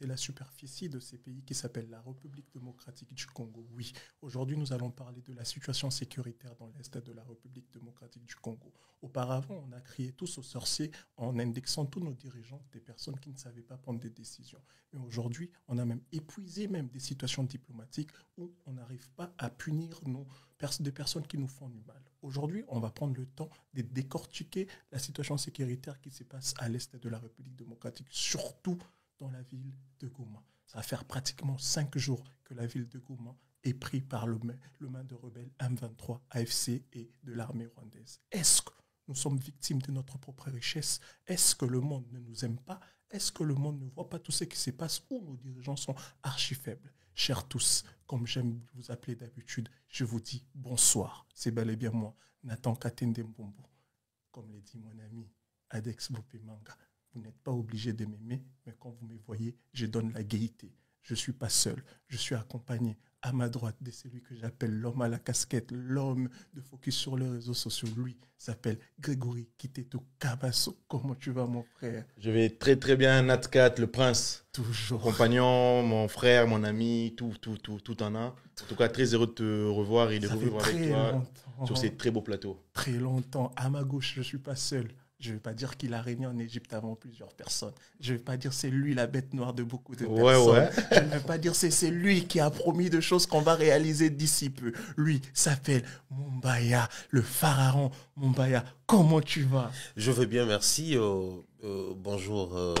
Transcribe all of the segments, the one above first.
c'est la superficie de ces pays qui s'appelle la République démocratique du Congo. Oui, aujourd'hui, nous allons parler de la situation sécuritaire dans l'Est de la République démocratique du Congo. Auparavant, on a crié tous aux sorciers en indexant tous nos dirigeants, des personnes qui ne savaient pas prendre des décisions. Mais aujourd'hui, on a même épuisé même des situations diplomatiques où on n'arrive pas à punir des personnes qui nous font du mal. Aujourd'hui, on va prendre le temps de décortiquer la situation sécuritaire qui se passe à l'Est de la République démocratique, surtout dans la ville de Goma. Ça va faire pratiquement 5 jours que la ville de Goma est prise par le main de rebelles M23, AFC et de l'armée rwandaise. Est-ce que nous sommes victimes de notre propre richesse? Est-ce que le monde ne nous aime pas? Est-ce que le monde ne voit pas tout ce qui se passe où nos dirigeants sont archi faibles? Chers tous, comme j'aime vous appeler d'habitude, je vous dis bonsoir. C'est bel et bien moi, Nathan Katende Mbombo. Comme l'a dit mon ami Adex Bopemanga, vous n'êtes pas obligé de m'aimer, mais quand vous me voyez, je donne la gaieté. Je ne suis pas seul, je suis accompagné à ma droite de celui que j'appelle l'homme à la casquette, l'homme de focus sur les réseaux sociaux. Lui s'appelle Grégory Kiteto Kabasso. Comment tu vas, mon frère? Je vais très très bien, Natkat, le prince. Toujours. Compagnon, mon frère, mon ami, tout en un. En tout cas, très heureux de te revoir et de revivre avec toi sur ces très beaux plateaux. Très longtemps. À ma gauche, je ne suis pas seul. Je ne vais pas dire qu'il a régné en Égypte avant plusieurs personnes. Je ne vais pas dire c'est lui la bête noire de beaucoup de personnes. Ouais. Je ne vais pas dire c'est lui qui a promis de choses qu'on va réaliser d'ici peu. Lui s'appelle Mumbaya, le pharaon. Mumbaya, comment tu vas? Je vais bien, merci. Bonjour,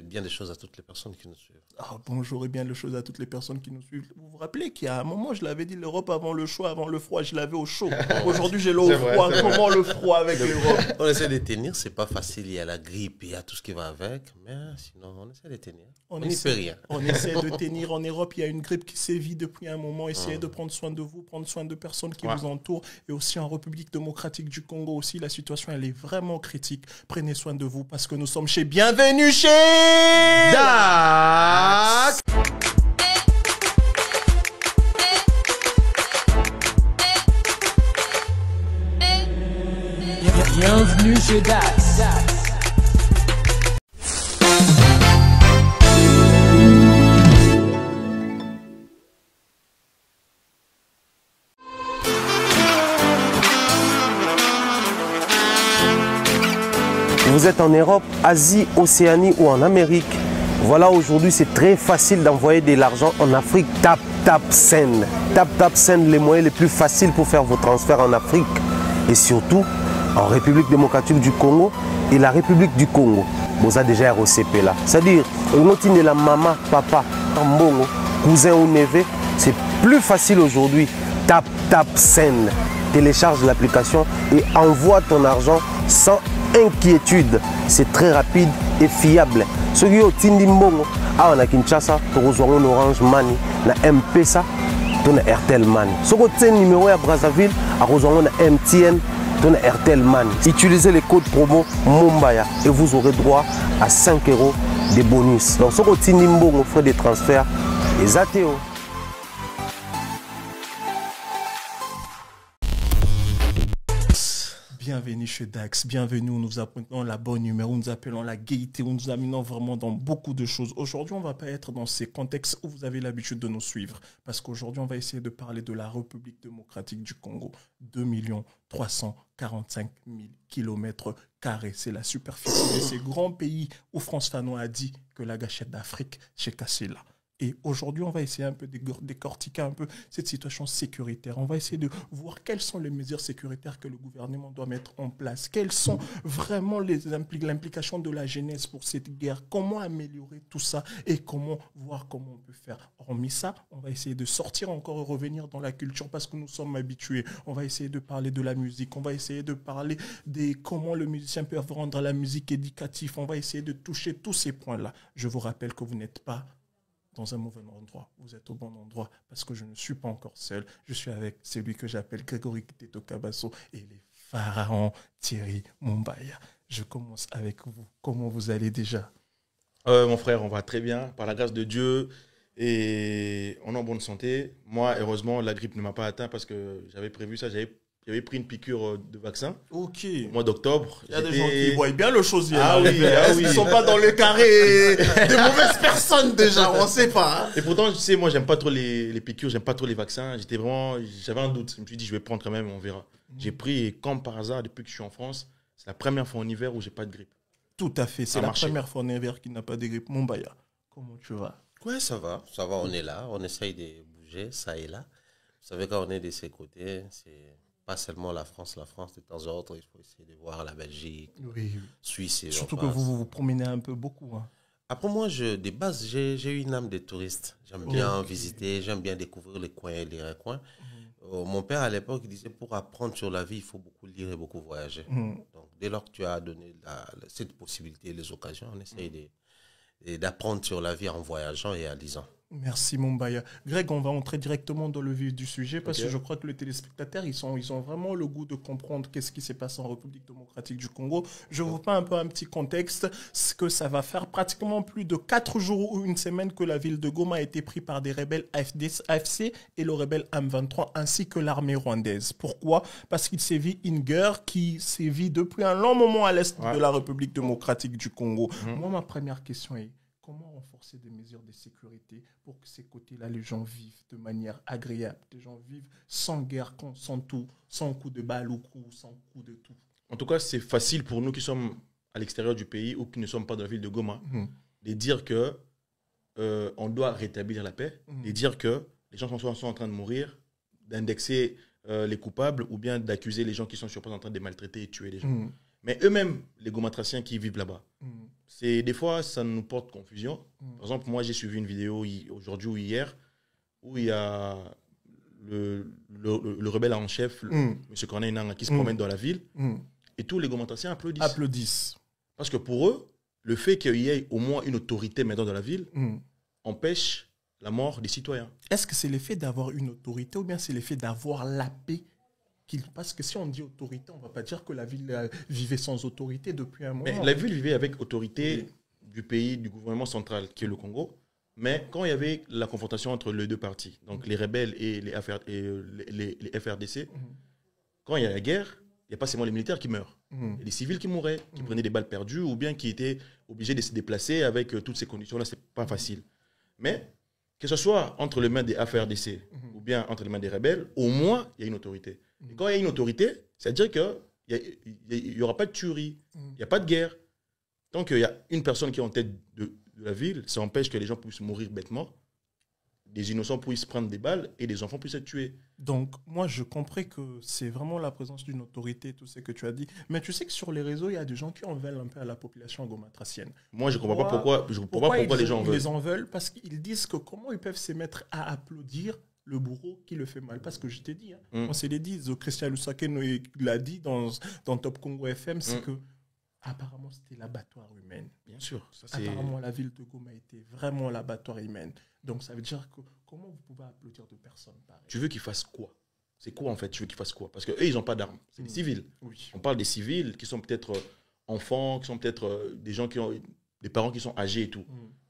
bien des choses à toutes les personnes qui nous suivent. Bonjour et bien les choses à toutes les personnes qui nous suivent. Vous vous rappelez qu'il y a un moment, je l'avais dit, l'Europe avant le chaud, avant le froid, je l'avais au chaud. Aujourd'hui, j'ai l'eau au froid. Comment le froid avec l'Europe? On essaie de tenir, c'est pas facile. Il y a la grippe, il y a tout ce qui va avec. Mais sinon, on essaie de tenir. On n'y fait rien. On essaie de tenir. En Europe, il y a une grippe qui sévit depuis un moment. Essayez de prendre soin de vous, prendre soin de personnes qui vous entourent. Et aussi en République démocratique du Congo aussi, la situation, elle est vraiment critique. Prenez soin de vous parce que nous sommes chez Bienvenue chez Dax. Bienvenue chez Dax. Vous êtes en Europe, Asie, Océanie ou en Amérique. Voilà, aujourd'hui, c'est très facile d'envoyer de l'argent en Afrique. Tap Send. Tap Send, les moyens les plus faciles pour faire vos transferts en Afrique. Et surtout, en République démocratique du Congo et la République du Congo. Vous avez déjà ROCP là. C'est-à-dire, de la maman, papa, tambongo, cousin ou neveu, c'est plus facile aujourd'hui. Tap Send. Télécharge l'application et envoie ton argent sans inquiétude. C'est très rapide et fiable. Ceux qui ont Tindi Mbongo, on a Kinshasa, on a Orange Money, na M-Pesa, on a Airtel Money. Ceux qui ont numéro à Brazzaville, on a MTN, on a Airtel Money. Utilisez les codes promo Mumbaya et vous aurez droit à 5 € de bonus. Donc ceux qui ont Tindi Mbongo, frais de transfert, les ATO. Bienvenue chez Dax, bienvenue où nous apprenons la bonne humeur, où nous appelons la gaieté, où nous amenons vraiment dans beaucoup de choses. Aujourd'hui, on ne va pas être dans ces contextes où vous avez l'habitude de nous suivre, parce qu'aujourd'hui, on va essayer de parler de la République démocratique du Congo. 2 345 000 km². C'est la superficie de ces grands pays où France Fanon a dit que la gâchette d'Afrique, c'est cassé là. Et aujourd'hui, on va essayer un peu de décortiquer un peu cette situation sécuritaire. On va essayer de voir quelles sont les mesures sécuritaires que le gouvernement doit mettre en place. Quelles sont vraiment l'implication de la jeunesse pour cette guerre. Comment améliorer tout ça et comment voir comment on peut faire. Hormis ça, on va essayer de sortir encore et revenir dans la culture parce que nous sommes habitués. On va essayer de parler de la musique. On va essayer de parler de comment le musicien peut rendre la musique éducative. On va essayer de toucher tous ces points-là. Je vous rappelle que vous n'êtes pas dans un mauvais endroit. Vous êtes au bon endroit parce que je ne suis pas encore seul. Je suis avec celui que j'appelle Grégory Kiteto Kabasso et les pharaons Thierry Mumbaya. Je commence avec vous. Comment vous allez déjà? Mon frère, on va très bien, par la grâce de Dieu. Et on est en bonne santé. Moi, heureusement, la grippe ne m'a pas atteint parce que j'avais prévu ça. J'avais j'avais pris une piqûre de vaccin. Ok. Au mois d'octobre. Il y a des gens qui voient bien le chosier. Ah oui, Ils ne sont pas dans le carré des mauvaises personnes déjà, on ne sait pas. Hein. Et pourtant, tu sais, moi, j'aime pas trop les piqûres, j'aime pas trop les vaccins. J'avais un doute. Je me suis dit, je vais prendre quand même, on verra. J'ai pris, et comme par hasard, depuis que je suis en France, c'est la première fois en hiver où j'ai pas de grippe. Tout à fait. C'est la première fois en hiver qu'il n'a pas de grippe. Mombaya, comment tu vas? Ouais, ça va, on est là, on essaye de bouger, ça et là. Vous savez, quand on est de ces côtés, c'est pas seulement la France de temps en temps, il faut essayer de voir la Belgique, Suisse et surtout que vous vous promenez un peu beaucoup. Hein. Après moi, de base, j'ai eu une âme de touriste. J'aime bien visiter, j'aime bien découvrir les coins et les recoins. Mon père, à l'époque, disait pour apprendre sur la vie, il faut beaucoup lire et beaucoup voyager. Donc, dès lors que tu as donné cette possibilité et les occasions, on essaye d'apprendre sur la vie en voyageant et en lisant. Merci Mombaya. Greg, on va entrer directement dans le vif du sujet parce que je crois que les téléspectateurs, ils ont vraiment le goût de comprendre qu'est-ce qui s'est passé en République démocratique du Congo. Je vous fais un peu un petit contexte, ce que ça va faire pratiquement plus de 4 jours ou une semaine que la ville de Goma a été prise par des rebelles AFC et le rebelle M23 ainsi que l'armée rwandaise. Pourquoi? Parce qu'il sévit une guerre qui sévit depuis un long moment à l'est de la République démocratique du Congo. Moi, ma première question est comment renforcer des mesures de sécurité pour que ces côtés-là, les gens vivent de manière agréable, les gens vivent sans guerre, sans tout, sans coup de balle ou sans coup de tout. En tout cas, c'est facile pour nous qui sommes à l'extérieur du pays ou qui ne sommes pas dans la ville de Goma de dire que on doit rétablir la paix, de dire que les gens sont en train de mourir, d'indexer les coupables ou bien d'accuser les gens qui sont sur place en train de maltraiter et tuer les gens. Mais eux-mêmes, les Gomatraciens qui vivent là-bas, des fois, ça nous porte confusion. Par exemple, moi, j'ai suivi une vidéo aujourd'hui ou hier où il y a le rebelle en chef, M. Corneille Nangaa, qui se promène dans la ville et tous les Gomatraciens applaudissent. Parce que pour eux, le fait qu'il y ait au moins une autorité maintenant dans la ville empêche la mort des citoyens. Est-ce que c'est l'effet d'avoir une autorité ou bien c'est l'effet d'avoir la paix? Parce que si on dit autorité, on ne va pas dire que la ville vivait sans autorité depuis un moment. Mais la ville vivait avec autorité du pays, du gouvernement central, qui est le Congo. Mais quand il y avait la confrontation entre les deux partis, donc les rebelles et les FRDC, quand il y a la guerre, il n'y a pas seulement les militaires qui meurent. Il y a des civils qui mouraient, qui prenaient des balles perdues ou bien qui étaient obligés de se déplacer avec toutes ces conditions-là. Ce n'est pas facile. Mais que ce soit entre les mains des FRDC ou bien entre les mains des rebelles, au moins, il y a une autorité. Et quand il y a une autorité, c'est-à-dire qu'il n'y aura pas de tuerie, il n'y a pas de guerre. Tant qu'il y a une personne qui est en tête de la ville, ça empêche que les gens puissent mourir bêtement, des innocents puissent prendre des balles et des enfants puissent être tués. Donc, moi, je comprends que c'est vraiment la présence d'une autorité, tout ce que tu as dit. Mais tu sais que sur les réseaux, il y a des gens qui en veulent un peu à la population gomatracienne. Moi, je ne comprends pas pourquoi les gens en veulent. Ils en veulent parce qu'ils disent que comment ils peuvent se mettre à applaudir le bourreau qui le fait mal. Parce que je t'ai dit, on s'est dit, Christian Lusake l'a dit dans Top Congo FM, c'est que apparemment c'était l'abattoir humain. Bien sûr. Apparemment la ville de Goma était vraiment l'abattoir humain. Donc ça veut dire que comment vous pouvez applaudir de personnes pareilles? Tu veux qu'ils fassent quoi? C'est quoi en fait? Tu veux qu'ils fassent quoi? Parce qu'eux, ils n'ont pas d'armes. C'est des civils. Oui. On parle des civils qui sont peut-être enfants, qui sont peut-être des gens qui ont des parents qui sont âgés et tout.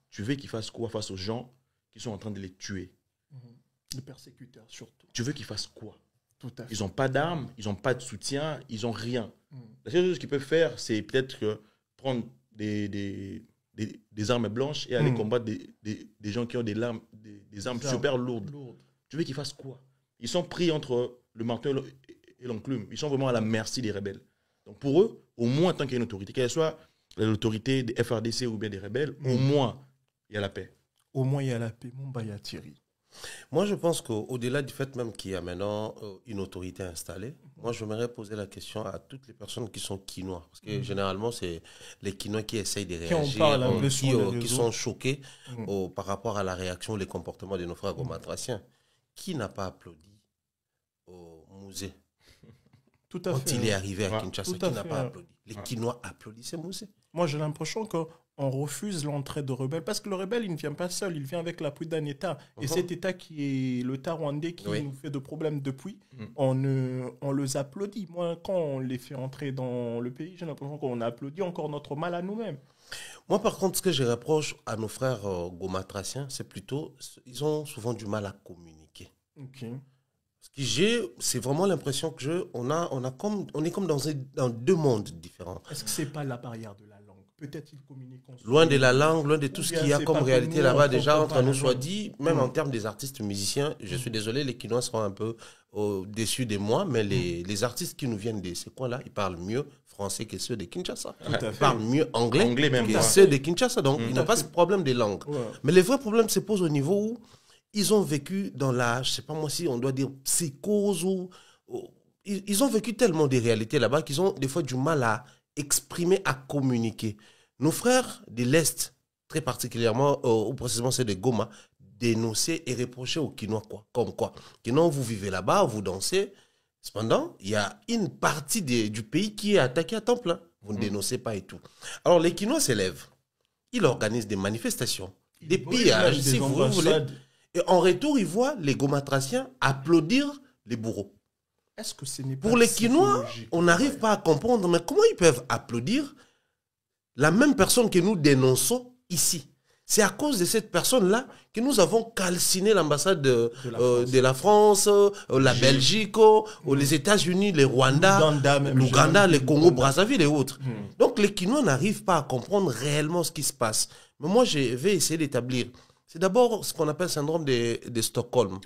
Tu veux qu'ils fassent quoi face aux gens qui sont en train de les tuer? Les persécuteurs surtout. Tu veux qu'ils fassent quoi? Tout à fait. Ils n'ont pas d'armes, ils n'ont pas de soutien, ils n'ont rien. La seule chose qu'ils peuvent faire, c'est peut-être prendre des armes blanches et aller combattre des gens qui ont des armes super lourdes. Tu veux qu'ils fassent quoi? Ils sont pris entre le marteau et l'enclume. Ils sont vraiment à la merci des rebelles. Donc pour eux, au moins tant qu'il y a une autorité, qu'elle soit l'autorité des FRDC ou bien des rebelles, au moins il y a la paix. Au moins il y a la paix. Mombaya Thierry. Moi, je pense qu'au-delà du fait même qu'il y a maintenant une autorité installée, moi, j'aimerais poser la question à toutes les personnes qui sont quinois. Parce que généralement, c'est les quinois qui essayent de réagir, qui sont choqués par rapport à la réaction, les comportements de nos frères gomatraciens. Qui n'a pas applaudi au musée? Tout à fait. Quand il est arrivé à Kinshasa, qui n'a pas applaudi? Les quinois applaudissaient musée. Moi, j'ai l'impression qu'on refuse l'entrée de rebelles. Parce que le rebelle, il ne vient pas seul. Il vient avec l'appui d'un État. Et cet État qui est l'État rwandais qui nous fait de problèmes depuis, on les applaudit. Moi, quand on les fait entrer dans le pays, j'ai l'impression qu'on applaudit encore notre mal à nous-mêmes. Moi, par contre, ce que je reproche à nos frères gomatraciens, c'est plutôt, ils ont souvent du mal à communiquer. Ok. C'est vraiment l'impression que on est comme dans deux mondes différents. Est-ce que c'est pas la barrière de la langue? Peut-être ils communiquent. Loin de la langue, loin de tout ce qu'il y a comme réalité là-bas, déjà entre nous soit dit, même en termes des artistes musiciens, je suis désolé, les Kinois seront un peu déçus de moi, mais les artistes qui nous viennent de ces coins-là, ils parlent mieux français que ceux de Kinshasa. Ils parlent mieux anglais même que ceux de Kinshasa. Donc, il n'y a pas ce problème de langue. Ouais. Mais le vrai problème se pose au niveau où ils ont vécu dans la, je ne sais pas moi si on doit dire psychose ou ils ont vécu tellement des réalités là-bas qu'ils ont des fois du mal à exprimer, à communiquer. Nos frères de l'Est, très particulièrement, ou précisément ceux de Goma, dénonçaient et reprochaient aux Kinois comme quoi. Kinois, vous vivez là-bas, vous dansez. Cependant, il y a une partie du pays qui est attaquée à temps plein. Vous ne dénoncez pas et tout. Alors, les Kinois s'élèvent. Ils organisent des manifestations, des pillages, si vous voulez. Et en retour, ils voient les Gomatraciens applaudir les bourreaux. Est-ce que ce n'est pas pour les Kinois, on n'arrive pas à comprendre, mais comment ils peuvent applaudir la même personne que nous dénonçons ici? C'est à cause de cette personne-là que nous avons calciné l'ambassade de la France, la Belgique, les États-Unis, les Rwanda, l'Ouganda, le Congo, Brazzaville et autres. Donc les Kinois n'arrivent pas à comprendre réellement ce qui se passe. Mais moi, je vais essayer d'établir. C'est d'abord ce qu'on appelle le syndrome de Stockholm.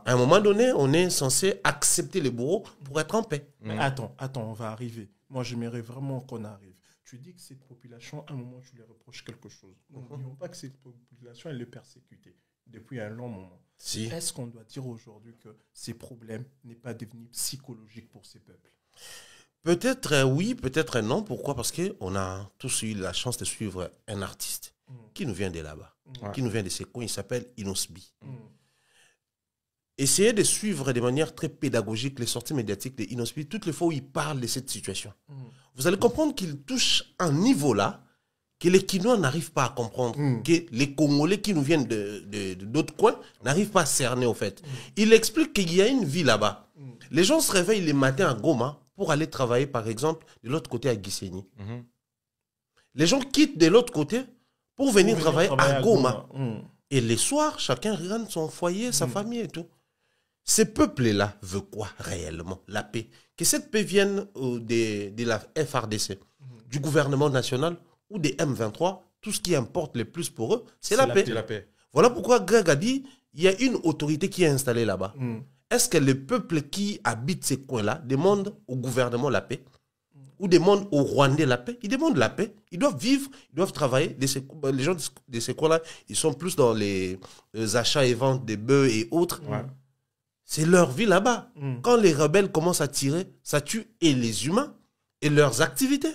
À un moment donné, on est censé accepter les bourreaux pour être en paix. Mais attends, on va arriver. Moi, j'aimerais vraiment qu'on arrive. Tu dis que cette population, à un moment, tu lui reproches quelque chose. N'oublions pas que cette population, elle est persécutée depuis un long moment. Si. Est-ce qu'on doit dire aujourd'hui que ces problèmes n'est pas devenu psychologique pour ces peuples? Peut-être oui, peut-être non. Pourquoi? Parce qu'on a tous eu la chance de suivre un artiste qui nous vient de là-bas, qui nous vient de ces coins. Il s'appelle Inosbi. Essayez de suivre de manière très pédagogique les sorties médiatiques de Inosbi toutes les fois où il parle de cette situation. Vous allez comprendre qu'il touche un niveau là que les Kinois n'arrivent pas à comprendre, que les Congolais qui nous viennent d'autres coins n'arrivent pas à cerner au fait. Il explique qu'il y a une vie là-bas. Les gens se réveillent les matins à Goma pour aller travailler par exemple de l'autre côté à Gisenyi. Les gens quittent de l'autre côté pour venir travailler à Goma. Et les soirs, chacun regarde son foyer, sa famille et tout. Ces peuples-là veulent quoi réellement? La paix. Que cette paix vienne de la FRDC, du gouvernement national ou des M23, tout ce qui importe le plus pour eux, c'est la paix. Voilà pourquoi Greg a dit, il y a une autorité qui est installée là-bas. Est-ce que les peuples qui habitent ces coins-là demandent au gouvernement la paix? Ou demandent aux Rwandais la paix? Ils demandent la paix. Ils doivent vivre, ils doivent travailler. Les gens de ces coins-là, ils sont plus dans les achats et ventes des bœufs et autres. C'est leur vie là-bas. Quand les rebelles commencent à tirer, ça tue et les humains et leurs activités.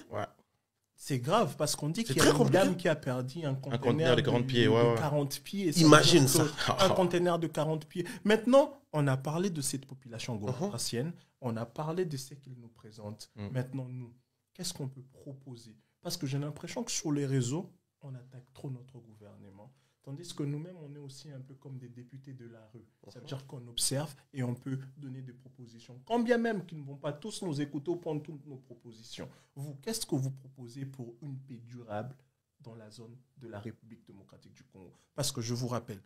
C'est grave parce qu'on dit qu'il y a une dame qui a perdu un conteneur de 40 pieds. 40 pieds. Imagine ça. Un conteneur de 40 pieds. Maintenant, on a parlé de cette population gomatracienne. On a parlé de ce qu'ils nous présentent. Maintenant, nous, qu'est-ce qu'on peut proposer? Parce que j'ai l'impression que sur les réseaux, on attaque trop notre gouvernement. Tandis que nous-mêmes, on est aussi un peu comme des députés de la rue. C'est-à-dire qu'on observe et on peut donner des propositions. Quand bien même qu'ils ne vont pas tous nous écouter ou prendre toutes nos propositions. Vous, qu'est-ce que vous proposez pour une paix durable dans la zone de la République démocratique du Congo? Parce que je vous rappelle,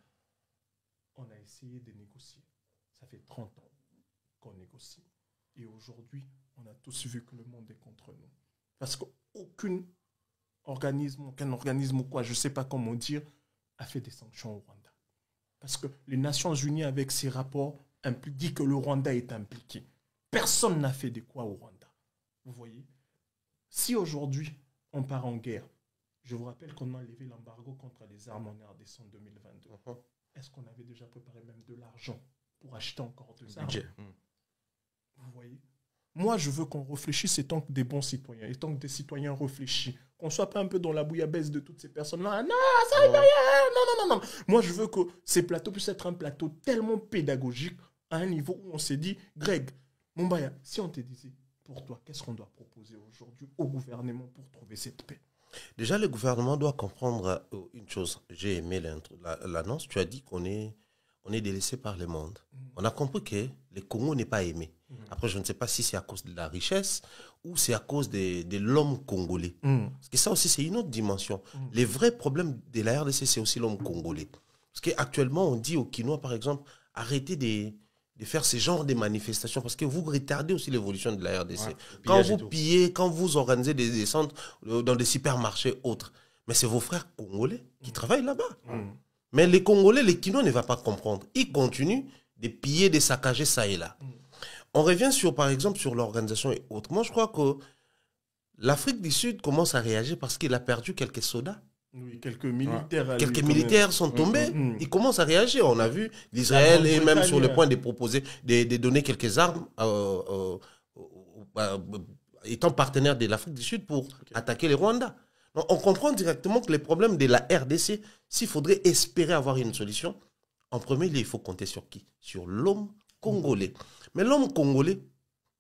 on a essayé de négocier. Ça fait 30 ans qu'on négocie. Et aujourd'hui, on a tous vu que le monde est contre nous. Parce qu'aucun organisme ou quoi, je ne sais pas comment dire, a fait des sanctions au Rwanda. Parce que les Nations Unies, avec ces rapports, dit que le Rwanda est impliqué. Personne n'a fait de quoi au Rwanda. Vous voyez? Si aujourd'hui, on part en guerre, je vous rappelle qu'on a levé l'embargo contre les armes en RDC en 2022. Est-ce qu'on avait déjà préparé même de l'argent pour acheter encore des armes? Vous voyez? Moi, je veux qu'on réfléchisse étant que des bons citoyens, étant que des citoyens réfléchis, qu'on ne soit pas un peu dans la bouillabaisse de toutes ces personnes-là. Non, ça va rien, non. Moi, je veux que ces plateaux puissent être un plateau tellement pédagogique à un niveau où on s'est dit, Greg, Mumbaya, si on te disait, pour toi, qu'est-ce qu'on doit proposer aujourd'hui au gouvernement pour trouver cette paix? Déjà, le gouvernement doit comprendre une chose. J'ai aimé l'annonce. Tu as dit qu'on est délaissé par le monde. On a compris que le Congo n'est pas aimé. Après, je ne sais pas si c'est à cause de la richesse ou c'est à cause de l'homme congolais. Parce que ça aussi, c'est une autre dimension. Les vrais problèmes de la RDC, c'est aussi l'homme congolais. Parce qu'actuellement, on dit aux Kinois, par exemple, arrêtez de faire ce genre de manifestations parce que vous retardez aussi l'évolution de la RDC. Ouais, quand vous pillez, quand vous organisez des descentes dans des supermarchés autres, mais c'est vos frères congolais qui travaillent là-bas. Mais les Congolais, les Kinois ne vont pas comprendre. Ils continuent de piller, de saccager ça et là. On revient sur, par exemple, sur l'organisation et autres. Moi, je crois que l'Afrique du Sud commence à réagir parce qu'il a perdu quelques soldats. Oui, quelques militaires. Quelques militaires sont tombés. Ils commencent à réagir. On a vu l'Israël est même sur le point de proposer, de donner quelques armes étant partenaire de l'Afrique du Sud pour attaquer les Rwandais. Donc, on comprend directement que les problèmes de la RDC, s'il faudrait espérer avoir une solution, en premier lieu, il faut compter sur qui? Sur l'homme congolais. Mais l'homme congolais,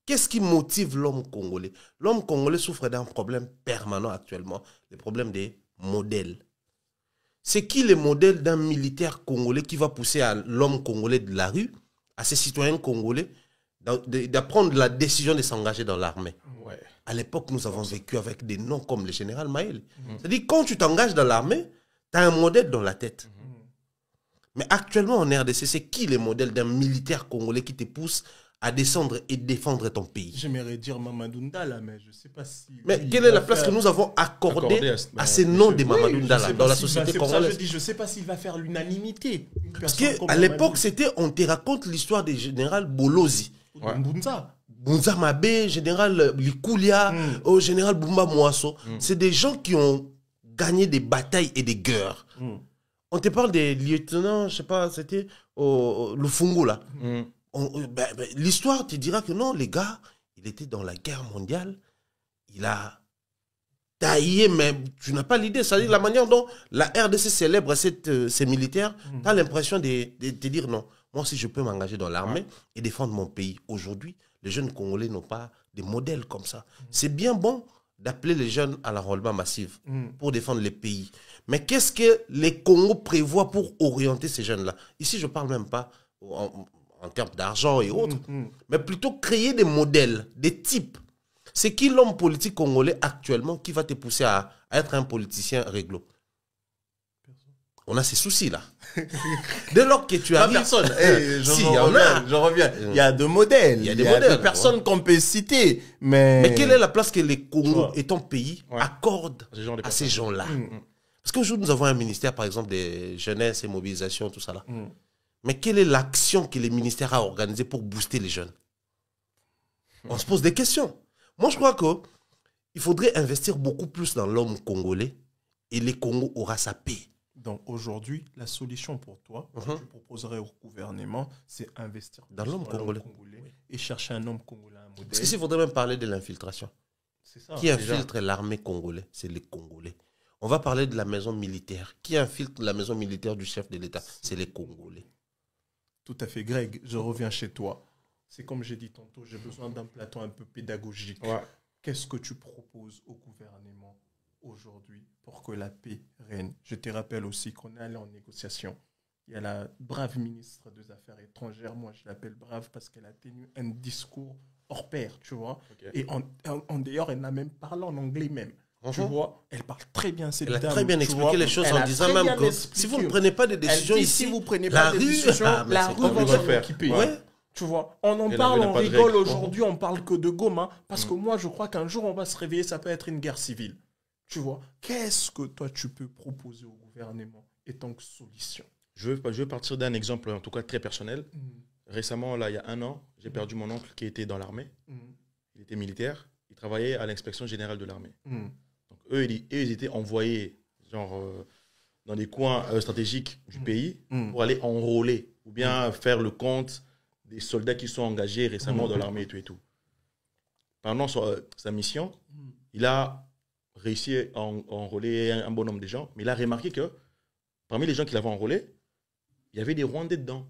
qu'est-ce qui motive l'homme congolais? L'homme congolais souffre d'un problème permanent actuellement, le problème des modèles. C'est qui le modèle d'un militaire congolais qui va pousser à l'homme congolais de la rue, à ses citoyens congolais, d'apprendre la décision de s'engager dans l'armée? Ouais. À l'époque, nous avons vécu avec des noms comme le général Maël. C'est-à-dire, quand tu t'engages dans l'armée, tu as un modèle dans la tête. Mais actuellement, en RDC, c'est qui le modèle d'un militaire congolais qui te pousse à descendre et défendre ton pays? J'aimerais dire Mamadou Ndala, mais je ne sais pas si... Mais quelle est la place que nous avons accordée à ces noms de Mamadou Ndala dans la société congolaise? Je ne sais pas s'il va faire l'unanimité. Parce qu'à l'époque, on te raconte l'histoire du général Bolozi. Bunza Mabé, général Likoulia, général Bumba Mouasso. C'est des gens qui ont gagné des batailles et des guerres. On te parle des lieutenants, je ne sais pas, c'était le Fungo là. L'histoire te dira que non, les gars, il était dans la guerre mondiale, il a taillé, mais tu n'as pas l'idée. C'est-à-dire la manière dont la RDC célèbre ces militaires, tu as l'impression de te dire non, moi aussi je peux m'engager dans l'armée et défendre mon pays. Aujourd'hui, les jeunes Congolais n'ont pas des modèles comme ça. C'est bien bon d'appeler les jeunes à l'enrôlement massif pour défendre les pays. Mais qu'est-ce que les Congos prévoient pour orienter ces jeunes-là? Ici, je ne parle même pas en termes d'argent et autres, mais plutôt créer des modèles, des types. C'est qui l'homme politique congolais actuellement qui va te pousser à être un politicien réglo? On a ces soucis-là. Dès lors que tu arrives... Personne. Je reviens. Il y a deux modèles. Il y a deux personnes qu'on peut citer. Mais quelle est la place que les Congos, étant pays, accordent à ces gens-là? Parce qu'aujourd'hui, nous avons un ministère, par exemple, des jeunesse et mobilisation, tout ça là. Mais quelle est l'action que les ministères ont organisée pour booster les jeunes? On se pose des questions. Moi, je crois qu'il faudrait investir beaucoup plus dans l'homme congolais et les Congos aura sa paix. Donc aujourd'hui, la solution pour toi, que je proposerais au gouvernement, c'est investir dans l'homme congolais et chercher un homme congolais, un modèle. Parce qu'il faudrait même parler de l'infiltration. Qui infiltre l'armée congolaise? C'est les Congolais. On va parler de la maison militaire. Qui infiltre la maison militaire du chef de l'État? C'est les Congolais. Tout à fait. Greg, je reviens chez toi. C'est comme j'ai dit tantôt, j'ai besoin d'un plateau un peu pédagogique. Qu'est-ce que tu proposes au gouvernement aujourd'hui pour que la paix règne? Je te rappelle aussi qu'on est allé en négociation. Il y a la brave ministre des Affaires étrangères, moi je l'appelle brave parce qu'elle a tenu un discours hors pair, tu vois. Et d'ailleurs, elle n'a même parlé en anglais même. Tu vois, elle parle très bien cette dame. Elle a très bien expliqué les choses en disant même que si vous ne prenez pas de décisions ici, si vous ne prenez pas de décisions, la rue va s'occuper. Tu vois, on en parle, on rigole aujourd'hui, on parle que de Goma, parce que moi je crois qu'un jour on va se réveiller, ça peut être une guerre civile. Tu vois, qu'est-ce que toi tu peux proposer au gouvernement étant que solution? Je veux partir d'un exemple, en tout cas très personnel. Récemment, là, il y a 1 an, j'ai perdu mon oncle qui était dans l'armée. Il était militaire. Il travaillait à l'inspection générale de l'armée. Donc, eux, ils étaient envoyés dans des coins stratégiques du pays pour aller enrôler ou bien faire le compte des soldats qui sont engagés récemment dans l'armée et tout. Pendant sa mission, il a réussi à enrôler un bon nombre de gens, mais il a remarqué que parmi les gens qu'il avait enrôlés, il y avait des Rwandais dedans.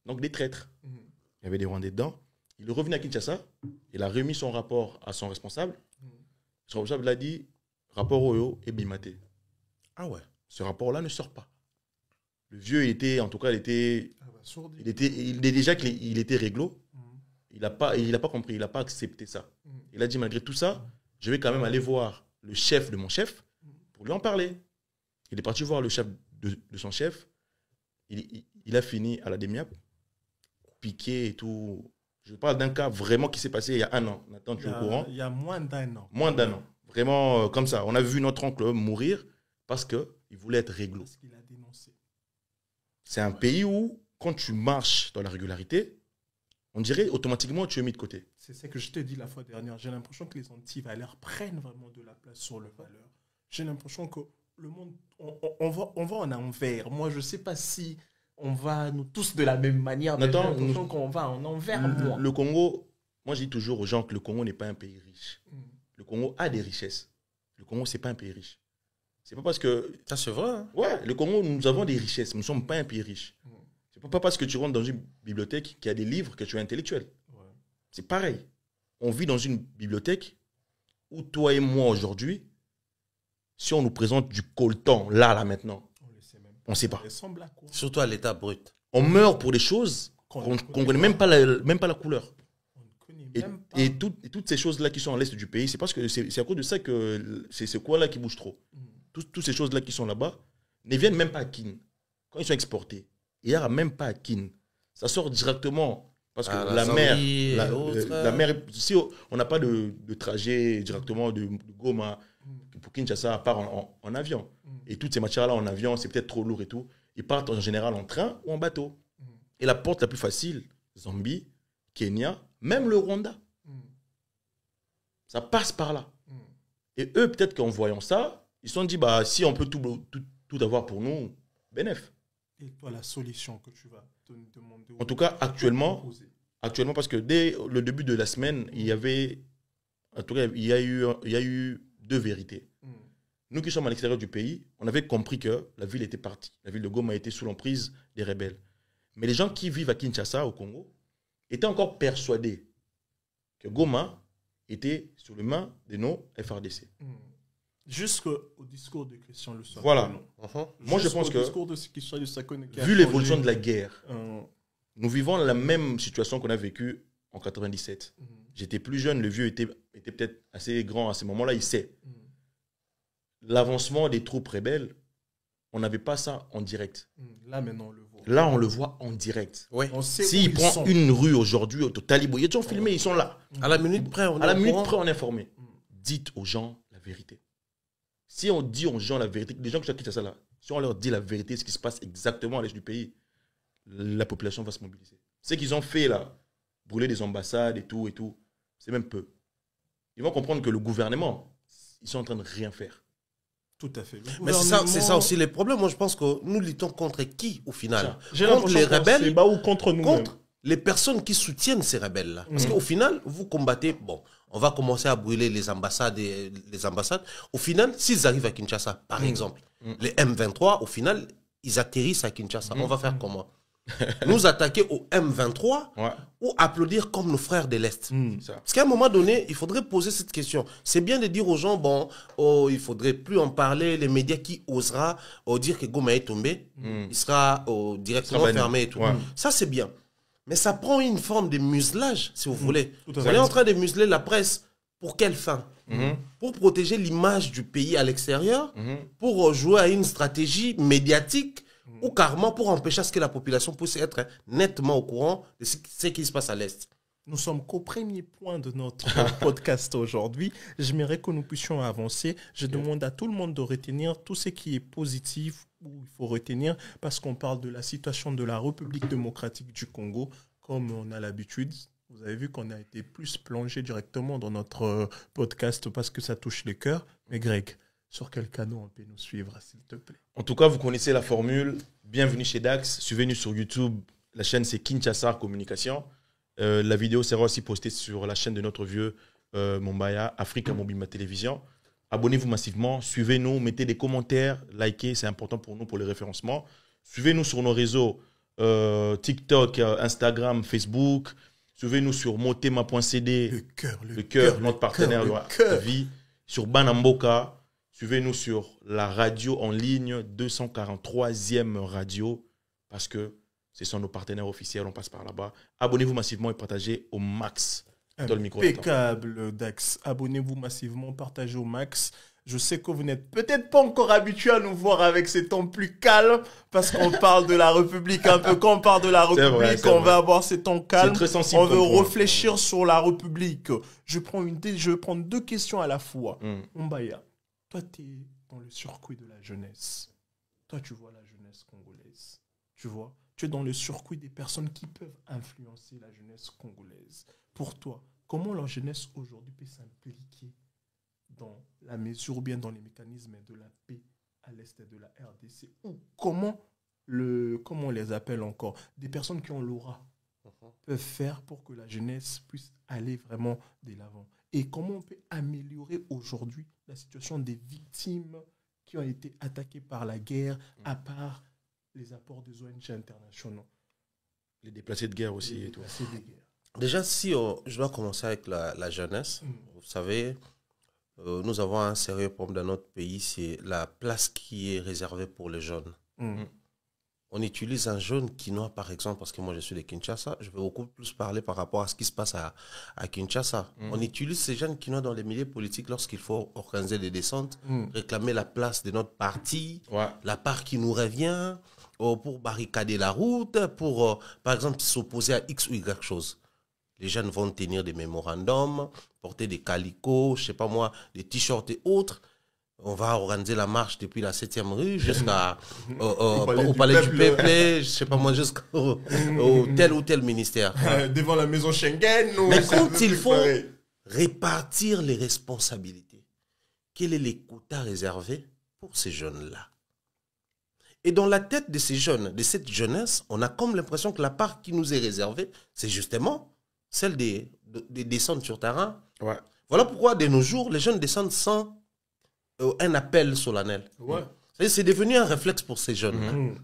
Donc des traîtres. Il y avait des Rwandais dedans. Il est revenu à Kinshasa, il a remis son rapport à son responsable. Son responsable l'a dit, rapport Oyo est bimaté. Ce rapport-là ne sort pas. Le vieux, il était réglo. Il n'a pas compris, il n'a pas accepté ça. Il a dit, malgré tout ça, je vais quand même aller voir le chef de mon chef pour lui en parler. Il est parti voir le chef de son chef. Il a fini à la DEMIAP. piqué et tout. Je parle d'un cas vraiment qui s'est passé il y a 1 an. Nathan, tu es au courant? Il y a moins d'1 an. Moins d'1 an. Vraiment comme ça. On a vu notre oncle mourir parce qu'il voulait être réglo. Parce qu'il a dénoncé. C'est un pays où, quand tu marches dans la régularité, on dirait automatiquement tu es mis de côté. C'est ce que je t'ai dit la fois dernière. J'ai l'impression que les anti-valeurs prennent vraiment de la place sur le valeur. J'ai l'impression que le monde, on va en envers. Moi, je ne sais pas si on va nous tous de la même manière. Nathan, j'ai l'impression qu'on va en envers. Le Congo, moi je dis toujours aux gens que le Congo n'est pas un pays riche. Le Congo a des richesses. Le Congo, ce n'est pas un pays riche. C'est pas parce que... Ça, c'est vrai. Hein? Ouais, le Congo, nous avons des richesses. Nous ne sommes pas un pays riche. C'est pas parce que tu rentres dans une bibliothèque qui a des livres que tu es intellectuel. Ouais. C'est pareil. On vit dans une bibliothèque où toi et moi aujourd'hui, si on nous présente du coltan, là maintenant, on ne sait pas. Surtout à l'état brut. On meurt pour des choses qu'on ne connaît même pas la couleur. Et toutes ces choses-là qui sont à l'est du pays, c'est parce que c'est à cause de ça que c'est quoi là qui bouge trop. Toutes ces choses-là qui sont là-bas ne viennent même pas à Kin. Quand ils sont exportés, il n'y a même pas à Kin. Ça sort directement parce que la mer, si on n'a pas de trajet directement de Goma pour Kinshasa, à part en avion. Et toutes ces matières-là en avion, c'est peut-être trop lourd et tout. Ils partent en général en train ou en bateau. Et la porte la plus facile, Zambie, Kenya, même le Rwanda. Ça passe par là. Et eux, peut-être qu'en voyant ça, ils se sont dit, bah, si on peut tout avoir pour nous, bénéf. Et toi, la solution que tu vas te demander... En tout cas, actuellement, parce que dès le début de la semaine, il y a eu 2 vérités. Nous qui sommes à l'extérieur du pays, on avait compris que la ville était partie. La ville de Goma était sous l'emprise des rebelles. Mais les gens qui vivent à Kinshasa, au Congo, étaient encore persuadés que Goma était sur les mains de nos FRDC. Jusqu'au discours de Christian Lusaka. Voilà. Moi, je pense que, vu l'évolution de la guerre, nous vivons la même situation qu'on a vécue en 97. J'étais plus jeune, le vieux était peut-être assez grand à ce moment-là, il sait. L'avancement des troupes rebelles, on n'avait pas ça en direct. Là, maintenant, on le voit. Là, on le voit en direct. Ouais. S'il prend une rue aujourd'hui au Talibo, il y a des gens filmés, ils sont là. À la minute près, on est informé. Dites aux gens la vérité. Si on dit aux gens la vérité, les gens qui sont ça là, si on leur dit la vérité, ce qui se passe exactement à l'est du pays, la population va se mobiliser. Ce qu'ils ont fait là, brûler des ambassades et tout, c'est même peu. Ils vont comprendre que le gouvernement, ils sont en train de rien faire. Tout à fait. Mais c'est ça aussi les problèmes. Moi, je pense que nous luttons contre qui, au final? Contre les rebelles ou contre nous-mêmes? Contre les personnes qui soutiennent ces rebelles-là. Parce qu'au final, vous combattez... Bon, on va commencer à brûler les ambassades. Au final, s'ils arrivent à Kinshasa, par exemple, les M23, au final, ils atterrissent à Kinshasa. On va faire comment? Nous attaquer au M23 ou applaudir comme nos frères de l'Est. Parce qu'à un moment donné, il faudrait poser cette question. C'est bien de dire aux gens, bon, il ne faudrait plus en parler. Les médias qui osera dire que Goma est tombé, il sera directement fermé et tout. Ça, c'est bien. Mais ça prend une forme de muselage, si vous voulez. Vous êtes en train de museler la presse. Pour quelle fin? Pour protéger l'image du pays à l'extérieur, pour jouer à une stratégie médiatique ou carrément pour empêcher à ce que la population puisse être nettement au courant de ce qui se passe à l'Est. Nous sommes qu'au premier point de notre podcast aujourd'hui. J'aimerais que nous puissions avancer. Je demande à tout le monde de retenir tout ce qui est positif ou il faut retenir parce qu'on parle de la situation de la République démocratique du Congo comme on a l'habitude. Vous avez vu qu'on a été plus plongé directement dans notre podcast parce que ça touche les cœurs. Mais Greg, sur quel canal on peut nous suivre, s'il te plaît? En tout cas, vous connaissez la formule. Bienvenue chez Dax. Suivez-nous sur YouTube. La chaîne, c'est Kinshasa Communication. La vidéo sera aussi postée sur la chaîne de notre vieux Mombaya, Africa Mobile Ma Télévision. Abonnez-vous massivement. Suivez-nous. Mettez des commentaires. Likez. C'est important pour nous, pour le référencement. Suivez-nous sur nos réseaux TikTok, Instagram, Facebook. Suivez-nous sur motema.cd. Le cœur, notre partenaire de vie. Sur Banamboka. Suivez-nous sur la radio en ligne, 243e radio, parce que ce sont nos partenaires officiels, on passe par là-bas. Abonnez-vous massivement et partagez au max. Impeccable, Dax. Abonnez-vous massivement, partagez au max. Je sais que vous n'êtes peut-être pas encore habitué à nous voir avec ces tons plus calmes, parce qu'on parle de la République un peu. Quand on parle de la République, on va avoir ces tons calmes. Très sensible, on veut réfléchir sur la République. Je vais prendre 2 questions à la fois. Mbaya, toi, tu es dans le circuit de la jeunesse. Toi, tu vois la jeunesse congolaise. Tu vois, tu es dans le circuit des personnes qui peuvent influencer la jeunesse congolaise. Pour toi, comment la jeunesse aujourd'hui peut s'impliquer dans la mesure ou bien dans les mécanismes de la paix à l'est de la RDC, ou comment on les appelle encore, des personnes qui ont l'aura peuvent faire pour que la jeunesse puisse aller vraiment de l'avant, et comment on peut améliorer aujourd'hui la situation des victimes qui ont été attaquées par la guerre, à part les apports des ONG internationaux, les déplacés de guerre aussi et tout. Déjà, si je dois commencer avec la jeunesse, vous savez, nous avons un sérieux problème dans notre pays, c'est la place qui est réservée pour les jeunes. On utilise un jeune quinois, par exemple, parce que moi je suis de Kinshasa, je vais beaucoup plus parler par rapport à ce qui se passe à Kinshasa. On utilise ces jeunes quinois dans les milieux politiques lorsqu'il faut organiser des descentes, réclamer la place de notre parti, la part qui nous revient, pour barricader la route, pour, par exemple, s'opposer à X ou Y chose. Les jeunes vont tenir des mémorandums, porter des calicots, je sais pas moi, des t-shirts et autres. On va organiser la marche depuis la 7e rue jusqu'à au palais du Peuple, je sais pas moi, jusqu'au tel ou tel ministère. Devant la maison Schengen. Mais quand il faut répartir les responsabilités, quels sont les quotas réservés pour ces jeunes-là? Et dans la tête de ces jeunes, de cette jeunesse, on a comme l'impression que la part qui nous est réservée, c'est justement celle des descentes sur terrain. Voilà pourquoi, de nos jours, les jeunes descendent sans un appel solennel. C'est devenu un réflexe pour ces jeunes.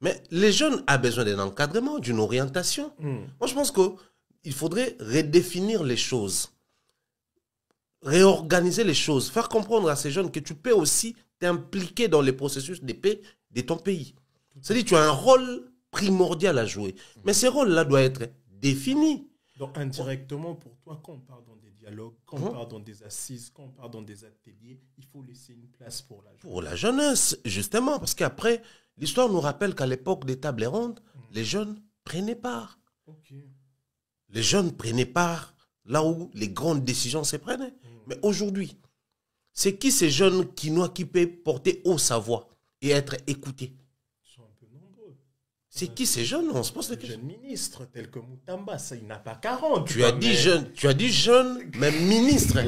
Mais les jeunes ont besoin d'un encadrement, d'une orientation. Moi, je pense qu'il faudrait redéfinir les choses, réorganiser les choses, faire comprendre à ces jeunes que tu peux aussi t'impliquer dans les processus de paix de ton pays. C'est-à-dire que tu as un rôle primordial à jouer. Mais ce rôle-là doit être défini. Donc, indirectement, pour toi, quand on parle dans des dialogues, quand on parle dans des assises, quand on parle dans des ateliers, il faut laisser une place pour la jeunesse. Pour la jeunesse, justement, parce qu'après, l'histoire nous rappelle qu'à l'époque des tables rondes, les jeunes prenaient part. Les jeunes prenaient part là où les grandes décisions se prenaient. Mais aujourd'hui, c'est qui ces jeunes quinois qui peuvent porter haut sa voix et être écoutés? Ils sont un peu nombreux. C'est qui ces jeunes? On se pose la question. Jeunes ministres tels que Moutamba, ça, il n'a pas 40. Tu as dit jeunes, même ministres.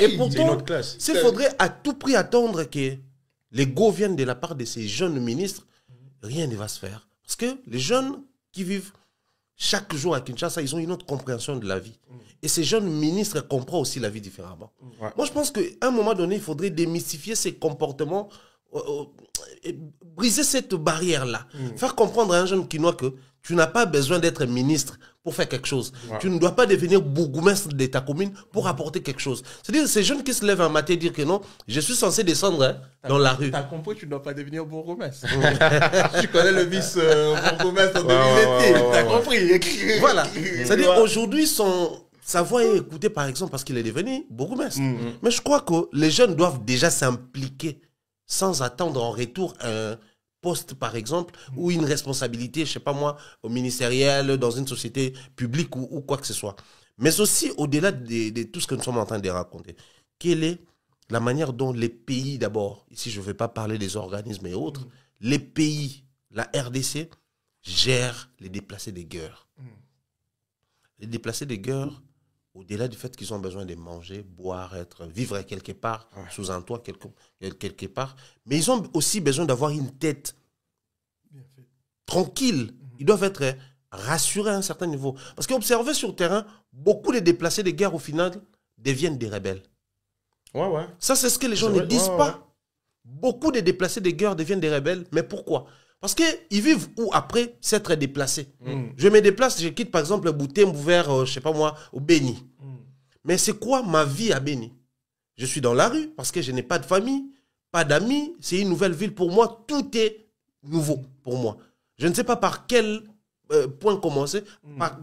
Et pourtant, il faudrait à tout prix attendre que les go viennent de la part de ces jeunes ministres, rien ne va se faire. Parce que les jeunes qui vivent chaque jour à Kinshasa, ils ont une autre compréhension de la vie. Et ces jeunes ministres comprennent aussi la vie différemment. Moi, je pense qu'à un moment donné, il faudrait démystifier ces comportements, briser cette barrière-là. Faire comprendre à un jeune quinois que tu n'as pas besoin d'être ministre pour faire quelque chose. Tu ne dois pas devenir bourgmestre de ta commune pour apporter quelque chose. C'est-à-dire ces jeunes qui se lèvent un matin et disent que non, je suis censé descendre dans la rue. Tu as compris, tu ne dois pas devenir bourgmestre. Tu connais le vice-bourgmestre de l'UNET. Tu as compris. Voilà. C'est-à-dire aujourd'hui, sa voix est écoutée par exemple parce qu'il est devenu bourgmestre. Mais je crois que les jeunes doivent déjà s'impliquer sans attendre en retour un poste, par exemple, ou une responsabilité, je ne sais pas moi, au ministériel, dans une société publique ou quoi que ce soit. Mais aussi, au-delà de tout ce que nous sommes en train de raconter, quelle est la manière dont les pays, d'abord, ici je ne vais pas parler des organismes et autres, les pays, la RDC, gèrent les déplacés de guerre. Les déplacés de guerre, au-delà du fait qu'ils ont besoin de manger, boire, vivre quelque part, sous un toit quelque part, mais ils ont aussi besoin d'avoir une tête tranquille. Ils doivent être rassurés à un certain niveau. Parce qu'observer sur le terrain, beaucoup de déplacés de guerre, au final, deviennent des rebelles. Ça, c'est ce que les gens ne disent pas. Beaucoup de déplacés de guerre deviennent des rebelles. Mais pourquoi? Parce qu'ils vivent où après s'être déplacés. Je me déplace, je quitte par exemple Boutembo vers, je sais pas moi, au Béni. Mais c'est quoi ma vie à Béni? Je suis dans la rue parce que je n'ai pas de famille, pas d'amis. C'est une nouvelle ville pour moi. Tout est nouveau pour moi. Je ne sais pas par quel point commencer.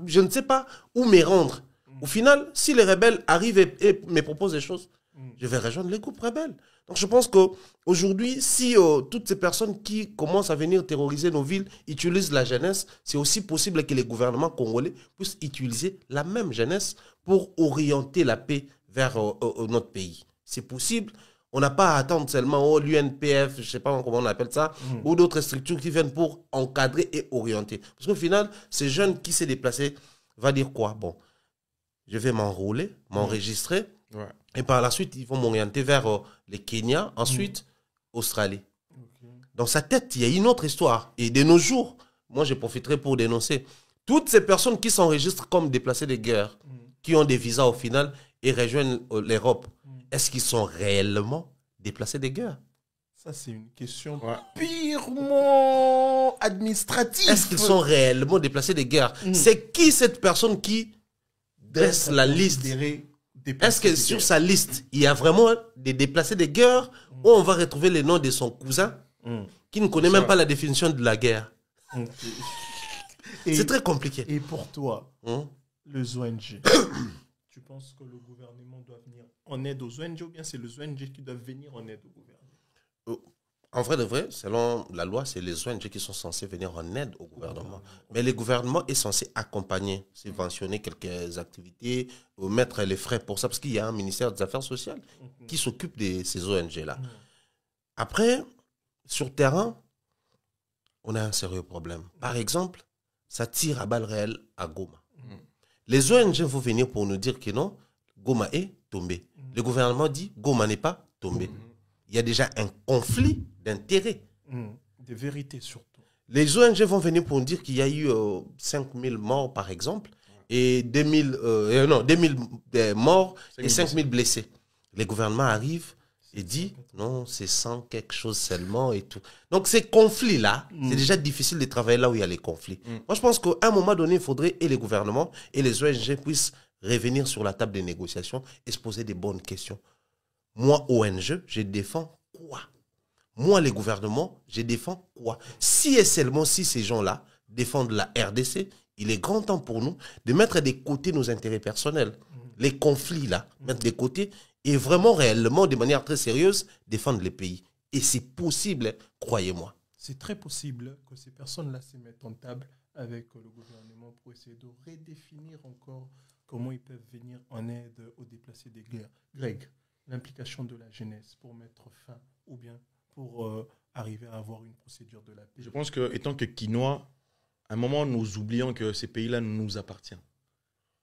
Je ne sais pas où me rendre. Au final, si les rebelles arrivent et me proposent des choses, je vais rejoindre les groupes rebelles. Donc je pense qu'aujourd'hui, si toutes ces personnes qui commencent à venir terroriser nos villes utilisent la jeunesse, c'est aussi possible que les gouvernements congolais puissent utiliser la même jeunesse pour orienter la paix vers notre pays. C'est possible. On n'a pas à attendre seulement l'UNPF, je ne sais pas comment on appelle ça, ou d'autres structures qui viennent pour encadrer et orienter. Parce qu'au final, ces jeunes qui s'est déplacé va dire quoi? Bon, je vais m'enrôler, m'enregistrer, et par la suite, ils vont m'orienter vers les Kenya, ensuite Australie. Dans sa tête, il y a une autre histoire. Et de nos jours, moi, je profiterai pour dénoncer toutes ces personnes qui s'enregistrent comme déplacés de guerre, qui ont des visas au final et rejoignent l'Europe. Est-ce qu'ils sont réellement déplacés de guerre? Ça, c'est une question purement administrative. Est-ce qu'ils sont réellement déplacés de guerre? C'est qui cette personne qui dresse la liste? Est-ce que sur sa liste, il y a vraiment des déplacés de guerre où on va retrouver les noms de son cousin qui ne connaît même pas la définition de la guerre? C'est très compliqué. Et pour toi, les ONG, tu penses que le gouvernement doit venir en aide aux ONG ou bien c'est les ONG qui doivent venir en aide au gouvernement? En vrai de vrai, selon la loi, c'est les ONG qui sont censés venir en aide au gouvernement. Mais le gouvernement est censé accompagner, subventionner quelques activités, ou mettre les frais pour ça, parce qu'il y a un ministère des Affaires sociales qui s'occupe de ces ONG-là. Après, sur terrain, on a un sérieux problème. Par exemple, ça tire à balles réelles à Goma. Les ONG vont venir pour nous dire que non, Goma est tombé. Le gouvernement dit Goma n'est pas tombé. Il y a déjà un conflit d'intérêts. De vérité surtout. Les ONG vont venir pour nous dire qu'il y a eu 5000 morts, par exemple, et 2000 morts et 5000 blessés. Le gouvernement arrive et dit non, c'est 100 quelque chose seulement et tout. Donc ces conflits-là, c'est déjà difficile de travailler là où il y a les conflits. Moi, je pense qu'à un moment donné, il faudrait que les gouvernements et les ONG puissent revenir sur la table des négociations et se poser des bonnes questions. Moi, ONG, je défends quoi? Moi, les gouvernements, je défends quoi? Si et seulement si ces gens-là défendent la RDC, il est grand temps pour nous de mettre de côté nos intérêts personnels. Les conflits-là, mettre de côté et vraiment, réellement, de manière très sérieuse, défendre les pays. Et c'est possible, croyez-moi. C'est très possible que ces personnes-là se mettent en table avec le gouvernement pour essayer de redéfinir encore comment ils peuvent venir en aide aux déplacés des guerres. Greg, l'implication de la jeunesse pour mettre fin ou bien pour arriver à avoir une procédure de la paix. Je pense que, étant que Quinois, à un moment, nous oublions que ces pays-là nous appartiennent.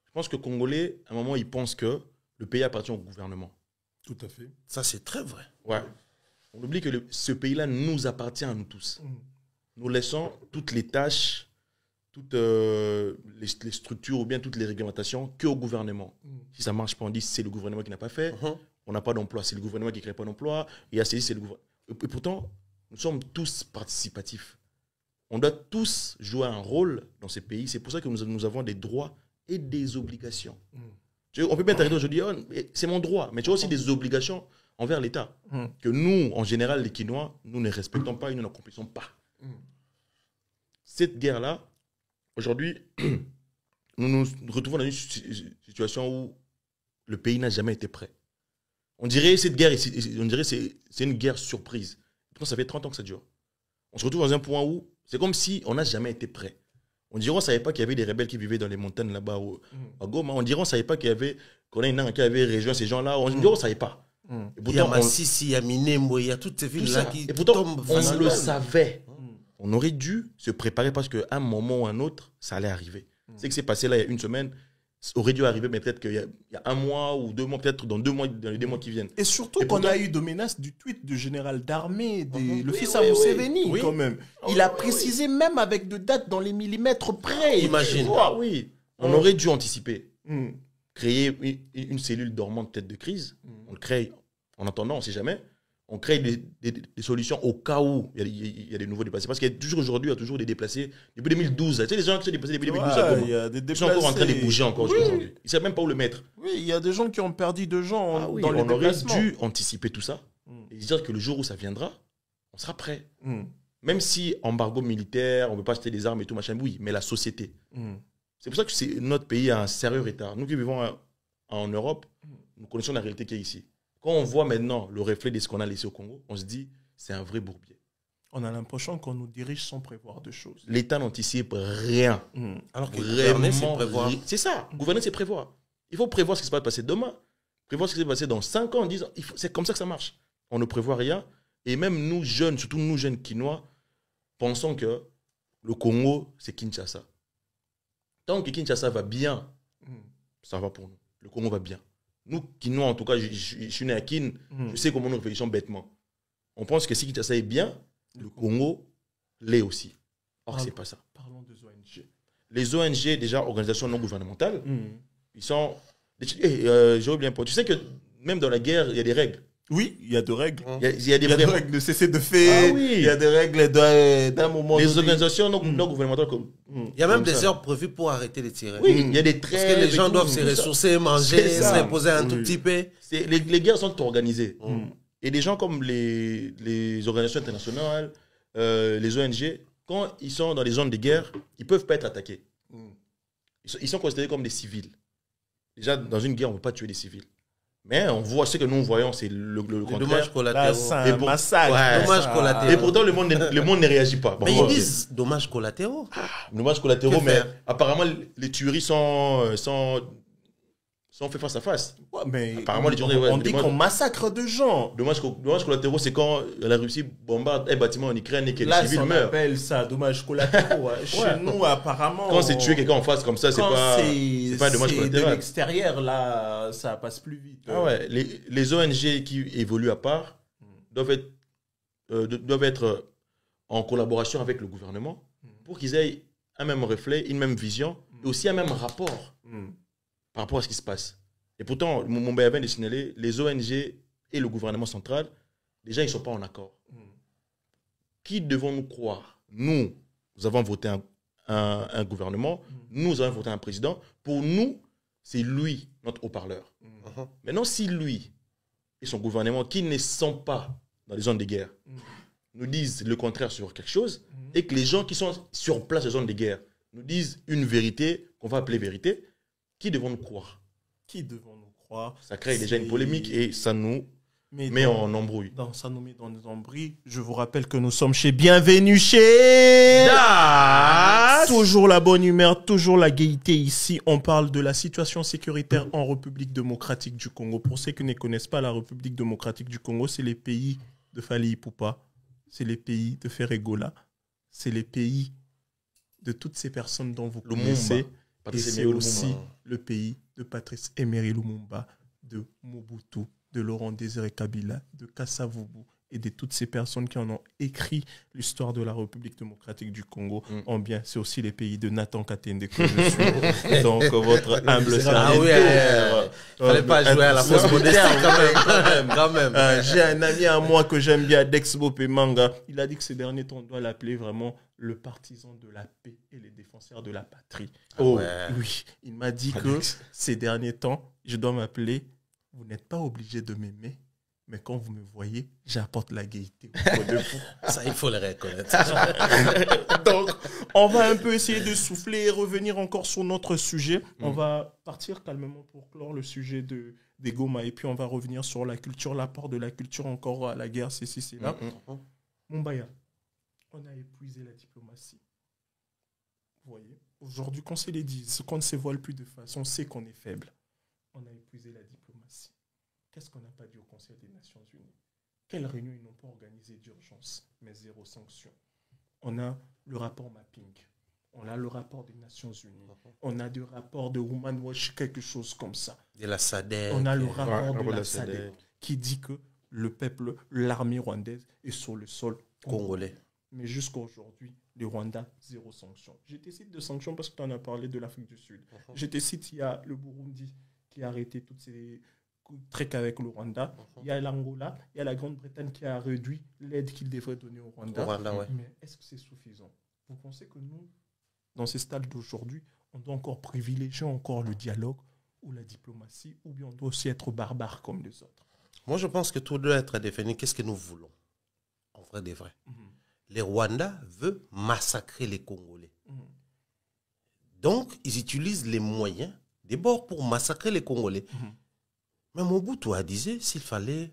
Je pense que Congolais, à un moment, ils pensent que le pays appartient au gouvernement. Tout à fait. Ça, c'est très vrai. Ouais. On oublie que ce pays-là nous appartient à nous tous. Nous laissons toutes les tâches, toutes les structures ou bien toutes les réglementations qu'au gouvernement. Si ça ne marche pas, on dit c'est le gouvernement qui n'a pas fait. On n'a pas d'emploi, c'est le gouvernement qui ne crée pas d'emploi. Et à c'est le gouvernement. Et pourtant, nous sommes tous participatifs. On doit tous jouer un rôle dans ces pays. C'est pour ça que nous avons des droits et des obligations. On peut bien t'arrêter aujourd'hui, oh, c'est mon droit, mais tu as aussi des obligations envers l'État que nous, en général, les Quinois, nous ne respectons pas et nous n'accomplissons pas. Cette guerre-là, aujourd'hui, nous nous retrouvons dans une situation où le pays n'a jamais été prêt. On dirait cette guerre, c'est une guerre surprise. Pourtant, ça fait 30 ans que ça dure. On se retrouve dans un point où c'est comme si on n'a jamais été prêt. On dirait qu'on ne savait pas qu'il y avait des rebelles qui vivaient dans les montagnes là-bas à Goma. On dirait qu'on ne savait pas qu'il y avait qui avait rejoint ces gens-là. On dirait qu'on ne savait pas. Et pourtant, il y a Massissi, il y a Minembo, il y a toutes ces villes-là qui et pourtant, on le savait. On aurait dû se préparer parce qu'à un moment ou un autre, ça allait arriver. C'est ce qui s'est passé là il y a une semaine. Ça aurait dû arriver, mais peut-être qu'il y a un mois ou 2 mois, peut-être dans les 2 mois qui viennent. Et surtout qu'on a eu de menaces du tweet du général d'armée, le fils à Museveni, quand même. Il a précisé même avec de dates dans les millimètres près. Imagine. Oui. On aurait dû anticiper. Créer une cellule dormante tête de crise. On le crée en attendant, on ne sait jamais. On crée des solutions au cas où il y a des nouveaux déplacés. Parce qu'il y a toujours aujourd'hui, il y a toujours des déplacés. Depuis 2012, tu sais, les gens qui sont déplacés depuis 2012, ils sont encore en train de bouger encore aujourd'hui. Ils ne savent même pas où le mettre. Oui, il y a des gens qui ont perdu de gens dans les on déplacements. aurait dû anticiper tout ça et dire que le jour où ça viendra, on sera prêt. Même si embargo militaire, on ne peut pas acheter des armes et tout, machin, oui, mais la société. C'est pour ça que notre pays a un sérieux retard. Nous qui vivons en Europe, nous connaissons la réalité qui est ici. quand on voit maintenant le reflet de ce qu'on a laissé au Congo, on se dit, c'est un vrai bourbier. On a l'impression qu'on nous dirige sans prévoir de choses. L'État n'anticipe rien. Alors que gouverner, c'est prévoir. C'est ça. Gouverner, c'est prévoir. Il faut prévoir ce qui se va passer demain. Prévoir ce qui se va passer dans 5 ans, 10 ans. C'est comme ça que ça marche. On ne prévoit rien. Et même nous, jeunes, surtout nous, jeunes Quinois, pensons que le Congo, c'est Kinshasa. Tant que Kinshasa va bien, ça va pour nous. Le Congo va bien. Nous, Quinois, en tout cas, je suis né à Kin, je sais comment nous réfléchissons bêtement. On pense que si Kinshasa est bien, le Congo l'est aussi. Or, ce n'est pas ça. Parlons des ONG. Les ONG, déjà, organisations non gouvernementales, ils sont... j'ai oublié un point. Tu sais que même dans la guerre, il y a des règles. Oui, il y a des règles. Il y a des règles de cesser de faire. Oui. Il y a des règles d'un moment. Les organisations non gouvernementales. Il y a même des heures prévues pour arrêter de tirer. Oui, il y a des trêves. Parce que les gens doivent se ressourcer, manger, se reposer un tout petit peu. Les guerres sont organisées. Et des gens comme les organisations internationales, les ONG, quand ils sont dans les zones de guerre, ils ne peuvent pas être attaqués. Ils sont considérés comme des civils. Déjà, dans une guerre, on ne peut pas tuer des civils. Mais on voit ce que nous voyons, c'est le contraire. Dommages collatéraux. C'est un massacre. Ouais. Dommages collatéraux. Et pourtant, le monde ne réagit pas. Mais ils disent dommages collatéraux. Dommages collatéraux, Que mais faire? apparemment, les tueries sont faites face à face. Ouais, mais Apparemment, les tueries, on dit qu'on massacre de gens. Dommages collatéraux, c'est quand la Russie bombarde un bâtiment en Ukraine et que les Là, civils on meurent. appelle ça dommages collatéraux. Chez nous, apparemment. Quand c'est tuer quelqu'un en face comme ça, c'est pas un dommage de collatéral. l'extérieur, là, ça passe plus vite. Ah ouais, les ONG qui évoluent à part doivent être en collaboration avec le gouvernement pour qu'ils aient un même reflet, une même vision et aussi un même rapport par rapport à ce qui se passe. Et pourtant, mon vient de signaler, les ONG et le gouvernement central, déjà, ils ne sont pas en accord. Qui devons-nous croire? Nous avons voté un gouvernement, nous avons voté un président. Pour nous, c'est lui, notre haut-parleur. Maintenant, si lui et son gouvernement, qui ne sont pas dans les zones de guerre, nous disent le contraire sur quelque chose, et que les gens qui sont sur place dans les zones de guerre nous disent une vérité qu'on va appeler vérité, qui devons-nous croire? Qui devons-nous croire? Ça crée déjà une polémique et ça nous met en embrouille. Ça nous met dans des embrouilles. Je vous rappelle que nous sommes chez Bienvenue chez Das. Toujours la bonne humeur, toujours la gaieté ici. On parle de la situation sécuritaire en République démocratique du Congo. Pour ceux qui ne connaissent pas la République démocratique du Congo, c'est les pays de Fali Ipupa, c'est les pays de Ferregola, c'est les pays de toutes ces personnes dont vous connaissez. Et c'est aussi le pays de Patrice Emery Lumumba, de Mobutu, de Laurent Désiré Kabila, de Kasavubu et de toutes ces personnes qui en ont écrit l'histoire de la République démocratique du Congo. En bien, c'est aussi les pays de Nathan Katende que je suis. Donc, votre humble serviteur. Ah oui, il ne fallait pas jouer à la fausse modestie quand même. J'ai un ami à moi que j'aime bien, Dex Bopemanga. Il a dit que ces derniers temps, on doit l'appeler vraiment le partisan de la paix et les défenseurs de la patrie. Oh, ouais. Oui, il m'a dit que ces derniers temps, je dois m'appeler, vous n'êtes pas obligé de m'aimer, mais quand vous me voyez, j'apporte la gaieté auprès de vous. Ça, il faut le reconnaître. Donc, on va un peu essayer de souffler et revenir encore sur notre sujet. On va partir calmement pour clore le sujet des Goma et puis on va revenir sur la culture, l'apport de la culture encore à la guerre, c'est là. Mumbaya, on a épuisé la diplomatie. Vous voyez, aujourd'hui, qu'on se les dise, qu'on ne se voile plus de façon, on sait qu'on est faible. On a épuisé la diplomatie. Qu'est-ce qu'on n'a pas dit au Conseil des Nations Unies? Quelle réunion ils n'ont pas organisée d'urgence, mais zéro sanction? On a le rapport mapping. On a le rapport des Nations Unies. On a du rapport de Women Watch, quelque chose comme ça. De la SADC. On a le rapport de la SADC qui dit que le peuple, l'armée rwandaise est sur le sol congolais. Mais jusqu'à aujourd'hui, le Rwanda, zéro sanction. Je te cite de sanctions parce que tu en as parlé de l'Afrique du Sud. Je te cite, il y a le Burundi qui a arrêté toutes ces trucs avec le Rwanda. Il y a l'Angola, il y a la Grande-Bretagne qui a réduit l'aide qu'il devrait donner au Rwanda. Ouais. Mais est-ce que c'est suffisant? Vous pensez que nous, dans ces stades d'aujourd'hui, on doit encore privilégier encore le dialogue ou la diplomatie, ou bien on doit aussi être barbare comme les autres? Moi, je pense que tout doit être défini. Qu'est-ce que nous voulons? En vrai des vrais. Les Rwandais veulent massacrer les Congolais. Donc, ils utilisent les moyens des bords pour massacrer les Congolais. Mais Mobutu a dit s'il fallait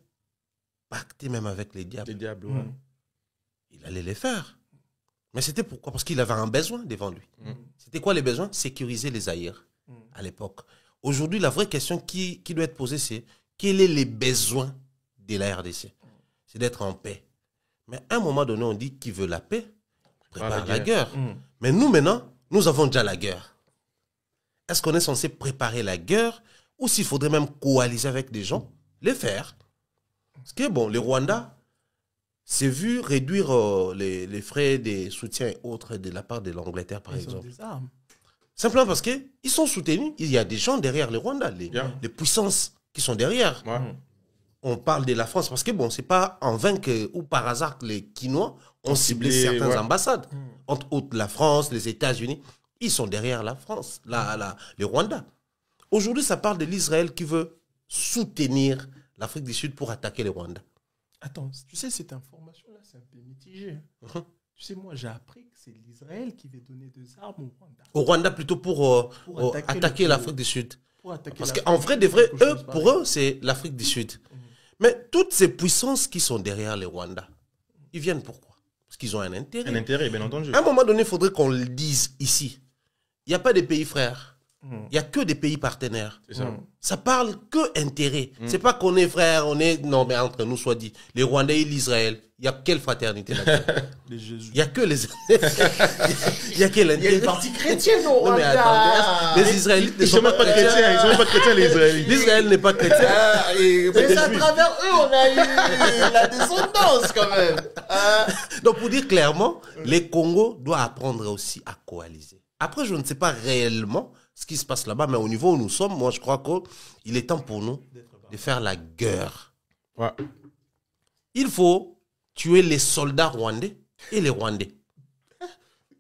pacter même avec les diables. Les diables, ouais. Il allait les faire. Mais c'était pourquoi? Parce qu'il avait un besoin devant lui. C'était quoi les besoins? Sécuriser les Zaïres à l'époque. Aujourd'hui, la vraie question qui doit être posée, c'est quels sont les besoins de la RDC? C'est d'être en paix. Mais à un moment donné, on dit qui veut la paix prépare la guerre. Mais nous, maintenant, nous avons déjà la guerre. Est-ce qu'on est censé préparer la guerre ou s'il faudrait même coaliser avec des gens, les faire? Parce que, bon, les Rwandais s'est vu réduire les frais des soutiens et autres de la part de l'Angleterre, par exemple. Ils ont des armes. Simplement parce qu'ils sont soutenus. Il y a des gens derrière les Rwandais, les puissances qui sont derrière. Ouais. On parle de la France parce que, bon, c'est pas en vain que, ou par hasard que les Quinois ont ciblé certaines ambassades. Entre autres, la France, les États-Unis. Ils sont derrière la France, les Rwandais. Aujourd'hui, ça parle de l'Israël qui veut soutenir l'Afrique du Sud pour attaquer les Rwandais. Attends, tu sais, cette information-là, c'est un peu mitigé. Tu sais, moi, j'ai appris que c'est l'Israël qui veut donner des armes au Rwanda. Au Rwanda, plutôt pour attaquer l'Afrique du Sud. Parce qu'en vrai, pour eux, c'est l'Afrique du Sud. Mais toutes ces puissances qui sont derrière les Rwandais, ils viennent pourquoi? Parce qu'ils ont un intérêt. Un intérêt, bien entendu. À un moment donné, il faudrait qu'on le dise ici. Il n'y a pas de pays frères. Il n'y a que des pays partenaires. C'est ça. Ça parle que intérêt. C'est pas qu'on est frères, on est... Non, mais entre nous, soit dit. Les Rwandais et l'Israël, il y a quelle fraternité là-dedans? Il n'y a que les... Il y a que l'intérêt. Il y a une partie chrétienne au Rwanda. Non, mais attendez, les Israélites Ils ne sont même pas chrétiens. Ils ne sont même pas chrétiens, les Israélites. L'Israël n'est pas chrétien. Mais c'est à travers eux, on a eu la descendance quand même. Donc, pour dire clairement, les Congos doivent apprendre aussi à coaliser. Après, je ne sais pas réellement ce qui se passe là-bas, mais au niveau où nous sommes, moi, je crois qu'il est temps pour nous de faire la guerre. Ouais. Il faut tuer les soldats rwandais et les Rwandais.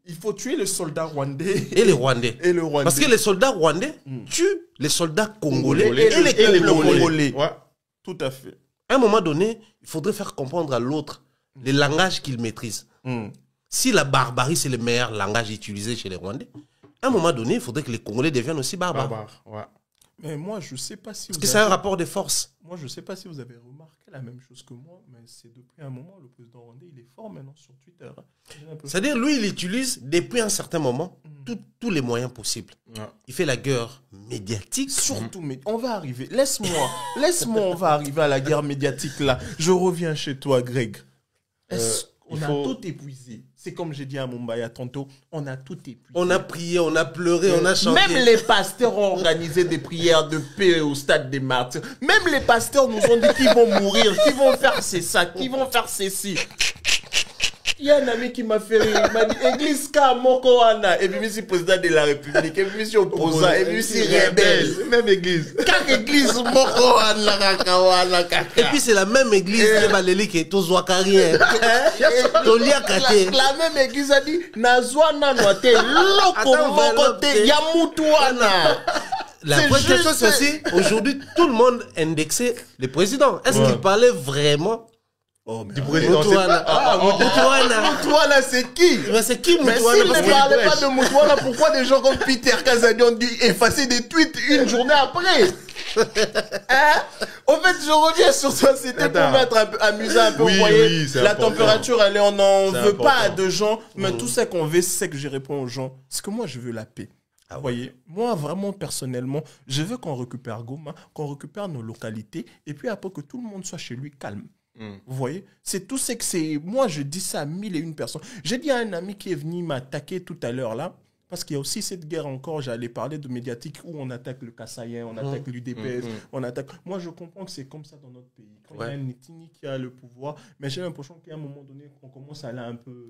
Il faut tuer le soldat rwandais et les Rwandais. Et le Rwandais. Parce que les soldats rwandais tuent les soldats congolais et les Congolais. Ouais. Tout à fait. À un moment donné, il faudrait faire comprendre à l'autre les langages qu'il maîtrise. Si la barbarie, c'est le meilleur langage utilisé chez les Rwandais, à un moment donné, il faudrait que les Congolais deviennent aussi barbares. Ouais. Mais moi, je ne sais pas si Parce que c'est un rapport de force. Moi, je ne sais pas si vous avez remarqué la même chose que moi, mais c'est depuis un moment, le président rwandais, il est fort maintenant sur Twitter. C'est-à-dire, lui, il utilise depuis un certain moment tous les moyens possibles. Ouais. Il fait la guerre médiatique. Surtout, mais on va arriver. Laisse-moi, on va arriver à la guerre médiatique là. Je reviens chez toi, Greg. On a tout épuisé. C'est comme j'ai dit à Mumbaya tantôt, on a tout épuisé. On a prié, on a pleuré, on a chanté. Même les pasteurs ont organisé des prières de paix au stade des martyrs. Même les pasteurs nous ont dit qu'ils vont mourir, qu'ils vont faire ça, qu'ils vont faire ceci. Il y a un ami qui m'a fait rire, il m'a dit Église Kamokoana, et puis je suis président de la République, et puis je suis opposant, et puis je suis rebelle. Même église. Quand église Mokoana, et puis c'est la même église de Valélie qui est aux Ouakarien. La même église a dit Nazwana Noate, Loko Mokote, Yamutuana. La vraie question c'est aussi, aujourd'hui, tout le monde indexait le président. Est-ce qu'il parlait vraiment du président? Moutouana, c'est qui? C'est qui Moutouana? Mais s'il ne parlait pas de Moutouana, pourquoi des gens comme Peter Kazadi ont dû effacer des tweets une journée après? En fait, je reviens sur ça. C'était pour mettre amuser un peu. Vous voyez, la température, elle est, on n'en veut pas de gens. Mais tout ça qu'on veut, c'est que je réponds aux gens. C'est que moi, je veux la paix. Vous voyez, moi, vraiment, personnellement, je veux qu'on récupère Goma, qu'on récupère nos localités, et puis après que tout le monde soit chez lui calme. Vous voyez, c'est tout ce que c'est. Moi, je dis ça à 1001 personnes. J'ai dit à un ami qui est venu m'attaquer tout à l'heure là, parce qu'il y a aussi cette guerre encore. J'allais parler de médiatique où on attaque le Kassaïen, on attaque l'UDPS, on attaque. Moi, je comprends que c'est comme ça dans notre pays. Quand il y a une ethnie qui a le pouvoir, mais j'ai l'impression qu'à un moment donné, on commence à aller un peu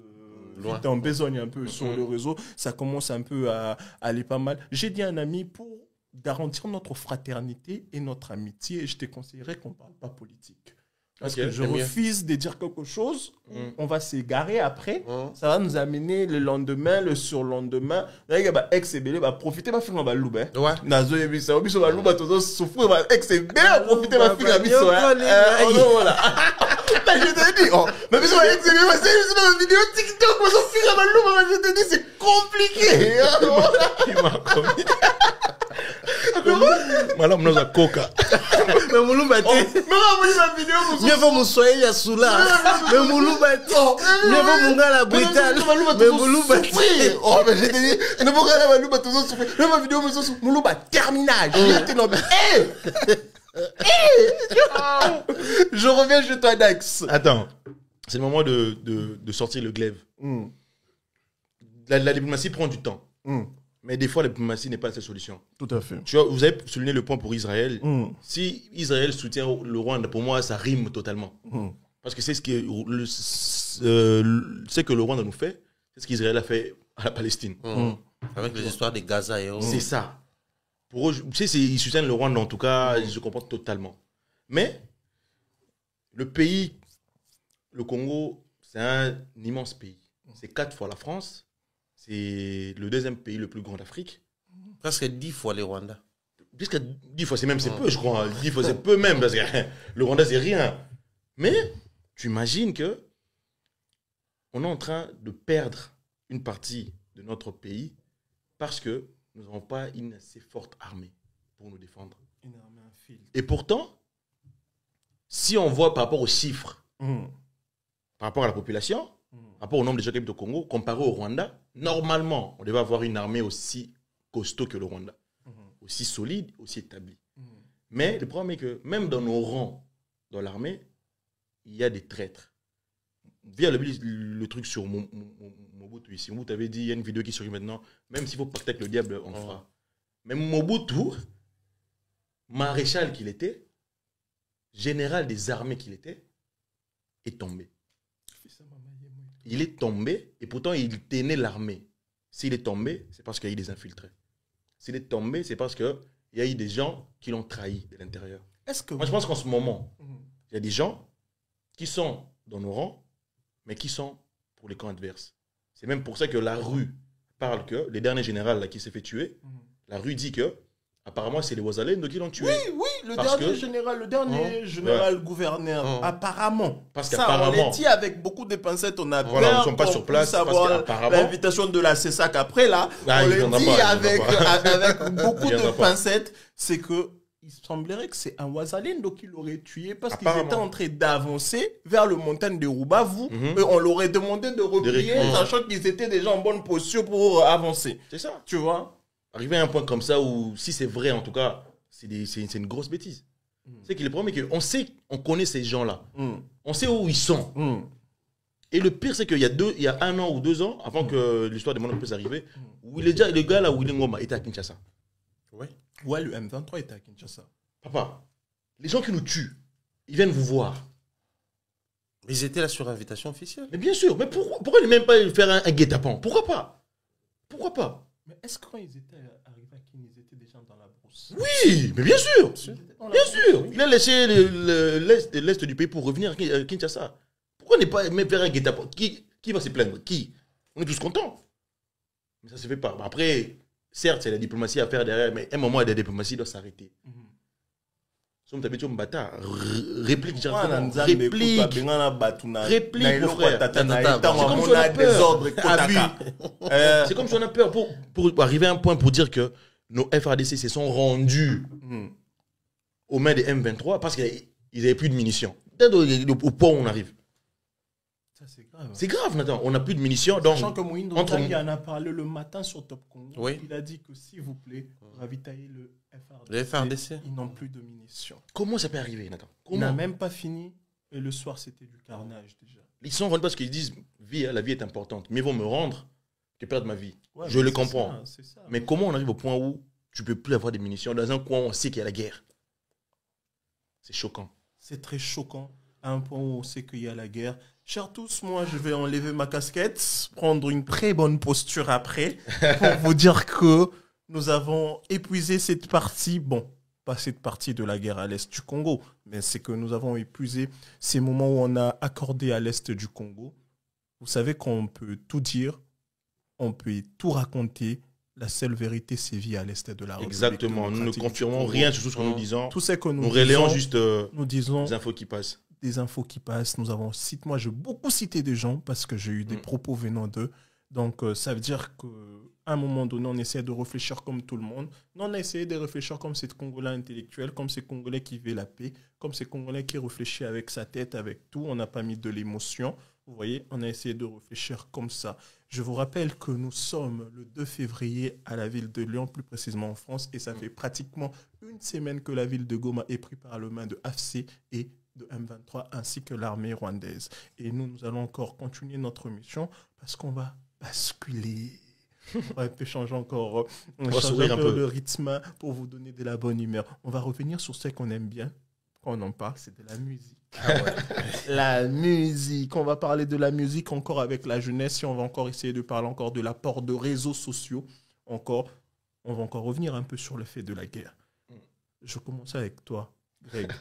loin, en besogne un peu sur le réseau. Ça commence un peu à aller pas mal. J'ai dit à un ami pour garantir notre fraternité et notre amitié, et je te conseillerais qu'on ne parle pas politique. Parce que je refuse de dire quelque chose, on va s'égarer après, ça va nous amener le lendemain, le surlendemain. Ex-ebele, profiter ma fille, on va louper. Nazo et Bisa, on va louper, on va souffrir, ex-ebele, profiter ma fille, on va voilà. Je te dis, mais Bisa, ex-ebele, c'est une vidéo TikTok, on va souffrir, on va louper, je te dis, c'est compliqué. Il m'a commis. Madame, nous a coca. Mais Mais Moulouba, Mais on la vidéo, mieux vaut mon soleil à Soula. Mais Moulouba, mieux vaut mon gars la brutale. Mais Moulouba, oh, mais j'ai dit, ne vous regardez pas, Moulouba, tout ça, souffle. Ma vidéo, mais ça, Moulouba, terminage. Je reviens chez toi, Dax. Attends, c'est le moment de sortir le glaive. La diplomatie prend du temps. Mais des fois, la diplomatie n'est pas la seule solution. Tout à fait. Tu vois, vous avez souligné le point pour Israël. Si Israël soutient le Rwanda, pour moi, ça rime totalement. Parce que c'est ce que le Rwanda nous fait, c'est ce qu'Israël a fait à la Palestine. Avec les histoires des Gaza et autres. C'est ça. Pour eux, tu sais, ils soutiennent le Rwanda, en tout cas, ils se comportent totalement. Mais, le pays, le Congo, c'est un immense pays. C'est 4 fois la France. C'est le 2e pays le plus grand d'Afrique. Presque 10 fois les Rwandais. Jusqu'à 10 fois, c'est même c'est peu, je crois. 10 fois, c'est peu même, parce que le Rwanda, c'est rien. Mais, tu imagines que on est en train de perdre une partie de notre pays parce que nous n'avons pas une assez forte armée pour nous défendre. Une armée, un fil. Et pourtant, si on voit par rapport aux chiffres, par rapport à la population, par rapport au nombre de gens qui habitent au Congo, comparé au Rwanda, normalement, on devait avoir une armée aussi costaud que le Rwanda. Aussi solide, aussi établie. Mais le problème est que même dans nos rangs, dans l'armée, il y a des traîtres. Via le truc sur Mobutu ici. Mobutu avait dit, il y a une vidéo qui surgit maintenant, même s'il faut pacter avec le diable, on le fera. Mais Mobutu, maréchal qu'il était, général des armées qu'il était, est tombé. Il est tombé et pourtant il tenait l'armée. S'il est tombé, c'est parce qu'il y a eu des infiltrés. S'il est tombé, c'est parce qu'il y a eu des gens qui l'ont trahi de l'intérieur. Moi, je pense qu'en ce moment, il y a des gens qui sont dans nos rangs, mais qui sont pour les camps adverses. C'est même pour ça que la rue parle que, les derniers généraux là, qui s'est fait tuer, la rue dit que, apparemment, c'est les Wazalènes qui l'ont tué. Oui, le dernier général gouverneur, apparemment. Parce qu'apparemment, on les dit avec beaucoup de pincettes, on a peur nous ne sommes pas sur place, savoir l'invitation de la CESAC après, là, on les dit avec beaucoup de pincettes, c'est que il semblerait que c'est un Ouazalendo qui l'aurait tué parce qu'ils étaient en train d'avancer vers le montagne de Rubavu et on leur aurait demandé de replier, sachant qu'ils étaient déjà en bonne posture pour avancer. C'est ça. Tu vois? Arriver à un point comme ça où, si c'est vrai en tout cas, c'est une grosse bêtise. C'est que le problème est qu'on sait, on connaît ces gens-là. On sait où ils sont. Et le pire, c'est qu'il y a 1 an ou 2 ans, avant que l'histoire des Monopoles puisse arriver, où le gars là, Willy Ngoma, était à Kinshasa. Ouais, le M23 était à Kinshasa. Papa, les gens qui nous tuent, ils viennent vous voir. Mais ils étaient là sur invitation officielle. Mais bien sûr, mais pourquoi ne même pas faire un guet-apens? Pourquoi pas? Pourquoi pas? Mais est-ce que quand ils étaient arrivés à Kin, ils étaient déjà dans la brousse? Oui, mais bien sûr. Bien sûr. Il a laissé l'est du pays pour revenir à Kinshasa. Pourquoi ne pas même faire un guet-apens? Qui va se plaindre? Qui? On est tous contents. Mais ça ne se fait pas. Après, certes, c'est la diplomatie à faire derrière, mais à un moment, la diplomatie doit s'arrêter. Réplique directement. Réplique, mon frère. C'est comme si on a peur pour arriver à un point pour dire que nos FARDC se sont rendus aux mains des M23 parce qu'ils n'avaient plus de munitions. Au point où on arrive. C'est grave. C'est grave, Nathan. On n'a plus de munitions. Donc, sachant que Moïse Ndonga, il en a parlé le matin sur Top Congo. Oui. Il a dit que s'il vous plaît, ravitaillez le FARDC. Le FARDC. Ils n'ont plus de munitions. Comment ça peut arriver, Nathan? Il n'a même pas fini. Et le soir, c'était du carnage déjà. Ils sont rendus parce qu'ils disent la vie est importante. Mais ils vont me rendre que perdre ma vie. Ouais, je le comprends. Ça. Mais comment on arrive au point où tu ne peux plus avoir des munitions dans un coin où on sait qu'il y a la guerre? C'est choquant. C'est très choquant. À un point où on sait qu'il y a la guerre. Chers tous, moi, je vais enlever ma casquette, prendre une très bonne posture après, pour vous dire que nous avons épuisé cette partie, bon, pas cette partie de la guerre à l'est du Congo, mais c'est que nous avons épuisé ces moments où on a accordé à l'est du Congo. Vous savez qu'on peut tout dire, on peut tout raconter, la seule vérité sévit à l'est de la République. Exactement, nous ne confirmons rien sur tout ce que nous disons. Tout ce que nous relayons juste nous disons les infos qui passent. Des infos qui passent. Nous avons moi, j'ai beaucoup cité des gens parce que j'ai eu des propos venant d'eux. Donc, ça veut dire qu'à un moment donné, on essaie de réfléchir comme tout le monde. Nous, on a essayé de réfléchir comme ces Congolais intellectuels, comme ces Congolais qui veulent la paix, comme ces Congolais qui réfléchissent avec sa tête, avec tout. On n'a pas mis de l'émotion. Vous voyez, on a essayé de réfléchir comme ça. Je vous rappelle que nous sommes le 2 février à la ville de Lyon, plus précisément en France, et ça fait pratiquement une semaine que la ville de Goma est prise par la main de AFC et de M23, ainsi que l'armée rwandaise. Et nous allons encore continuer notre mission parce qu'on va basculer. On va changer encore changer un peu le rythme pour vous donner de la bonne humeur. On va revenir sur ce qu'on aime bien. Quand on en parle, c'est de la musique. Ah ouais. La musique. On va parler de la musique encore avec la jeunesse et on va encore essayer de parler encore de l'apport de réseaux sociaux. Encore, on va encore revenir un peu sur le fait de la guerre. Je commence avec toi, Greg.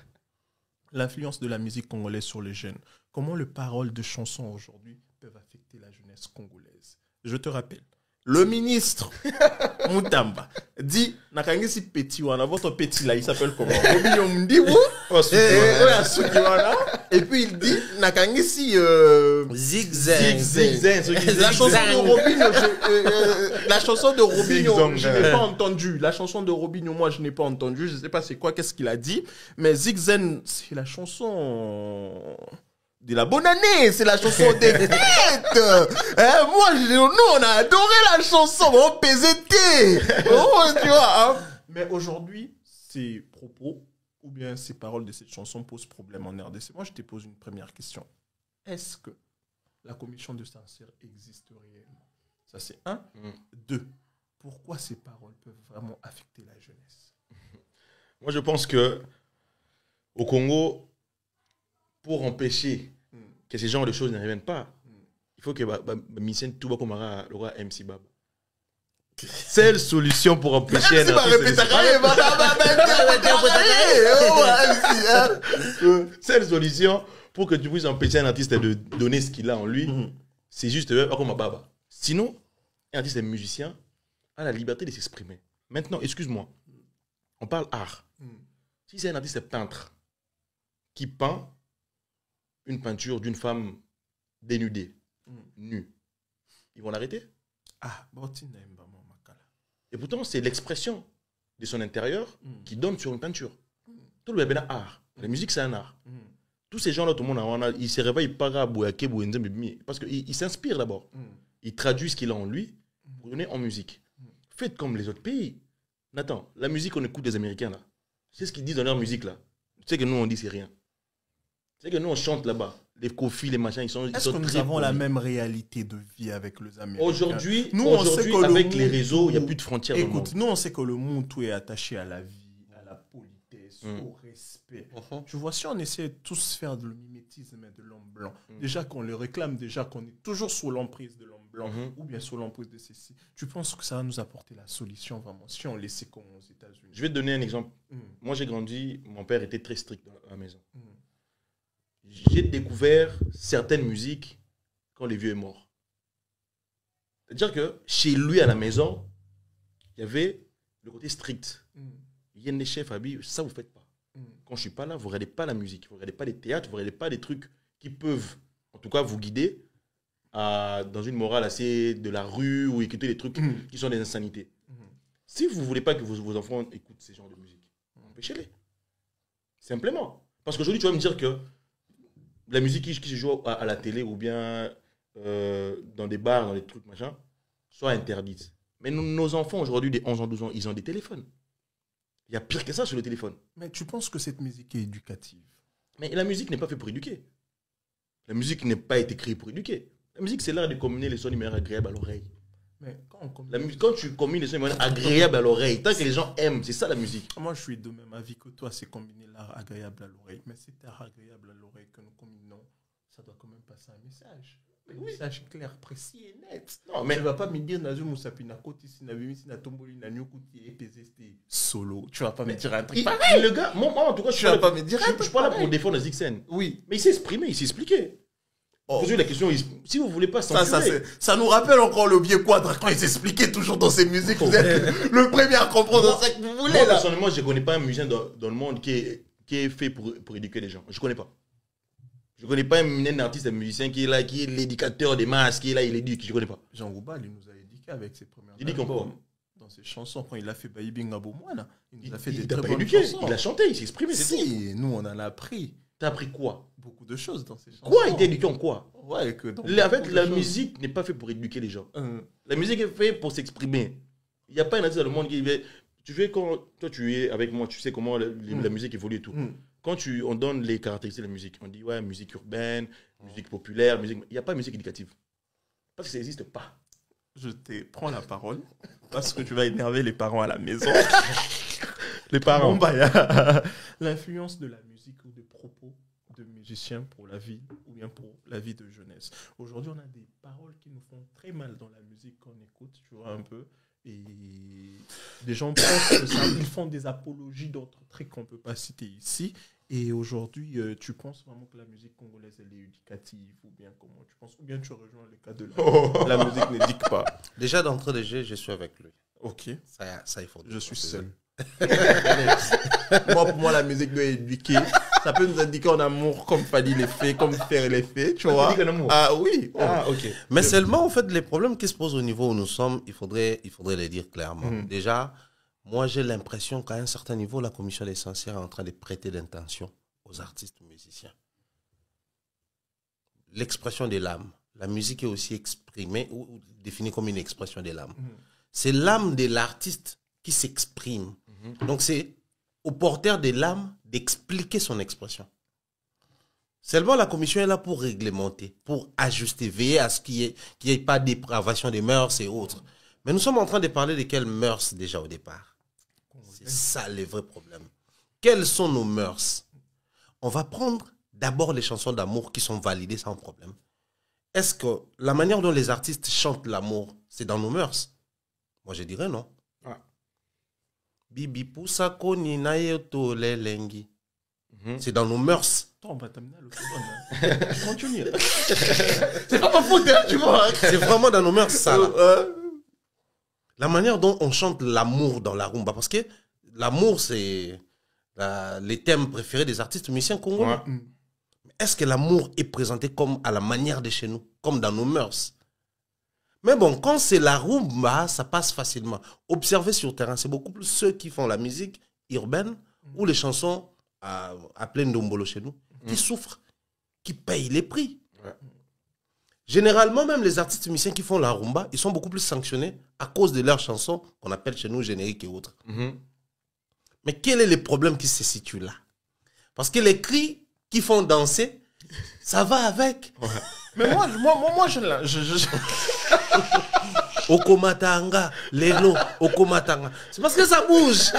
L'influence de la musique congolaise sur les jeunes. Comment les paroles de chansons aujourd'hui peuvent affecter la jeunesse congolaise? Je te rappelle, le ministre Moutamba dit nakangisi petit wana, votre petit là, il s'appelle comment? Robinho Mundibu. Et puis il dit nakangisi Zigzag. La chanson de Robinho, la chanson de Robinho, je n'ai pas entendu. La chanson de Robinho, moi je n'ai pas entendu. Je ne sais pas c'est quoi, qu'est-ce qu'il a dit. Mais Zigzag, c'est la chanson de la bonne année, c'est la chanson des fêtes. Moi, nous, on a adoré la chanson. On PZT. Tu vois, hein. Mais aujourd'hui, ces propos ou bien ces paroles de cette chanson posent problème en RDC. Moi, je te pose une première question. Est-ce que la commission de censure existe réellement? Ça, c'est un. Deux, pourquoi ces paroles peuvent vraiment affecter la jeunesse? Moi, je pense que au Congo, pour empêcher que ces genres de choses ne reviennent pas, il faut que Missène Touba Komara, le roi MC Bab. Seule solution pour empêcher seule solution pour que tu puisses empêcher un artiste de donner ce qu'il a en lui, c'est juste comme Baba. Sinon, un artiste musicien a la liberté de s'exprimer. Maintenant, excuse-moi, on parle art. Si c'est un artiste peintre qui peint une peinture d'une femme dénudée, nue, ils vont l'arrêter? Et pourtant, c'est l'expression de son intérieur qui donne sur une peinture. Tout le monde art. La musique, c'est un art. Tous ces gens-là, tout le monde, ils se réveillent parce qu'ils s'inspirent d'abord. Ils traduisent ce qu'il a en lui pour donner en musique. Faites comme les autres pays. Nathan, la musique qu'on écoute des Américains, là, c'est ce qu'ils disent dans leur musique, là. Tu sais que nous, on dit c'est rien. C'est que nous, on chante là-bas. Les Kofi, les machins, ils sont Est-ce que nous avons la même réalité de vie avec les Américains? Aujourd'hui, avec les réseaux, il n'y a plus de frontières. Écoute, nous, on sait que le monde, tout est attaché à la vie, à la politesse, au respect. Tu vois, si on essaie de tous faire de le mimétisme de l'homme blanc, déjà qu'on le réclame, déjà qu'on est toujours sous l'emprise de l'homme blanc, ou bien sous l'emprise de ceci, tu penses que ça va nous apporter la solution, vraiment, si on laissait comme aux États-Unis? Je vais te donner un exemple. Moi, j'ai grandi, mon père était très strict dans la maison. J'ai découvert certaines musiques quand le vieux est mort. C'est-à-dire que chez lui à la maison, il y avait le côté strict. Il y a des chefs habillés, ça vous ne faites pas. Quand je ne suis pas là, vous ne regardez pas la musique, vous ne regardez pas les théâtres, vous ne regardez pas des trucs qui peuvent, en tout cas, vous guider dans une morale assez de la rue ou écouter des trucs qui sont des insanités. Si vous ne voulez pas que vos enfants écoutent ces genres de musique, empêchez-les. Simplement. Parce qu'aujourd'hui, tu vas me dire que la musique qui se joue à la télé ou bien dans des bars, dans des trucs, machin, soit interdite. Mais nos enfants, aujourd'hui, des 11 ans, 12 ans, ils ont des téléphones. Il y a pire que ça sur le téléphone. Mais tu penses que cette musique est éducative? Mais la musique n'est pas faite pour éduquer. La musique n'a pas été créée pour éduquer. La musique, c'est l'art de combiner les sons numériques agréables à l'oreille. Mais quand tu combines les sons numériques agréables à l'oreille, tant que les gens aiment, c'est ça la musique. Moi, je suis de même avis que toi, c'est combiner l'art agréable à l'oreille. Mais cet art agréable à l'oreille que nous combinons, ça doit quand même passer un message. Un message clair, précis et net. Non, mais tu ne vas pas me dire Nazu Moussapina Koti, si Navimi, si Natomboli, Nanyukuti et PZT solo. Tu ne vas pas me dire un truc pareil. Le gars, moi, en tout cas, je suis pas là pour défendre Zixen. Oui. Mais il s'est exprimé, il s'est expliqué. Posez la question, si vous voulez pas censurer. Ça nous rappelle encore le vieux Quadra quand il s'expliquait toujours dans ses musiques. Vous êtes le premier à comprendre ce que vous voulez. Moi, personnellement, je ne connais pas un musicien dans le monde qui est fait pour éduquer les gens. Je ne connais pas. Je ne connais pas un artiste, un musicien qui est là, qui est l'éducateur des masses, qui est là, il éduque. Je ne connais pas. Jean Rouba, il nous a éduqué avec ses premières Il dit albums. Dans ses chansons, quand il a fait Baïbi Ngabomouana, il nous a fait des t'a très pas bonnes éduqué, chansons. il a chanté, il s'est exprimé. Si, nous on en a appris T'as appris quoi? beaucoup de choses dans ces chansons. Quoi? Il t'a éduqué en quoi? Ouais, que dans En fait, beaucoup de la choses. musique n'est pas faite pour éduquer les gens. Euh, La musique est faite pour s'exprimer. Il n'y a pas un artiste dans le monde qui... Tu sais, quand toi tu es avec moi, tu sais comment la musique évolue et tout. Quand on donne les caractéristiques de la musique, on dit ouais, musique urbaine, musique populaire, musique... Il n'y a pas de musique éducative. Parce que ça n'existe pas. je te prends la parole parce que tu vas énerver les parents à la maison. Les parents. Bon, bah, y a l'influence de la musique ou des propos de musiciens pour la vie ou bien pour la vie de jeunesse. Aujourd'hui, on a des paroles qui nous font très mal dans la musique qu'on écoute, tu vois, un peu. Et des gens pensent que ça, ils font des apologies d'autres trucs qu'on ne peut pas citer ici. Et aujourd'hui, tu penses vraiment que la musique congolaise, elle est éducative ou bien comment tu penses? Ou bien tu rejoins le cas de la musique n'éduque pas? Déjà, d'entrée de jeu, je suis avec lui. Ok. Ça, il faut dire. Je suis seul. Pour moi, la musique doit éduquer. Ça peut nous indiquer en amour comme Fadi les fait, comme faire les faits, tu vois. Ah oui. Ah, ok. Mais seulement, en fait, les problèmes qui se posent au niveau où nous sommes, il faudrait les dire clairement. Déjà, moi, j'ai l'impression qu'à un certain niveau, la commission des censeurs est en train de prêter l'intention aux artistes musiciens. L'expression de l'âme. La musique est aussi exprimée ou définie comme une expression de l'âme. C'est l'âme de l'artiste qui s'exprime. Donc, c'est au porteur de l'âme d'expliquer son expression. Seulement, la commission est là pour réglementer, pour ajuster, veiller à ce qu'il n'y ait pas de dépravation des mœurs et autres. Mais nous sommes en train de parler de quelles mœurs déjà au départ. C'est ça le vrai problème. Quelles sont nos mœurs? On va prendre d'abord les chansons d'amour qui sont validées sans problème. Est-ce que la manière dont les artistes chantent l'amour, c'est dans nos mœurs? Moi, je dirais non. Bibi poussa koni na yeto lelengi. C'est dans nos mœurs. Attends, on va t'amener à l'autre. Continue. C'est pas ma faute, tu vois. C'est vraiment dans nos mœurs, ça. La manière dont on chante l'amour dans la rumba. Parce que l'amour, c'est les thèmes préférés des artistes musiciens congolais. Ouais. Est-ce que l'amour est présenté comme à la manière de chez nous, comme dans nos mœurs? Mais bon, quand c'est la rumba, ça passe facilement. Observer sur terrain, c'est beaucoup plus ceux qui font la musique urbaine ou les chansons à plein d'ombolo chez nous, qui souffrent, qui payent les prix. Ouais. Généralement, même les artistes musiciens qui font la rumba, ils sont beaucoup plus sanctionnés à cause de leurs chansons qu'on appelle chez nous génériques et autres. Mais quel est le problème qui se situe là? Parce que les cris qui font danser, ça va avec. Ouais. Mais moi, je Okomatanga, Lelo, Okomatanga. C'est parce que ça bouge.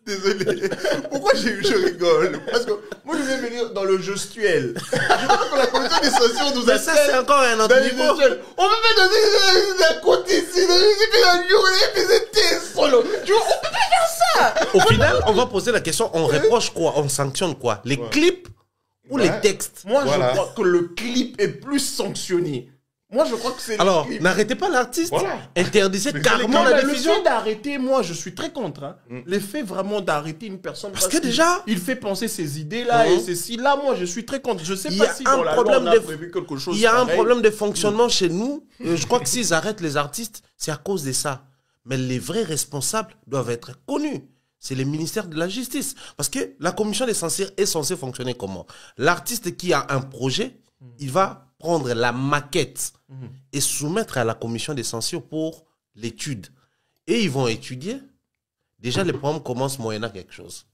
Désolé. Pourquoi je rigole? Parce que moi, je viens venir dans le gestuel. Je crois que la commission des censures nous a ça, c'est encore un autre niveau. On peut faire d'un côté ici, la journée, puis c'était solo. Tu vois, on peut pas faire ça. Au final, on va poser la question, on reproche quoi? On sanctionne quoi? Les clips ou les textes? Moi, je crois que le clip est plus sanctionné. Moi, je crois que c'est... Alors, n'arrêtez pas l'artiste. Interdisez carrément la diffusion. Le fait d'arrêter, moi, je suis très contre. Hein. L'effet vraiment d'arrêter une personne... Parce que déjà... Il fait penser ces idées-là et ceci-là. Moi, je suis très contre. Je sais pas si dans la loi, on a prévu quelque chose. Il y a un problème de fonctionnement chez nous. Je crois que s'ils arrêtent les artistes, c'est à cause de ça. Mais les vrais responsables doivent être connus. C'est le ministère de la Justice. Parce que la commission des censures est censée fonctionner comment? L'artiste qui a un projet, il va prendre la maquette et soumettre à la commission des censures pour l'étude. Et ils vont étudier. Déjà, le programme commence moyennant quelque chose.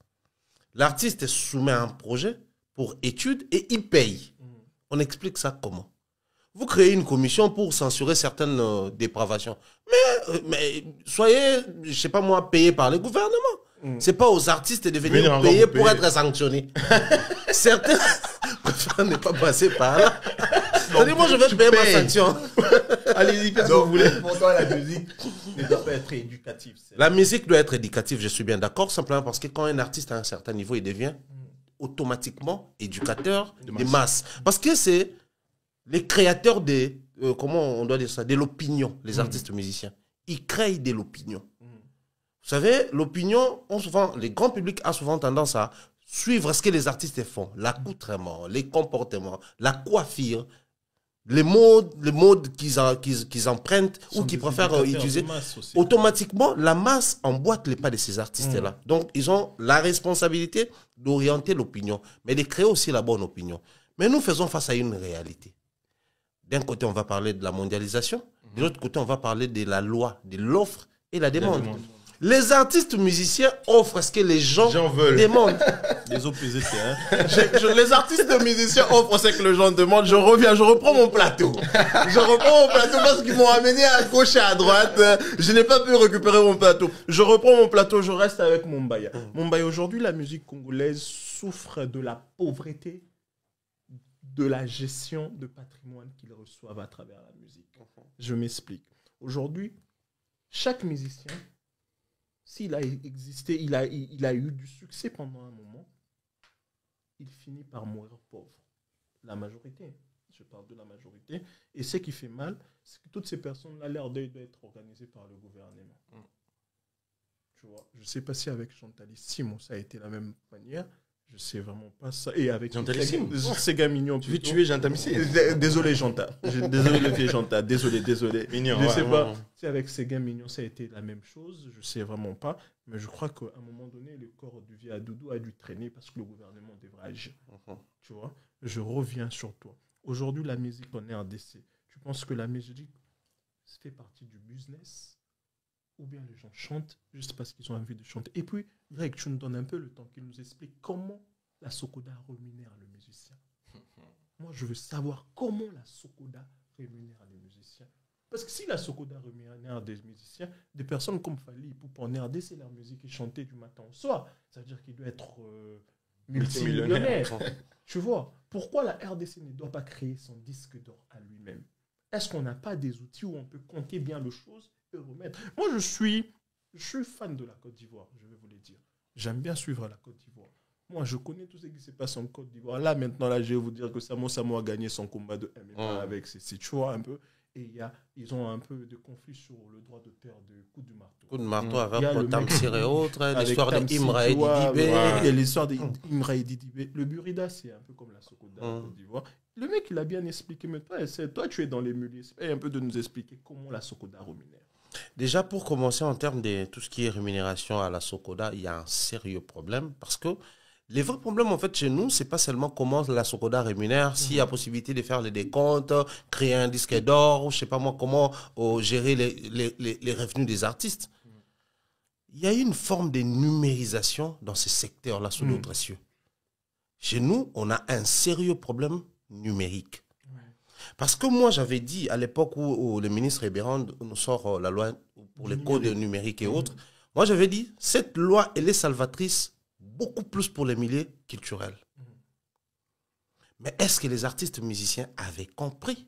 L'artiste soumet un projet pour étude et il paye. On explique ça comment? Vous créez une commission pour censurer certaines dépravations. Mais soyez, je ne sais pas moi, payés par le gouvernement. C'est pas aux artistes de venir payer pour être sanctionnés. Certains préfèrent ne pas passer par là. Moi, je vais payer ma sanction. Allez-y, qu'est-ce que vous voulez? Pour toi, la musique ne doit pas être éducative. La musique doit être éducative, je suis bien d'accord, simplement parce que quand un artiste à un certain niveau, il devient automatiquement éducateur des masses. Parce que c'est les créateurs de, comment on doit dire ça, de l'opinion, les artistes musiciens. Ils créent de l'opinion. Vous savez, l'opinion, les grands publics ont souvent tendance à suivre ce que les artistes font, l'accoutrement, les comportements, la coiffure, les modes qu'ils empruntent ou qu'ils préfèrent utiliser, automatiquement, la masse emboîte les pas de ces artistes-là. Donc, ils ont la responsabilité d'orienter l'opinion, mais de créer aussi la bonne opinion. Mais nous faisons face à une réalité. D'un côté, on va parler de la mondialisation, de l'autre côté, on va parler de la loi, de l'offre et la demande. Les artistes musiciens offrent ce que les gens demandent. Les OPZT, hein. Les artistes musiciens offrent ce que les gens demandent. Je reprends mon plateau. Je reprends mon plateau parce qu'ils m'ont amené à gauche et à droite. Je n'ai pas pu récupérer mon plateau. Je reprends mon plateau, je reste avec Mumbaya. Mumbaya, aujourd'hui, la musique congolaise souffre de la pauvreté, de la gestion de patrimoine qu'ils reçoivent à travers la musique. Je m'explique. Aujourd'hui, chaque musicien, s'il a existé, il a eu du succès pendant un moment, il finit par mourir pauvre. La majorité, je parle de la majorité. Et ce qui fait mal, c'est que toutes ces personnes-là, leur deuil doit être organisé par le gouvernement. Tu vois, je ne sais pas si avec Chantalissimo, ça a été la même manière. Je ne sais vraiment pas ça. Et avec Sega Mignon. Tu veux tuer Jantamissé? Désolé, Janta. Désolé, le vieil Janta. Désolé. Mignon, je ne sais pas si avec Sega Mignon, ça a été la même chose. Je ne sais vraiment pas. Mais je crois qu'à un moment donné, le corps du vieux Adoudou a dû traîner parce que le gouvernement devrait agir. Tu vois? Je reviens sur toi. Aujourd'hui, la musique en RDC, tu penses que la musique fait partie du business? Ou bien les gens chantent juste parce qu'ils ont envie de chanter. Et puis, Greg, tu nous donnes un peu le temps qu'il nous explique comment la Socoda rémunère le musicien. Moi, je veux savoir comment la Socoda rémunère les musiciens. Parce que si la Socoda rémunère des musiciens, des personnes comme Fally Ipupa en RDC, leur musique est chantée du matin au soir. Ça veut dire qu'il doit être multimillionnaire. Tu vois, pourquoi la RDC ne doit pas créer son disque d'or à lui-même? Est-ce qu'on n'a pas des outils où on peut compter bien les choses et remettre? Moi, je suis fan de la Côte d'Ivoire, je vais vous le dire. J'aime bien suivre la Côte d'Ivoire. Moi, je connais tout ce qui se passe en Côte d'Ivoire. Là, maintenant, je vais vous dire que Samo a gagné son combat de MMA avec ses choix un peu. Et ils ont un peu de conflit sur le droit d'auteur de Coup de marteau. Coup de marteau avec Tamsir et autres, l'histoire d'Imra et Didibé. Et l'histoire d'Imra et Didibé. Le Burida, c'est un peu comme la Socoda en Côte d'Ivoire. Le mec, il a bien expliqué, mais toi, tu es dans les milieux. Et un peu de nous expliquer comment la Socoda rémunère. Déjà, pour commencer, en termes de tout ce qui est rémunération à la Socoda, il y a un sérieux problème parce que les vrais problèmes, en fait, chez nous, c'est pas seulement comment la Socoda rémunère, s'il y a possibilité de faire les décomptes, créer un disque d'or, ou je sais pas moi, comment gérer les revenus des artistes. Il y a une forme de numérisation dans ces secteurs-là sous d'autres cieux. Chez nous, on a un sérieux problème numérique. Parce que moi, j'avais dit, à l'époque où le ministre Ebérand nous sort la loi pour les codes numériques et autres, moi, j'avais dit, cette loi, elle est salvatrice beaucoup plus pour les milieux culturels. Mais est-ce que les artistes musiciens avaient compris?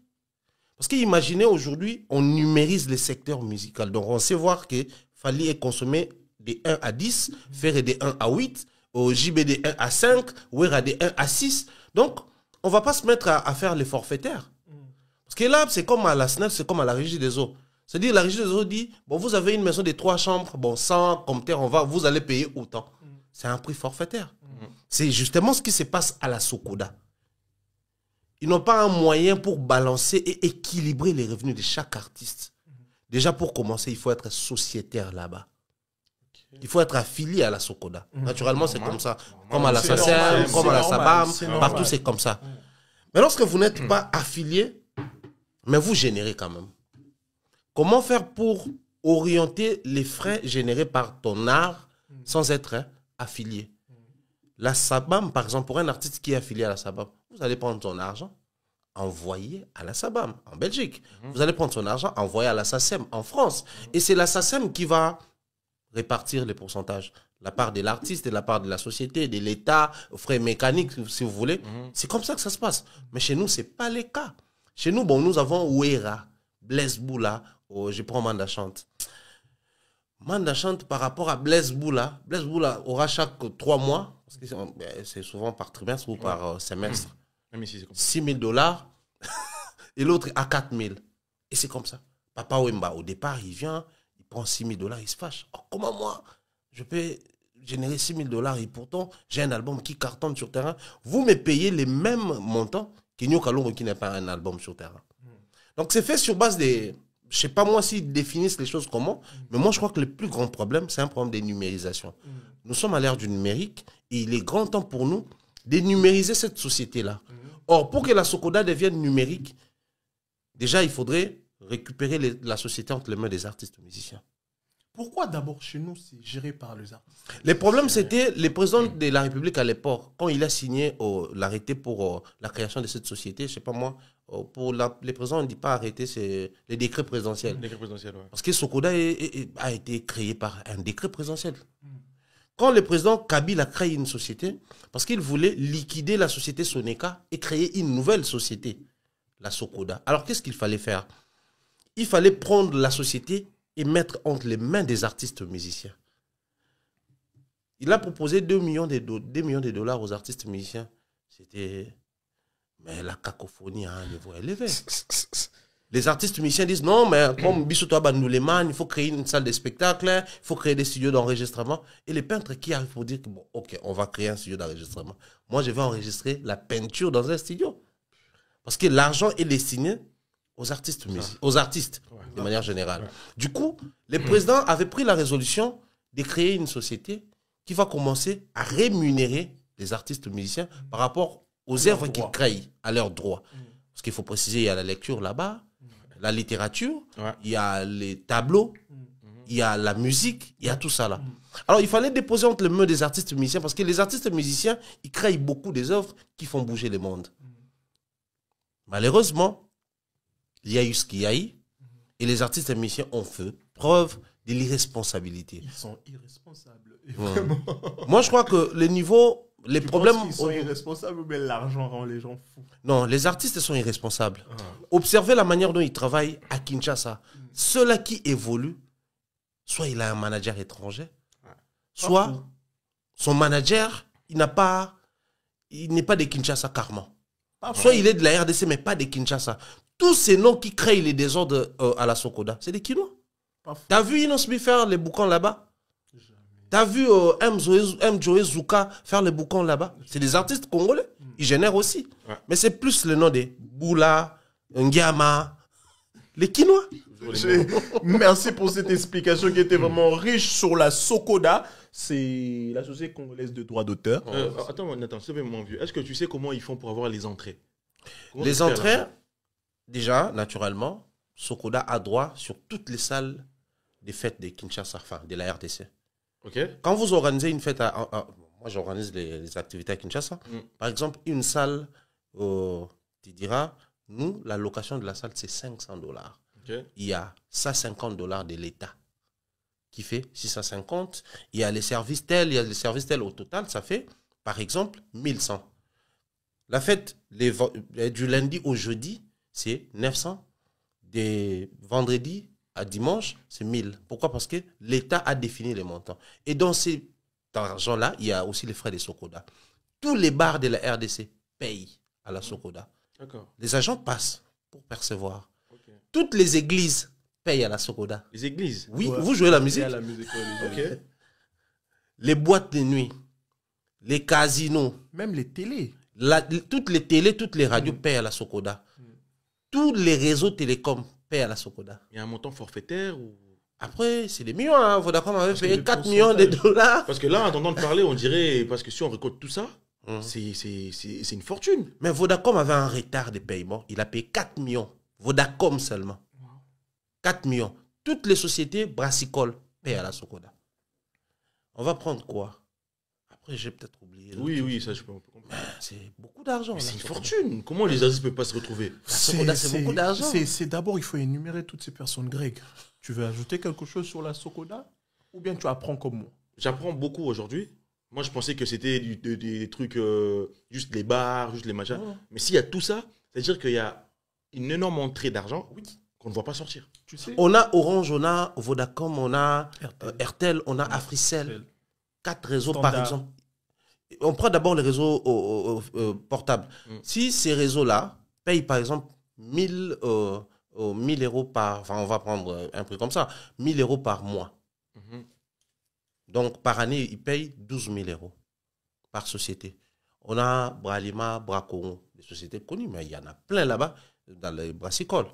Parce qu'imaginez aujourd'hui, on numérise les secteurs musicaux. Donc, on sait voir que Fally est consommé des 1 à 10, Ferré des 1 à 8, JB des 1 à 5, Wera des 1 à 6. Donc, on ne va pas se mettre à faire les forfaitaires. Parce que là, c'est comme à la SNEF, c'est comme à la Régie des eaux. C'est-à-dire, la Régie des eaux dit, bon, vous avez une maison de 3 chambres, bon, 100 comme terre, vous allez payer autant. C'est un prix forfaitaire. C'est justement ce qui se passe à la Socoda. Ils n'ont pas un moyen pour balancer et équilibrer les revenus de chaque artiste. Déjà, pour commencer, il faut être sociétaire là-bas. Il faut être affilié à la Socoda. Naturellement, c'est comme ça. Comme à la SACEM, comme à la SABAM, partout, c'est comme ça. Mais lorsque vous n'êtes pas affilié, mais vous générez quand même. Comment faire pour orienter les frais générés par ton art sans être affilié? La SABAM, par exemple, pour un artiste qui est affilié à la SABAM, vous allez prendre son argent, envoyer à la SABAM en Belgique. Vous allez prendre son argent, envoyer à la SACEM en France. Et c'est la SACEM qui va répartir les pourcentages. La part de l'artiste et la part de la société, de l'État, frais mécaniques, si vous voulez. C'est comme ça que ça se passe. Mais chez nous, ce n'est pas le cas. Chez nous, bon, nous avons Ouera, Blaise Boula, je prends Manda Chante. Manda Chante par rapport à Blaise Boula aura chaque 3 mois, parce que c'est souvent par trimestre ou par semestre, 6 000 $, et l'autre à 4 000. Et c'est comme ça. Papa Wemba, au départ, il vient, il prend 6 000 $, il se fâche. Oh, comment moi, je peux générer 6 000 $ et pourtant, j'ai un album qui cartonne sur terrain. Vous me payez les mêmes montants qu'Igno Kalongo qui n'a pas un album sur terrain. Donc, c'est fait sur base des... Je ne sais pas moi s'ils définissent les choses comment, mais moi, je crois que le plus grand problème, c'est un problème de numérisation. Nous sommes à l'ère du numérique et il est grand temps pour nous de numériser cette société-là. Or, pour que la Socoda devienne numérique, déjà, il faudrait récupérer la société entre les mains des artistes musiciens. Pourquoi d'abord chez nous, c'est géré par les artistes? Les problèmes, c'était le président de la République à l'époque, quand il a signé l'arrêté pour la création de cette société, je ne sais pas moi, pour les présidents, on ne dit pas arrêté, c'est les décrets présidentiels. Le décret présidentiel, ouais. Parce que Socoda a été créé par un décret présidentiel. Quand le président Kabila a créé une société, parce qu'il voulait liquider la société Soneka et créer une nouvelle société, la Socoda. Alors, qu'est-ce qu'il fallait faire? Il fallait prendre la société et mettre entre les mains des artistes musiciens. Il a proposé 2 millions de dollars aux artistes musiciens. C'était... Mais la cacophonie à un niveau élevé. Les artistes musiciens disent non, mais comme Bissouto Bandouleman, il faut créer une salle de spectacle, il faut créer des studios d'enregistrement. Et les peintres qui arrivent pour dire que bon, ok, on va créer un studio d'enregistrement. Moi, je vais enregistrer la peinture dans un studio. Parce que l'argent est destiné aux artistes, de manière générale. Du coup, le président avait pris la résolution de créer une société qui va commencer à rémunérer les artistes musiciens par rapport aux œuvres qu'ils créent à leurs droits. Parce qu'il faut préciser, il y a la lecture là-bas, la littérature, il y a les tableaux, il y a la musique, il y a tout ça là. Alors, il fallait déposer entre les mains des artistes musiciens parce que les artistes musiciens, ils créent beaucoup des œuvres qui font bouger le monde. Malheureusement, il y a eu ce qu'il y a eu et les artistes musiciens ont fait preuve de l'irresponsabilité. Ils sont irresponsables. Moi, je crois que les niveaux... Les problèmes. Ils sont irresponsables, mais l'argent rend les gens fous. Non, les artistes sont irresponsables. Observez la manière dont ils travaillent à Kinshasa. Ceux-là qui évoluent, soit il a un manager étranger, soit son manager, il n'est pas de Kinshasa carrément. Soit il est de la RDC, mais pas de Kinshasa. Tous ces noms qui créent les désordres à la Socoda, c'est des Kinois. T'as vu Inosbi faire les boucans là-bas? T'as vu M. Joe Zouka faire les boucans là-bas? C'est des artistes congolais. Ils génèrent aussi. Mais c'est plus le nom des Boula, Nguiama, les Kinois. Merci pour cette explication qui était vraiment riche sur la Socoda. C'est la Société congolaise de droits d'auteur. Attends, Nathan, c'est mon vieux. Est-ce que tu sais comment ils font pour avoir les entrées? Les entrées, déjà, naturellement, Socoda a droit sur toutes les salles des fêtes de Kinshasa, enfin, de la RDC. Okay. Quand vous organisez une fête, moi j'organise les activités à Kinshasa, par exemple, une salle, tu diras, nous, la location de la salle, c'est 500 $. Okay. Il y a 150 $ de l'État qui fait 650. Il y a les services tels, il y a les services tels. Au total, ça fait, par exemple, 1100. La fête du lundi au jeudi, c'est 900. Des vendredis à dimanche, c'est 1000. Pourquoi? Parce que l'État a défini les montants. Et dans cet argent-là, il y a aussi les frais de Socoda. Tous les bars de la RDC payent à la Socoda. Les agents passent pour percevoir. Toutes les églises payent à la Socoda. Les églises? Oui, vous jouez la musique. Les boîtes de nuit, les casinos. Même les télés. Toutes les télés, toutes les radios payent à la Socoda. Tous les réseaux télécoms payent à la Socoda. Il y a un montant forfaitaire ou... Après, c'est des millions. Hein. Vodacom avait payé 4 millions de $. Parce que là, en entendant parler, on dirait... Parce que si on récolte tout ça, c'est une fortune. Mais Vodacom avait un retard de paiement. Il a payé 4 millions. Vodacom seulement. 4 millions. Toutes les sociétés brassicoles payent à la Socoda. On va prendre quoi? Après, j'ai peut-être oublié. Oui, ça je peux comprendre. C'est beaucoup d'argent. C'est une fortune. Comment les artistes ne peuvent pas se retrouver? C'est beaucoup d'argent. C'est d'abord, il faut énumérer toutes ces personnes grecques. Tu veux ajouter quelque chose sur la Socoda? Ou bien tu apprends comme moi? J'apprends beaucoup aujourd'hui. Moi, je pensais que c'était des trucs, juste les bars, juste les machins. Mais s'il y a tout ça, c'est-à-dire qu'il y a une énorme entrée d'argent qu'on ne voit pas sortir. Tu sais? On a Orange, on a Vodacom, on a RTL, on a Africell. 4 réseaux par exemple. On prend d'abord les réseaux portables. Si ces réseaux-là payent par exemple 1000 € par... Enfin, on va prendre un prix comme ça. 1000 € par mois. Donc, par année, ils payent 12 000 € par société. On a Bralima, Bracongo, des sociétés connues, mais il y en a plein là-bas, dans les brassicoles.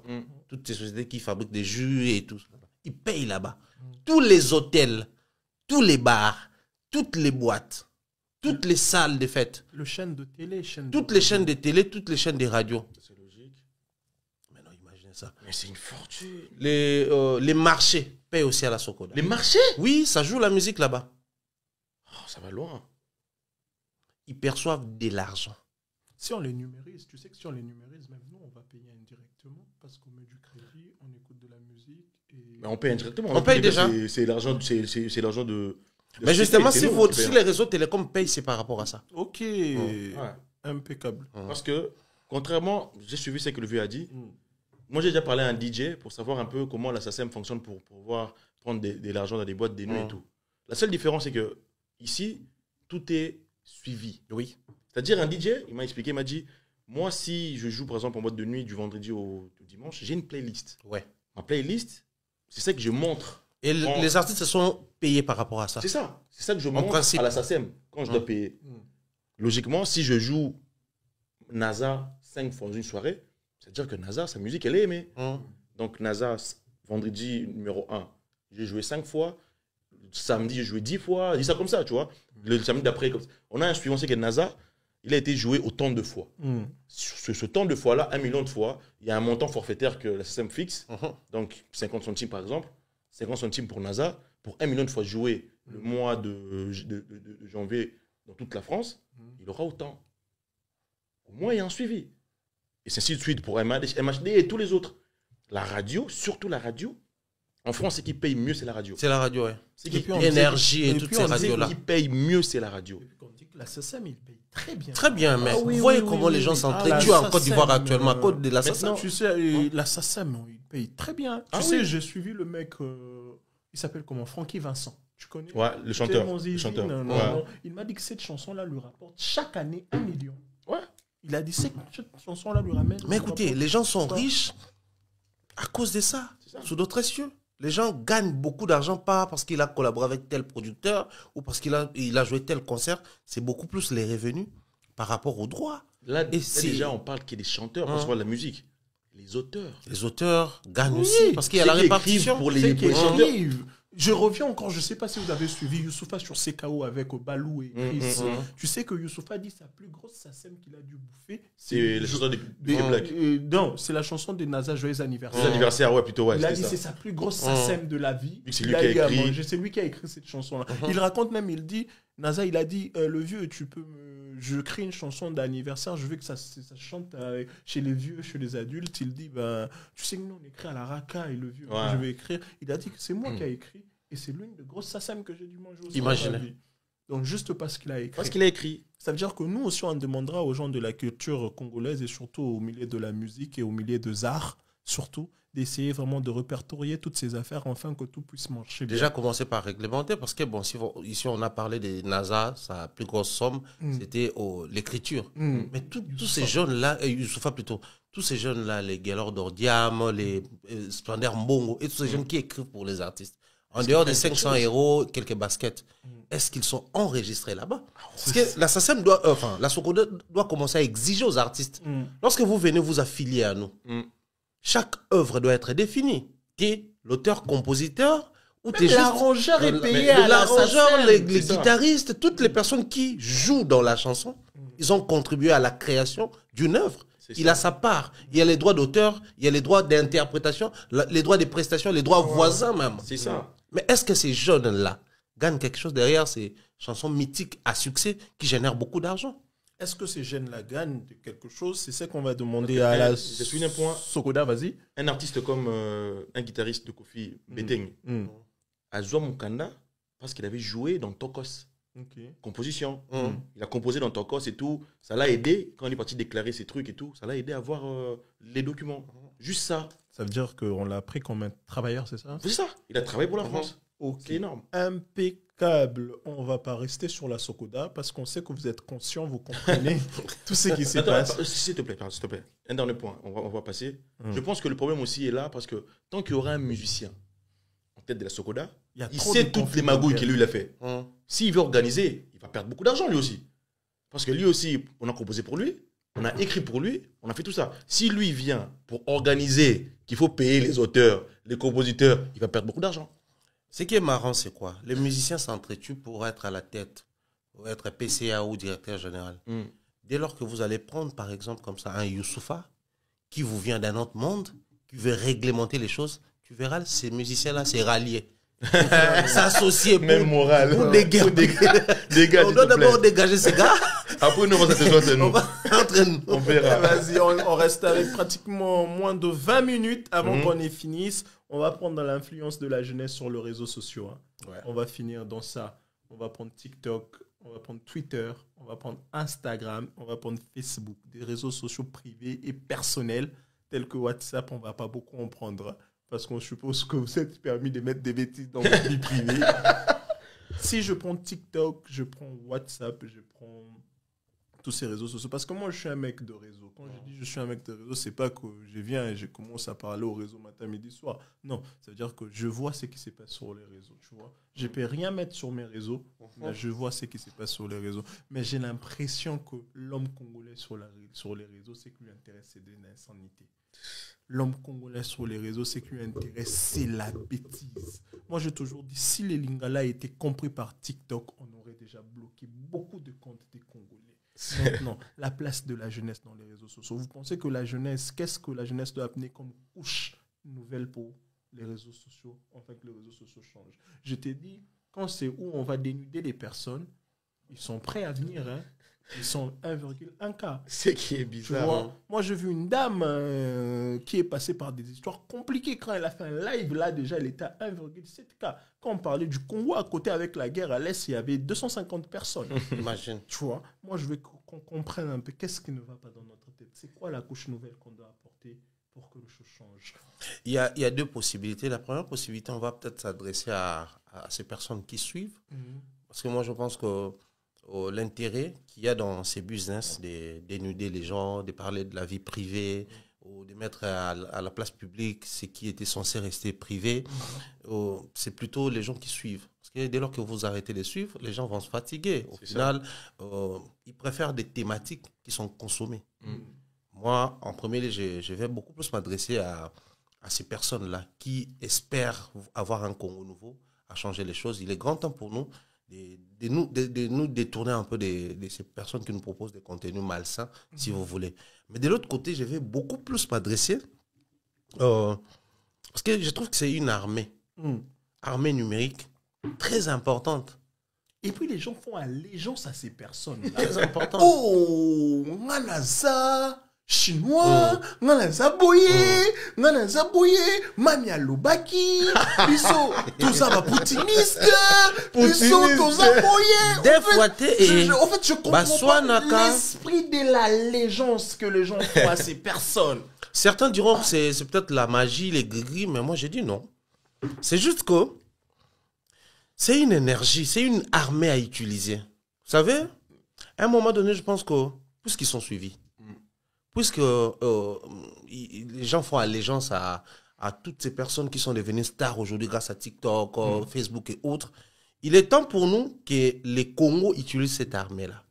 Toutes ces sociétés qui fabriquent des jus et tout. Ils payent là-bas. Tous les hôtels, tous les bars, toutes les boîtes, toutes les salles de fête. Le chaîne de télé, toutes les chaînes de télé, toutes les chaînes de radio. C'est logique. Mais non, imaginez ça. Mais c'est une fortune. Les marchés payent aussi à la Sokoda. Les marchés? Oui, ça joue la musique là-bas. Oh, ça va loin. Ils perçoivent de l'argent. Si on les numérise, tu sais que si on les numérise, même nous, on va payer indirectement parce qu'on met du crédit, on écoute de la musique. Et... Mais on paye indirectement. On paye déjà. C'est l'argent de... Mais justement, si les réseaux télécoms payent, c'est par rapport à ça. Ok. Ouais. Impeccable. Parce que, contrairement, j'ai suivi ce que le vieux a dit. Moi, j'ai déjà parlé à un DJ pour savoir un peu comment la SACEM fonctionne pour pouvoir prendre de l'argent dans des boîtes, des nuits et tout. La seule différence, c'est que ici, tout est suivi. Oui. C'est-à-dire, un DJ, il m'a expliqué, il m'a dit, moi, si je joue, par exemple, en boîte de nuit du vendredi au dimanche, j'ai une playlist. Ouais. Ma playlist, c'est ça que je montre. Et les artistes se sont payés par rapport à ça. C'est ça. C'est ça que je montre à la SACEM quand je dois payer. Logiquement, si je joue NASA 5 fois dans une soirée, c'est-à-dire que NASA, sa musique, elle est aimée. Donc, NASA, vendredi numéro 1, j'ai joué 5 fois. Samedi, j'ai joué 10 fois. Je dis ça comme ça, tu vois. Le samedi d'après, on a un suivant, c'est que NASA, il a été joué autant de fois. Sur ce temps de fois-là, 1 million de fois, il y a un montant forfaitaire que la SACEM fixe. Donc, 50 centimes par exemple. 50 centimes pour NASA. Pour 1 million de fois joué le mois de janvier dans toute la France, il aura autant. Au moins, il y a un suivi. Et c'est ainsi de suite pour MHD et tous les autres. La radio, surtout la radio, en France, ce qui paye mieux, c'est la radio. C'est la radio, oui. Et Énergie et toutes ces radios-là. Ce qui paye mieux, c'est la radio. Et puis on dit que la SACEM, il paye très bien. Très bien, mais Ah oui, vous voyez oui, comment oui, les gens oui. s'entretuent Ah, en Côte d'Ivoire SACEM, actuellement à cause de la Maintenant, SACEM. tu sais, la SACEM, il paye très bien. Tu sais, j'ai suivi le mec, il s'appelle comment? Francky Vincent. Tu connais? Ouais, le chanteur. Le chanteur. Non, Ouais. non. Il m'a dit que cette chanson-là lui rapporte chaque année 1 million. Ouais. Il a dit cette chanson-là lui ramène. Mais écoutez, les gens sont Ça. riches à cause de ça, ça. sous d'autres cieux. Les gens gagnent beaucoup d'argent pas parce qu'il a collaboré avec tel producteur ou parce qu'il a joué tel concert. C'est beaucoup plus les revenus par rapport aux droits. Là, Et déjà, on parle qu'il y a des chanteurs pour savoir la musique. Les auteurs. Les auteurs gagnent aussi parce qu'il y a la Ceux qui écrivent répartition. pour C'est les qui chanteurs. arrive. Je reviens encore, je ne sais pas si vous avez suivi Youssoufa sur CKO avec Balou et Chris. Tu sais que Youssoufa dit sa plus grosse SACEM qu'il a dû bouffer. C'est les chansons des Black. Non, c'est la chanson de NASA Joyeux Anniversaire. Les anniversaires, ouais, plutôt, ouais. Il a dit ça. c'est sa plus grosse SACEM de la vie. C'est lui qui a écrit. C'est lui qui a écrit cette chanson-là. Il raconte même, il dit, NASA, il a dit, le vieux, je crée une chanson d'anniversaire, je veux que ça chante chez les vieux, chez les adultes. Il dit, ben, tu sais que nous, on écrit à la raka et le vieux, Ouais. je vais écrire. Il a dit que c'est moi qui a écrit et c'est l'une des grosses SACEM que j'ai dû manger aussi. Imaginez. dans ma vie. Donc, juste parce qu'il a écrit. Parce qu'il a écrit. Ça veut dire que nous aussi, on demandera aux gens de la culture congolaise et surtout au milieu de la musique et au milieu des arts, surtout, d'essayer vraiment de répertorier toutes ces affaires afin que tout puisse marcher bien. Déjà commencer par réglementer parce que bon, ici on a parlé de NASA, sa plus grosse somme, c'était l'écriture. Mais tous ces jeunes-là, Youssoufa plutôt, tous ces jeunes-là, les Gaylord Diam, les Splendeur Mbongo et tous ces jeunes qui écrivent pour les artistes, en dehors des 500 €, quelques baskets, est-ce qu'ils sont enregistrés là-bas? Parce que la SACEM la Sokoda doit commencer à exiger aux artistes. Lorsque vous venez vous affilier à nous, chaque œuvre doit être définie. Qui est l'auteur-compositeur ou t'es juste l'arrangeur est payé à la l'arrangeur, SACEM. les guitaristes, toutes les personnes qui jouent dans la chanson, ils ont contribué à la création d'une œuvre. Il a sa part. Il y a les droits d'auteur, il y a les droits d'interprétation, les droits des prestations, les droits voisins même. C'est ça. Mais est-ce que ces jeunes-là gagnent quelque chose derrière ces chansons mythiques à succès qui génèrent beaucoup d'argent? Est-ce que ces jeunes-là gagnent de quelque chose? C'est ce qu'on va demander à la Je suis un point. Sokoda, vas-y. Un artiste comme un guitariste de Kofi Beteng, Azwa Mukanda, parce qu'il avait joué dans Tokos. Composition. Il a composé dans Tokos et tout. Ça l'a aidé, quand il est parti déclarer ses trucs et tout, ça l'a aidé à avoir les documents. Juste ça. Ça veut dire qu'on l'a pris comme un travailleur, c'est ça? C'est ça. Il a travaillé pour la France. C'est énorme. Impeccable. On ne va pas rester sur la Sokoda parce qu'on sait que vous êtes conscient, vous comprenez tout ce qui se passe. S'il te plaît, un dernier point, on va passer. Je pense que le problème aussi est là parce que tant qu'il y aura un musicien, tête de la Socoda, il trop sait de toutes conflits les magouilles d'intérêts. que lui il a fait. S'il veut organiser, il va perdre beaucoup d'argent lui aussi. Parce que lui aussi, on a composé pour lui, on a écrit pour lui, on a fait tout ça. Si lui vient pour organiser, qu'il faut payer les auteurs, les compositeurs, il va perdre beaucoup d'argent. Ce qui est marrant, c'est quoi? Les musiciens s'entretuent pour être à la tête, pour être PCA ou directeur général. Dès lors que vous allez prendre, par exemple, comme ça, un Youssoufa, qui vous vient d'un autre monde, qui veut réglementer les choses, tu verras, ces musiciens-là, c'est ralliés. S'associer Même moral. pour des gars. On doit d'abord dégager ces gars. Après, nous, on va s'asseoir entre nous. Entre nous. On verra. Vas-y, on reste avec pratiquement moins de 20 minutes avant qu'on ait fini. On va prendre l'influence de la jeunesse sur les réseaux sociaux. Hein. Ouais. On va finir dans ça. On va prendre TikTok, on va prendre Twitter, on va prendre Instagram, on va prendre Facebook, des réseaux sociaux privés et personnels tels que WhatsApp. On ne va pas beaucoup en prendre parce qu'on suppose que vous êtes permis de mettre des bêtises dans votre vie privée. Si je prends TikTok, je prends WhatsApp, je prends tous ces réseaux sociaux. Parce que moi, je suis un mec de réseau. Quand je dis je suis un mec de réseau, c'est pas que je viens et je commence à parler au réseau matin, midi, soir. Non, ça veut dire que je vois ce qui se passe sur les réseaux, tu vois. Je peux rien mettre sur mes réseaux, mais je vois ce qui se passe sur les réseaux. Mais j'ai l'impression que l'homme congolais sur les réseaux, ce qui lui intéresse, c'est de l'insanité. L'homme congolais sur les réseaux, ce qui lui intéresse, c'est la bêtise. Moi, j'ai toujours dit, si les Lingala étaient compris par TikTok, on aurait déjà bloqué beaucoup de comptes des Congolais. Maintenant, la place de la jeunesse dans les réseaux sociaux. Vous pensez que la jeunesse, qu'est-ce que la jeunesse doit amener comme couche nouvelle pour les réseaux sociaux, enfin que les réseaux sociaux changent? Je t'ai dit, quand c'est où on va dénuder les personnes, ils sont prêts à venir, hein. Ils sont 1,1 cas. C'est qui est Tu bizarre. vois, moi, j'ai vu une dame qui est passée par des histoires compliquées. Quand elle a fait un live, là, déjà, elle était à 1,7 cas. Quand on parlait du Congo, à côté, avec la guerre à l'Est, il y avait 250 personnes. Imagine. Tu vois, moi, je veux qu'on comprenne un peu qu'est-ce qui ne va pas dans notre tête. C'est quoi la couche nouvelle qu'on doit apporter pour que les choses changent? Il y a deux possibilités. La première possibilité, on va peut-être s'adresser à ces personnes qui suivent. Parce que moi, je pense que l'intérêt qu'il y a dans ces business de dénuder les gens, de parler de la vie privée, ou de mettre à la place publique ce qui était censé rester privé, c'est plutôt les gens qui suivent. Parce que dès lors que vous arrêtez de suivre, les gens vont se fatiguer. Au final, ils préfèrent des thématiques qui sont consommées. Moi, en premier lieu, je vais beaucoup plus m'adresser à ces personnes-là qui espèrent avoir un Congo nouveau, à changer les choses. Il est grand temps pour nous de nous détourner un peu de ces personnes qui nous proposent des contenus malsains, si vous voulez. Mais de l'autre côté, je vais beaucoup plus m'adresser parce que je trouve que c'est une armée numérique très importante. Et puis, les gens font allégeance à ces personnes. Très importante. Oh, nganaza chinois, nganaza boye, nganaza boye, mania lobaki, biso, toza ba poutiniste, biso, toza boye. Des fois, en fait, je comprends pas l'esprit de l'allégeance que les gens font à ces personnes. Certains diront que c'est peut-être la magie, les gris, mais moi, j'ai dit non. C'est juste que c'est une énergie, c'est une armée à utiliser. Vous savez, à un moment donné, je pense que, puisqu'ils sont suivis, puisque les gens font allégeance à toutes ces personnes qui sont devenues stars aujourd'hui grâce à TikTok, Facebook et autres, il est temps pour nous que les Congos utilisent cette armée-là.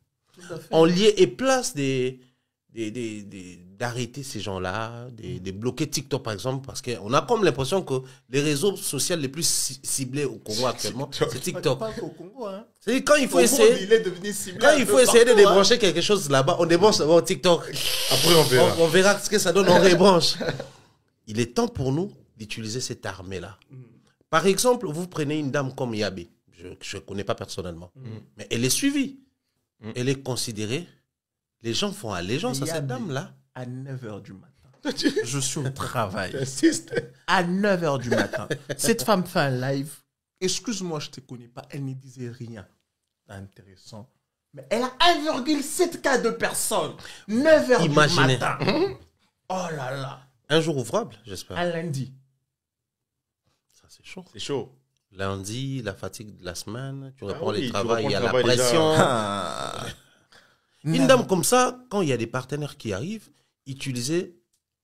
On liait et place d'arrêter ces gens-là, de bloquer TikTok par exemple, parce qu'on a comme l'impression que les réseaux sociaux les plus ciblés au Congo actuellement, c'est TikTok. Pas au Congo, hein. C'est quand il faut essayer, de débrancher quelque chose là-bas, on débranche d'abord TikTok. Après on verra ce que ça donne, on rebranche. Il est temps pour nous d'utiliser cette armée-là. Par exemple, vous prenez une dame comme Yabé, je ne connais pas personnellement, mais elle est suivie, elle est considérée. Les gens font allégeance à cette dame-là. À 9h du matin. Je suis au travail. À 9h du matin. Cette femme fait un live. Excuse-moi, je ne te connais pas. Elle ne disait rien d'intéressant. Mais elle a 1,7 cas de personnes. 9h du matin. Oh là là. Un jour ouvrable, j'espère. Un lundi. Ça, c'est chaud. C'est chaud. Lundi, la fatigue de la semaine. Tu reprends le travail, il y a la pression. Une dame comme ça, quand il y a des partenaires qui arrivent, utiliser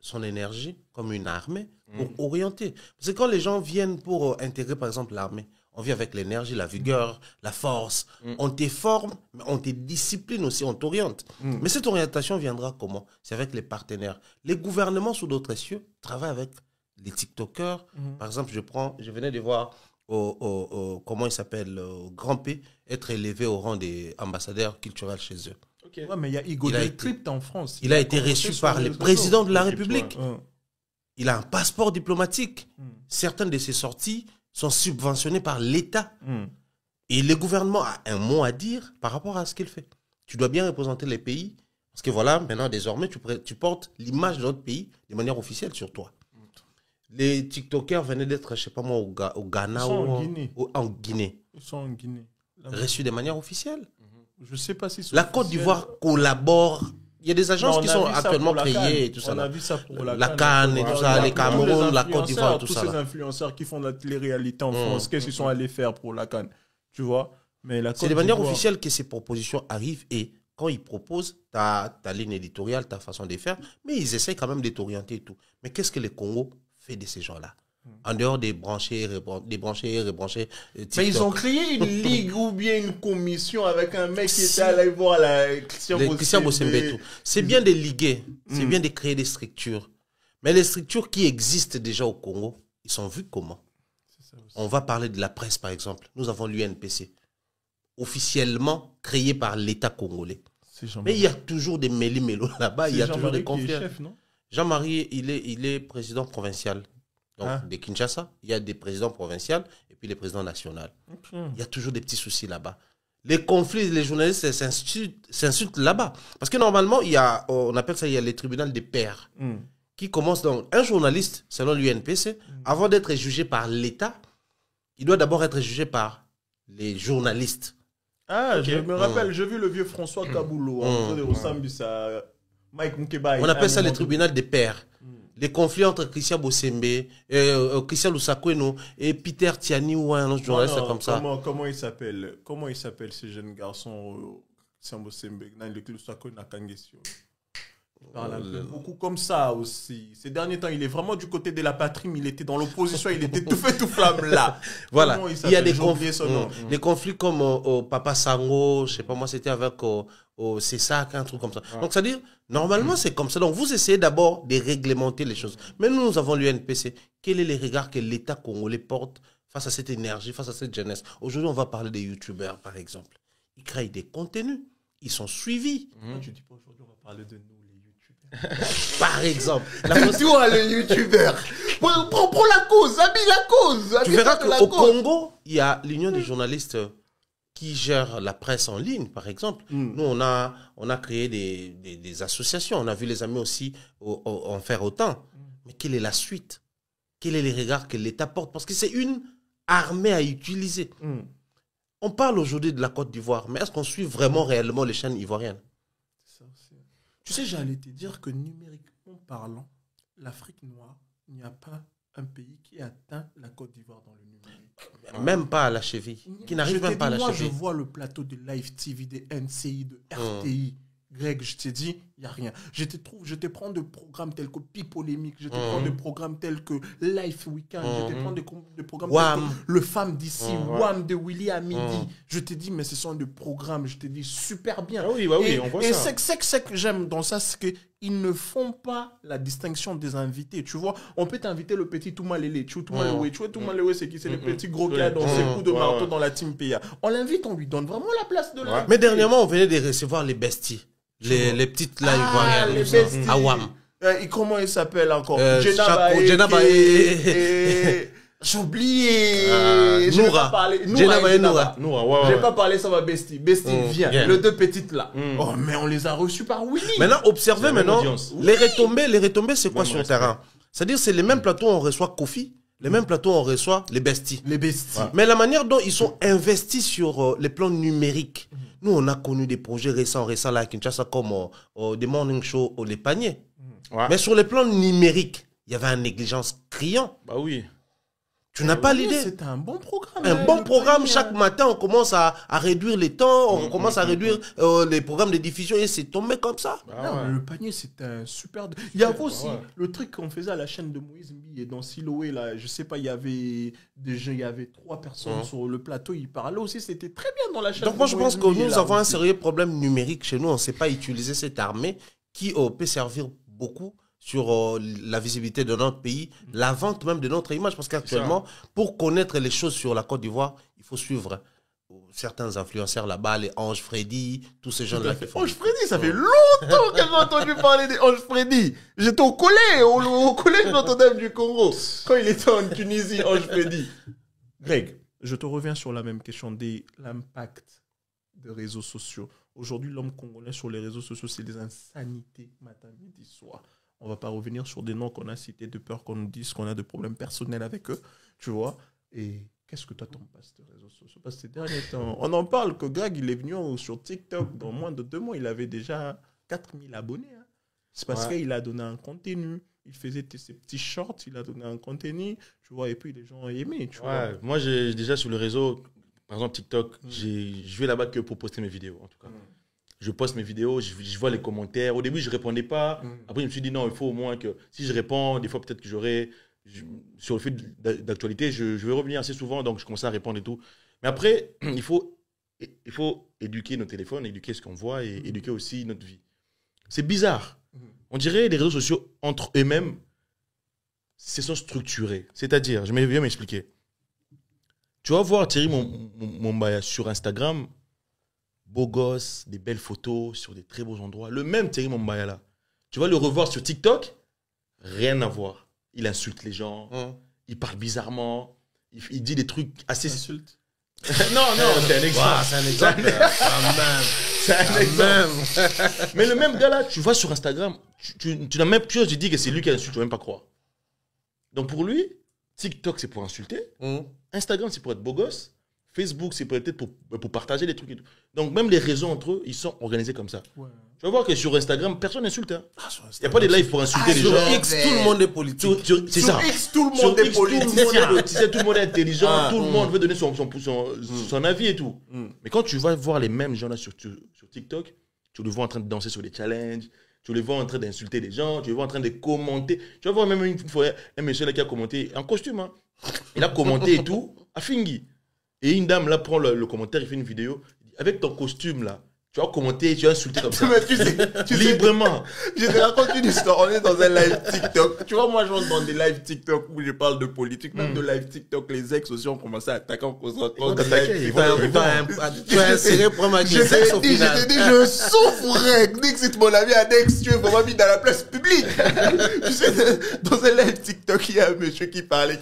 son énergie comme une armée pour orienter. Parce que quand les gens viennent pour intégrer, par exemple, l'armée, on vient avec l'énergie, la vigueur, la force. On te forme, mais on te discipline aussi, on t'oriente. Mais cette orientation viendra comment? C'est avec les partenaires. Les gouvernements sous d'autres cieux travaillent avec les TikTokers. Par exemple, je venais de voir comment il s'appelle, Grand P, être élevé au rang des ambassadeurs culturels chez eux. Okay. Ouais, mais il y a Hugo Del Crypt en France. Il a été reçu par le président de la République. Il a un passeport diplomatique. Certaines de ses sorties sont subventionnées par l'État. Et le gouvernement a un mot à dire par rapport à ce qu'il fait. Tu dois bien représenter les pays. Parce que voilà, maintenant, désormais, tu portes l'image de notre pays de manière officielle sur toi. Les TikTokers venaient d'être, je ne sais pas moi, au Ghana ou en Guinée. Ils sont en Guinée. Reçus de manière officielle. Je ne sais pas si la Côte d'Ivoire collabore. Il y a des agences qui sont actuellement créées et tout ça. On a vu ça pour la Cannes et tout ça, les Cameroun, la Côte d'Ivoire et tout ça. Tous ces influenceurs qui font la télé-réalité en France, qu'est-ce qu'ils sont allés faire pour la Cannes? Tu vois? C'est de manière officielle que ces propositions arrivent et quand ils proposent, tu as ta ligne éditoriale, ta façon de faire, mais ils essaient quand même de t'orienter et tout. Mais qu'est-ce que le Congo fait de ces gens-là? En dehors des branchés, rebranchés. Mais ils ont créé une ligue ou bien une commission avec un mec qui était allé voir Christian Bossembe et tout. C'est bien de liguer, c'est bien de créer des structures. Mais les structures qui existent déjà au Congo, ils sont vus comment? On va parler de la presse, par exemple. Nous avons l'UNPC, officiellement créé par l'État congolais. Mais il y a toujours des méli-mélos là-bas, il y a toujours des conflits. Jean-Marie, il est président provincial. Donc, de Kinshasa, il y a des présidents provinciaux et puis les présidents nationaux. Il y a toujours des petits soucis là-bas. Les conflits, les journalistes s'insultent là-bas. Parce que normalement, on appelle ça, il y a les tribunaux des pairs qui commencent. Donc, un journaliste, selon l'UNPC, avant d'être jugé par l'État, il doit d'abord être jugé par les journalistes. Je me rappelle, j'ai vu le vieux François Kaboulou au Sambisa, Mike Mukeba. On appelle ça les tribunaux des pairs. Les conflits entre Christian Bossembe, Christian Lusakoueno et Peter Tiani ou un autre journaliste comme ça. Comment il s'appelle ce jeune garçon Christian Bossembe Lusakoueno à Kangesio. Il parle un peu beaucoup comme ça aussi. Ces derniers temps, il est vraiment du côté de la patrie, mais il était dans l'opposition, il était tout fait tout flamme là. Voilà, il y a des conflits. Des conflits comme Papa Sango, je sais pas moi, c'était avec c'est ça, un truc comme ça. Donc, c'est-à-dire, normalement, c'est comme ça. Donc, vous essayez d'abord de réglementer les choses. Mais nous avons l'UNPC. Quel est le regard que l'État congolais porte face à cette énergie, face à cette jeunesse? Aujourd'hui, on va parler des youtubeurs, par exemple. Ils créent des contenus. Ils sont suivis. Tu dis pas aujourd'hui, on va parler de nous, les par exemple. Les youtubeurs. Pour la cause, habille la cause. Tu verras qu'au Congo, il y a l'Union des journalistes qui gère la presse en ligne, par exemple. Nous, on a créé des associations. On a vu les amis aussi en faire autant. Mais quelle est la suite? Quel est le regard que l'État porte? Parce que c'est une armée à utiliser. On parle aujourd'hui de la Côte d'Ivoire, mais est-ce qu'on suit vraiment réellement les chaînes ivoiriennes? Tu sais, j'allais te dire que numériquement parlant, l'Afrique noire, il n'y a pas un pays qui atteint la Côte d'Ivoire dans le numérique. Même pas à la cheville. Qui n'arrive même pas à la cheville. Moi, je vois le plateau de Live TV, de NCI, de RTI. Greg, je t'ai dit, il n'y a rien. Je te prends de programmes tels que Pipolémique, je te prends de programmes tels que Life Weekend, je te prends de programmes tels que Le Femme d'ici, Wham de Willy à midi. Je te dis, mais ce sont des programmes, je te dis, super bien. Oui, on voit ça. Et ce que j'aime dans ça, c'est qu'ils ne font pas la distinction des invités. Tu vois, on peut t'inviter le petit Toumalele. Tu vois, Toumalele, c'est qui? C'est le petit gros qui a dans ses coups de marteau dans la team PA. On l'invite, on lui donne vraiment la place de l'invité. Mais dernièrement, on venait de recevoir les besties. Les petites là ivoiriennes. Les besties. Awam. Comment il s'appelle encore? J'ai oublié. Noura. Noura. J'ai pas parlé, ça va Bestie. Bestie, viens. Les deux petites là. Oh, mais on les a reçus par Willy. Maintenant, observez maintenant. Les retombées, c'est quoi sur le terrain? C'est-à-dire, c'est les mêmes plateaux où on reçoit Kofi. Les mêmes plateaux où on reçoit les besties. Mais la manière dont ils sont investis sur les plans numériques. Nous, on a connu des projets récents là à Kinshasa comme des morning show Les Paniers. Mais sur les plans numériques, il y avait une négligence criante. Bah oui. Tu n'as pas l'idée. C'était un bon programme. Un bon programme. Chaque matin, on commence à réduire les temps, on commence à réduire les programmes de diffusion et c'est tombé comme ça. Non, le panier, c'était un super. Il y avait aussi le truc qu'on faisait à la chaîne de Moïse Mbi et dans Siloé, là, je sais pas, il y avait 3 personnes sur le plateau, ils parlaient aussi, c'était très bien dans la chaîne. Donc moi, je pense que nous avons un sérieux problème numérique chez nous. On ne sait pas utiliser cette armée qui peut servir beaucoup sur la visibilité de notre pays, la vente même de notre image. Parce qu'actuellement, pour connaître les choses sur la Côte d'Ivoire, il faut suivre certains influenceurs là-bas, les Ange Freddy, tous ces gens-là. Ange Freddy, ça fait longtemps que j'ai entendu parler d'Ange Freddy. J'étais au collège Notre-Dame du Congo, quand il était en Tunisie, Ange Freddy. Greg, je te reviens sur la même question de l'impact des réseaux sociaux. Aujourd'hui, l'homme congolais sur les réseaux sociaux, c'est des insanités matin, midi, soir. On ne va pas revenir sur des noms qu'on a cités de peur qu'on nous dise qu'on a des problèmes personnels avec eux, tu vois. Et qu'est-ce que toi t'en passes des réseaux sociaux? Parce que ces derniers temps, on en parle que Greg, il est venu sur TikTok, dans moins de 2 mois, il avait déjà 4000 abonnés. Hein. C'est parce qu'il a donné un contenu. Il faisait ses petits shorts, il a donné un contenu, tu vois, et puis les gens ont aimé, tu vois. Moi, j'ai déjà sur le réseau, par exemple TikTok, je vais là-bas que pour poster mes vidéos, en tout cas. Je poste mes vidéos, je vois les commentaires. Au début, je ne répondais pas. Après, je me suis dit, non, il faut au moins que si je réponds, des fois, peut-être que sur le fil d'actualité, je vais revenir assez souvent, donc je commençais à répondre et tout. Mais après, il faut éduquer nos téléphones, éduquer ce qu'on voit et éduquer aussi notre vie. C'est bizarre. On dirait les réseaux sociaux, entre eux-mêmes, se sont structurés. C'est-à-dire, je vais bien m'expliquer. Tu vas voir Thierry Mombaya sur Instagram, beau gosse, des belles photos sur des très beaux endroits. Le même Thierry Mombaya là. Tu vas le revoir sur TikTok, rien à voir. Il insulte les gens, il parle bizarrement, il dit des trucs assez... Insulte. non, c'est un exemple. C'est un exemple. C'est un exemple. Mais le même gars là, tu vas sur Instagram, tu n'as même plus, tu dis que c'est lui qui insulte, tu ne vas même pas croire. Donc pour lui, TikTok c'est pour insulter, Instagram c'est pour être beau gosse, Facebook, c'est peut-être pour partager des trucs et tout. Donc, même les réseaux entre eux, ils sont organisés comme ça. Ouais. Tu vas voir que sur Instagram, personne n'insulte. Hein. Il n'y a pas de live pour insulter les gens. Sur X, tout le monde est politique. C'est ça. Sur X, tout le monde est politique. Tout le monde est intelligent, tout le monde veut donner son avis et tout. Mais quand tu vas voir les mêmes gens là sur TikTok, tu les vois en train de danser sur des challenges, tu les vois en train d'insulter les gens, tu les vois en train de commenter. Tu vas voir même une fois un monsieur là qui a commenté en costume. Hein. Il a commenté et tout, à Fingi. Et une dame là prend le commentaire, il fait une vidéo. Avec ton costume là, tu as commenté, tu as insulté comme ça. Mais tu sais, librement. Je te raconte une histoire. On est dans un live TikTok. Tu vois, moi, je rentre dans des lives TikTok où je parle de politique. Même de live TikTok, les ex aussi ont commencé à attaquer en cause. Tu as inséré pour ma question. Je t'ai dit, je souffre. Dès que c'est mon ami à Dex, tu es vraiment mis dans la place publique. Tu sais, dans un live TikTok, il y a un monsieur qui parlait.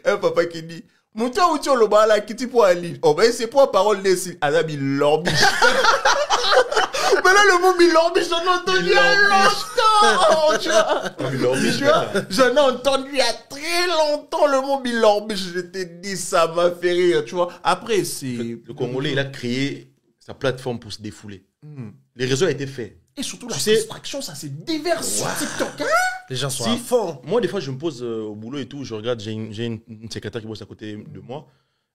Un papa qui dit, Mouta ou tu le bala qui tu pour aller. Oh ben c'est pour parole des Adam il l'orbiche. Mais là le mot il l'orbiche j'en ai entendu il y a longtemps. J'en ai entendu il y a très longtemps le mot il l'orbiche. Je t'ai dit ça m'a fait rire, tu vois. Après c'est le Congolais il a créé sa plateforme pour se défouler. Les réseaux ont été faits. Et surtout la distraction, ça c'est divers sur TikTok. Hein? Les gens sont à fond. Moi, des fois, je me pose au boulot et tout, je regarde, j'ai une secrétaire qui bosse à côté de moi.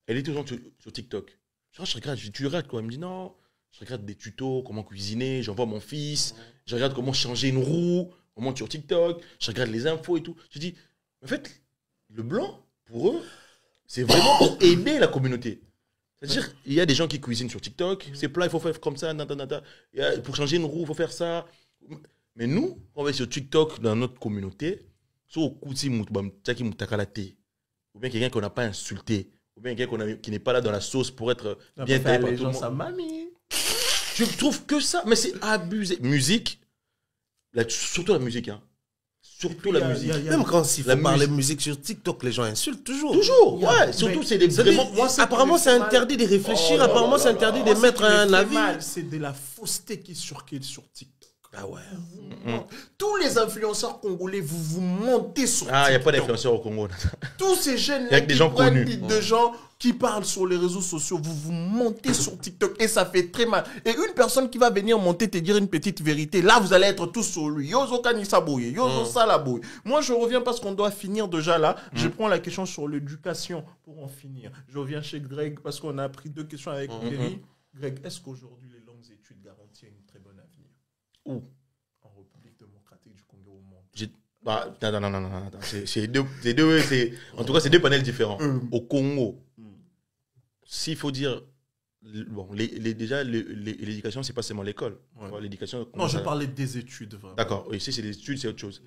Elle est toujours sur TikTok. Je regarde, tu regardes quoi? Elle me dit non, je regarde des tutos, comment cuisiner, j'envoie mon fils, je regarde comment changer une roue, on monte sur TikTok, je regarde les infos et tout. Je dis, en fait, le blanc, pour eux, c'est vraiment pour aider la communauté. C'est-à-dire, il y a des gens qui cuisinent sur TikTok, ces plats, il faut faire comme ça, pour changer une roue, il faut faire ça. Mais nous, on va sur TikTok dans notre communauté, soit au Kouti Moutaki Moutakalate, ou bien quelqu'un qu'on n'a pas insulté, ou bien quelqu'un qui n'est pas là dans la sauce pour être bien taillé par tout le monde. Mamie. Je trouve que ça, mais c'est abusé. Musique, surtout la musique, hein. Surtout la musique. Même quand il faut parler de musique sur TikTok, les gens insultent toujours. Toujours, ouais. Surtout, c'est des vraiment. Apparemment, c'est interdit de réfléchir. Apparemment, c'est interdit de mettre un avis. C'est de la fausseté qui circule sur TikTok. Ah ouais. Tous les influenceurs congolais, vous montez sur TikTok. Ah, il n'y a pas d'influenceurs au Congo. Tous ces jeunes là qui prennent connus. De gens qui parle sur les réseaux sociaux, vous montez sur TikTok et ça fait très mal. Et une personne qui va venir monter te dire une petite vérité, là vous allez être tous sur lui. Yozo Kanisa Boye, Yozo Salaboye. Moi je reviens parce qu'on doit finir déjà là. Je prends la question sur l'éducation pour en finir. Je reviens chez Greg parce qu'on a pris 2 questions avec Thierry. Greg, est-ce qu'aujourd'hui les longues études garantissent un très bon avenir? Où? En République démocratique du Congo, au monde. Non. En tout cas, c'est 2 panels différents. Au Congo, s'il faut dire, bon, déjà, l'éducation, c'est pas seulement l'école. Ouais. L'éducation. Non, je parlais des études. Vraiment. D'accord, oui, si c'est des études, c'est autre chose.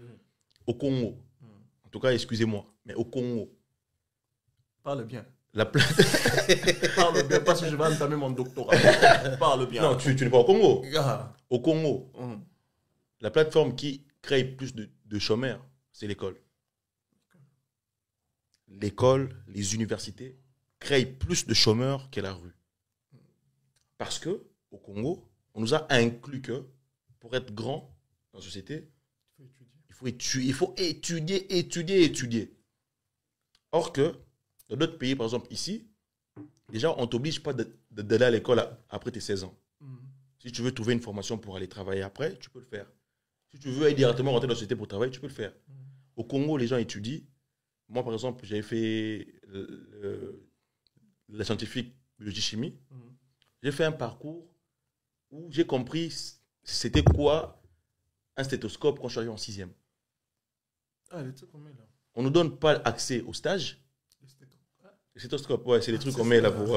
Au Congo, en tout cas, excusez-moi, mais au Congo. Parle bien. Parle bien, parce que je vais entamer mon doctorat. Parle bien. Non, tu n'es pas au Congo. Ah. Au Congo, la plateforme qui crée plus de chômeurs, c'est l'école. L'école, les universités créent plus de chômeurs que la rue. Parce que au Congo, on nous a inclus que pour être grand dans la société, il faut étudier. Or que dans d'autres pays, par exemple ici, déjà on ne t'oblige pas d'aller à l'école après tes 16 ans. Si tu veux trouver une formation pour aller travailler après, tu peux le faire. Si tu veux aller directement rentrer dans la société pour travailler, tu peux le faire. Au Congo, les gens étudient. Moi, par exemple, j'avais fait la scientifique biologie-chimie. J'ai fait un parcours où j'ai compris c'était quoi un stéthoscope quand je suis arrivé en 6e. Ah, les trucs qu'on met là. On ne nous donne pas accès au stage. Le stéthoscope, ouais, c'est les trucs qu'on met là pour...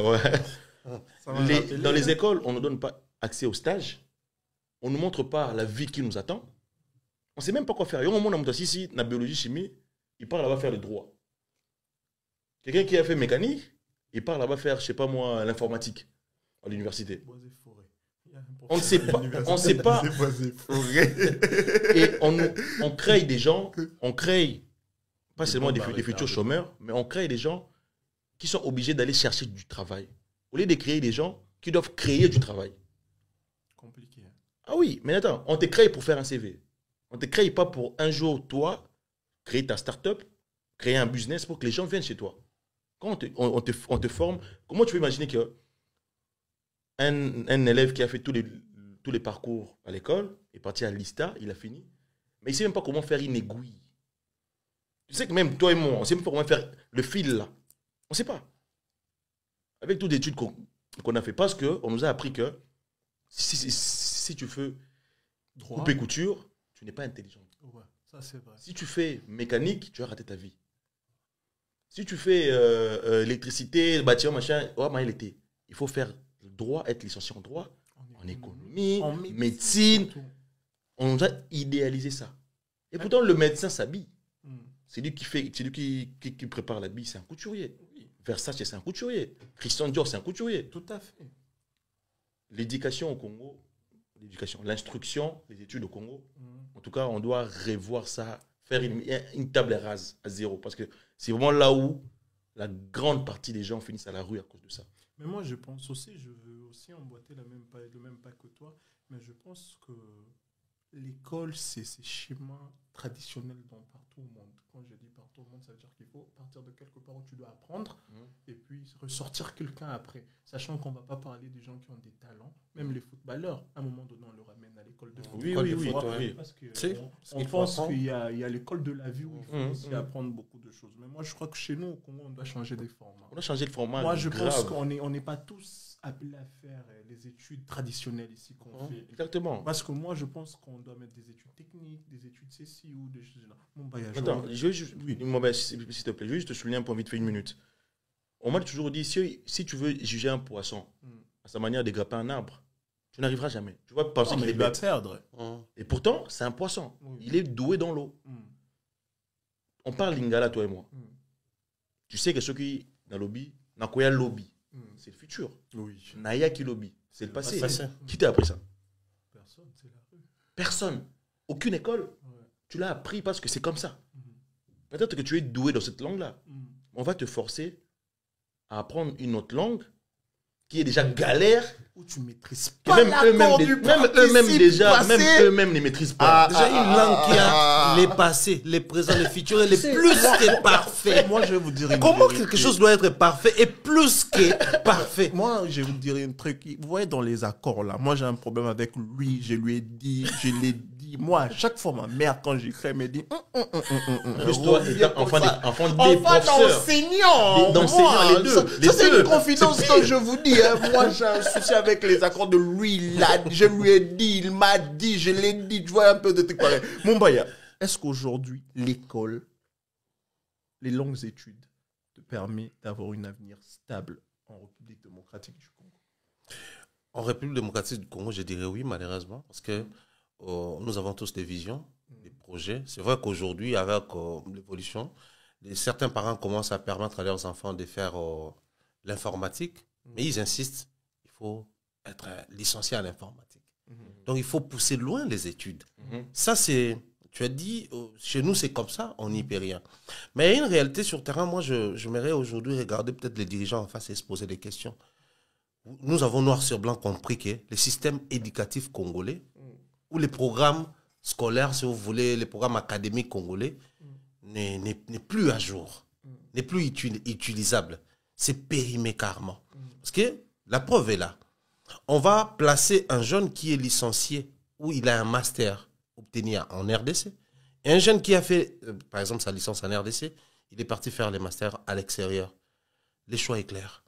Dans les écoles, on ne nous donne pas accès au stage. On ne nous montre pas la vie qui nous attend. On ne sait même pas quoi faire. Il y a un moment où ici, dans la biologie-chimie, il part là-bas faire le droit. Quelqu'un qui a fait mécanique, il part là-bas faire, je ne sais pas moi, l'informatique à l'université. On ne sait pas. On ne sait pas. Et on crée des gens, on crée pas seulement des futurs chômeurs, mais on crée des gens qui sont obligés d'aller chercher du travail. Au lieu de créer des gens qui doivent créer du travail. Compliqué. Ah oui, mais attends, on te crée pour faire un CV. On ne te crée pas pour un jour, toi, créer ta start-up, créer un business pour que les gens viennent chez toi. Quand on te forme, comment tu peux imaginer qu'un élève qui a fait tous les parcours à l'école est parti à l'ISTA, il a fini, mais il ne sait même pas comment faire une aiguille. Tu sais que même toi et moi, on ne sait même pas comment faire le fil là. On ne sait pas. Avec toutes les études qu'on a fait, parce qu'on nous a appris que si tu fais couper couture, tu n'es pas intelligent. Ouais, ça c'est vrai. Si tu fais mécanique, tu vas rater ta vie. Si tu fais électricité, bâtiment, machin, il faut faire le droit, être licencié en droit, en économie, en médecine. On nous a idéalisé ça. Et pourtant, le médecin s'habille. C'est lui qui prépare l'habit, c'est un couturier. Versace, c'est un couturier. Christian Dior, c'est un couturier. Tout à fait. L'éducation au Congo, l'instruction, les études au Congo, en tout cas, on doit revoir ça, faire une table rase à zéro. Parce que c'est vraiment là où la grande partie des gens finissent à la rue à cause de ça. Mais moi, je pense aussi, je veux aussi emboîter le même pas que toi, mais je pense que l'école, c'est ces schémas traditionnels dans partout au monde. Quand je dis partout au monde, ça veut dire qu'il faut partir de quelque part où tu dois apprendre et puis ressortir quelqu'un après. Sachant qu'on ne va pas parler des gens qui ont des talents, même les footballeurs. À un moment donné, on le ramène à l'école de foot. Oui. Parce que on pense qu'il y a l'école de la vie où il faut aussi apprendre beaucoup de choses. Mais moi, je crois que chez nous, au Congo, on doit changer des formats. On doit changer de format. Moi, je pense qu'on n'est pas tous appelés à faire les études traditionnelles ici qu'on fait. Exactement. Parce que moi, je pense qu'on doit mettre des études techniques, des études ceci ou des choses là. Attends, s'il te plaît, je vais juste te souligner un point vite fait, 1 minute. On m'a toujours dit, si tu veux juger un poisson à sa manière de grimper un arbre, tu n'arriveras jamais. Tu vas penser qu'il va perdre. Et pourtant, c'est un poisson. Il est doué dans l'eau. On parle lingala, toi et moi. Tu sais que ceux qui dans le lobby, Nakoya lobby, c'est le futur. Naya qui lobby, c'est le passé. Qui t'a appris ça? Personne, c'est la rue. Personne. Aucune école. Tu l'as appris parce que c'est comme ça. Peut-être que tu es doué dans cette langue-là. On va te forcer à apprendre une autre langue qui est déjà galère. Où tu maîtrises pas Même eux-mêmes ne maîtrisent pas. Déjà, une langue qui a les passés, les présents, les futurs, elle est plus que parfait. Moi, je vais vous dire Comment quelque chose doit être parfait et plus que parfait? Moi, je vais vous dire un truc. Vous voyez, dans les accords, là, moi, j'ai un problème avec lui. Je lui ai dit, je l'ai dit. Moi, à chaque fois, ma mère, quand j'écris, elle me dit Plus toi, enfant d'enseignant. D'enseignant, les deux. Ça, c'est une confidence que je vous dis. Moi, j'ai un souci avec les accords de lui. Là, je lui ai dit, il m'a dit, je l'ai dit. Tu vois un peu de trucs pareils. Mumbaya, est-ce qu'aujourd'hui, l'école, les longues études, te permet d'avoir un avenir stable en République démocratique du Congo? En République démocratique du Congo, je dirais oui, malheureusement, parce que nous avons tous des visions, des projets. C'est vrai qu'aujourd'hui, avec l'évolution, certains parents commencent à permettre à leurs enfants de faire l'informatique, mais ils insistent, il faut être licencié à l'informatique. Donc, il faut pousser loin les études. Ça, c'est... Tu as dit, chez nous, c'est comme ça, on n'y peut rien. Mais il y a une réalité sur le terrain. Moi, j'aimerais aujourd'hui regarder peut-être les dirigeants en face et se poser des questions. Nous avons noir sur blanc compris que le système éducatif congolais, ou les programmes scolaires, si vous voulez, les programmes académiques congolais, n'est plus à jour, n'est plus utilisable. C'est périmé carrément. Parce que la preuve est là. On va placer un jeune qui est licencié ou il a un master obtenu en RDC. Et un jeune qui a fait, par exemple, sa licence en RDC, il est parti faire les masters à l'extérieur. Les choix est clair.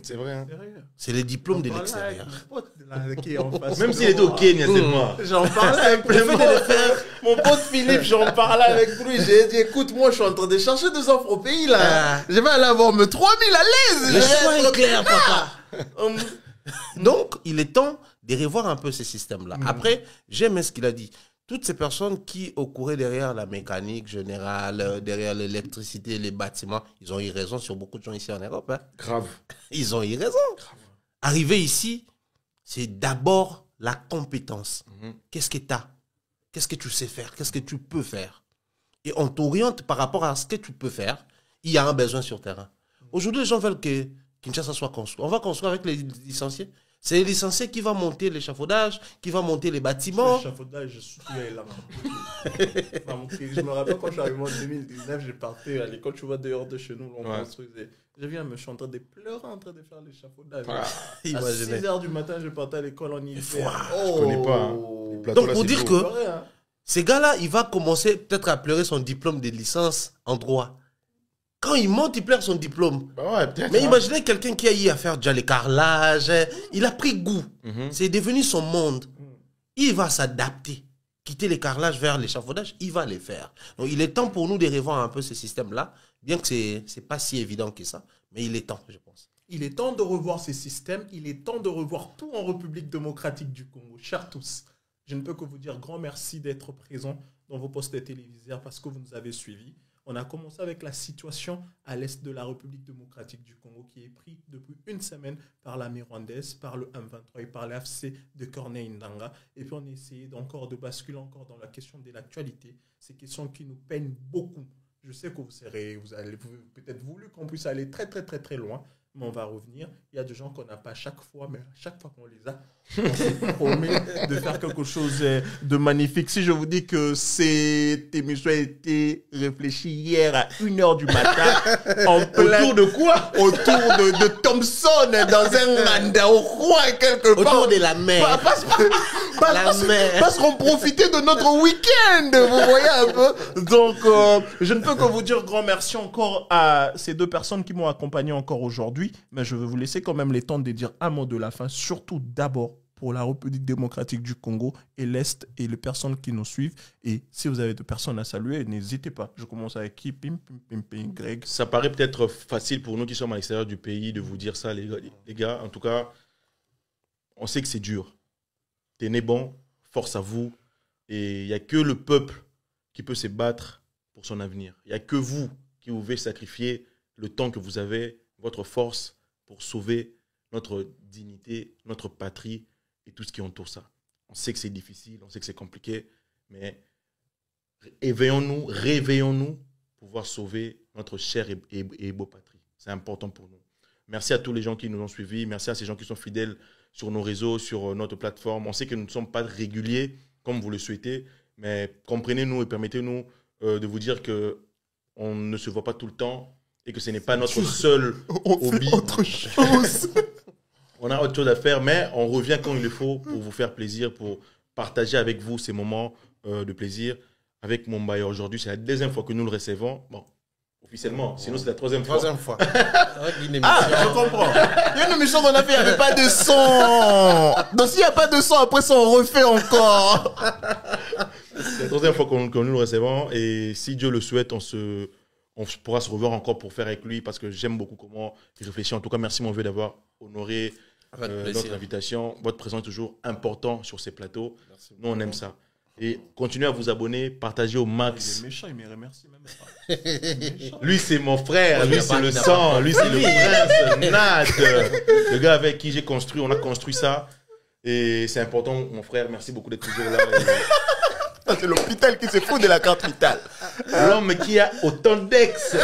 C'est vrai. Hein? C'est les diplômes de l'extérieur. Même s'il était au Kenya, c'est moi. J'en parlais avec mon pote Philippe, j'en parlais avec lui. J'ai dit, écoute, moi, je suis en train de chercher des offres au pays, là. Je vais aller avoir mes 3000 à l'aise. Le choix est clair, papa. Donc, il est temps de revoir un peu ces systèmes-là. Après, j'aime ce qu'il a dit. Toutes ces personnes qui couraient derrière la mécanique générale, derrière l'électricité, les bâtiments, ils ont eu raison sur beaucoup de gens ici en Europe. Hein. Grave. Ils ont eu raison. Grave. Arriver ici, c'est d'abord la compétence. Qu'est-ce que tu as? Qu'est-ce que tu sais faire? Qu'est-ce que tu peux faire? Et on t'oriente par rapport à ce que tu peux faire. Il y a un besoin sur le terrain. Aujourd'hui, les gens veulent que Kinshasa soit construit. On va construire avec les licenciés. C'est les licenciés qui vont monter l'échafaudage, qui vont monter les bâtiments. L'échafaudage, je suis là. Je me rappelle quand je suis arrivé en 2019, j'ai parti à l'école, tu vois, dehors de chez nous, on construisait. Je viens, je suis en train de pleurer, en train de faire l'échafaudage. À 6h du matin, je partais à l'école en hiver. Je connais pas. Hein. Donc, pour dire que ces gars-là, il va commencer peut-être à pleurer son diplôme de licence en droit. Quand il monte, il pleure son diplôme. Mais imaginez quelqu'un qui a eu à faire déjà les carrelages. Il a pris goût. C'est devenu son monde. Il va s'adapter. Quitter les carrelages vers l'échafaudage, il va les faire. Donc, il est temps pour nous de revoir un peu ce système-là. Bien que ce n'est pas si évident que ça. Mais il est temps, je pense. Il est temps de revoir ces systèmes. Il est temps de revoir tout en République démocratique du Congo. Chers tous, je ne peux que vous dire grand merci d'être présents dans vos postes téléviseurs parce que vous nous avez suivis. On a commencé avec la situation à l'est de la République démocratique du Congo qui est prise depuis une semaine par l'armée rwandaise, par le M23 et par l'AFC de Corneille Ndanga. Et puis on a essayé encore de basculer encore dans la question de l'actualité. Ces questions qui nous peinent beaucoup. Je sais que vous allez peut-être voulu qu'on puisse aller très très très très loin, mais on va revenir. Il y a des gens qu'on n'a pas chaque fois, mais à chaque fois qu'on les a, on se promet de faire quelque chose de magnifique. Si je vous dis que cette émission a été réfléchie hier à 1h du matin, autour de quoi? Autour de Thompson, dans un manda au roi quelque part. Autour de la mer. Parce qu'on profitait de notre week-end, vous voyez un peu. Donc, je ne peux que vous dire grand merci encore à ces deux personnes qui m'ont accompagné encore aujourd'hui. Mais je vais vous laisser quand même les temps de dire un mot de la fin, surtout d'abord pour la République démocratique du Congo et l'Est et les personnes qui nous suivent. Et si vous avez des personnes à saluer, n'hésitez pas. Je commence avec qui? Greg. Ça paraît peut-être facile pour nous qui sommes à l'extérieur du pays de vous dire ça, les gars. En tout cas, on sait que c'est dur. Tenez bon, force à vous. Et il n'y a que le peuple qui peut se battre pour son avenir. Il n'y a que vous qui pouvez sacrifier le temps que vous avez, votre force pour sauver notre dignité, notre patrie et tout ce qui entoure ça. On sait que c'est difficile, on sait que c'est compliqué, mais éveillons-nous, réveillons-nous pour pouvoir sauver notre chère et beau patrie. C'est important pour nous. Merci à tous les gens qui nous ont suivis. Merci à ces gens qui sont fidèles sur nos réseaux, sur notre plateforme. On sait que nous ne sommes pas réguliers comme vous le souhaitez, mais comprenez-nous et permettez-nous de vous dire qu'on ne se voit pas tout le temps et que ce n'est pas notre seul hobby. Autre chose. On a autre chose à faire, mais on revient quand il le faut pour vous faire plaisir, pour partager avec vous ces moments de plaisir. Avec Mombaya aujourd'hui, c'est la deuxième fois que nous le recevons. Bon, officiellement, sinon c'est la troisième fois. Je comprends. Il y a une émission qu'on a fait, il n'y avait pas de son. Donc s'il n'y a pas de son, après ça, on refait encore. C'est la troisième fois que nous le recevons. Et si Dieu le souhaite, on pourra se revoir encore pour faire avec lui parce que j'aime beaucoup comment il réfléchit. En tout cas, merci mon vieux d'avoir honoré notre invitation. Votre présence est toujours important sur ces plateaux. Merci. Nous, on aime ça. Et continuez à vous abonner, partagez au max. Il est méchant, il me remercie même pas. Lui, c'est mon frère, lui, c'est le sang, lui, c'est le prince, Nad. Le gars avec qui j'ai construit, on a construit ça. Et c'est important, mon frère, merci beaucoup d'être toujours là. C'est l'hôpital qui se fout de la carte vitale. L'homme qui a autant d'ex.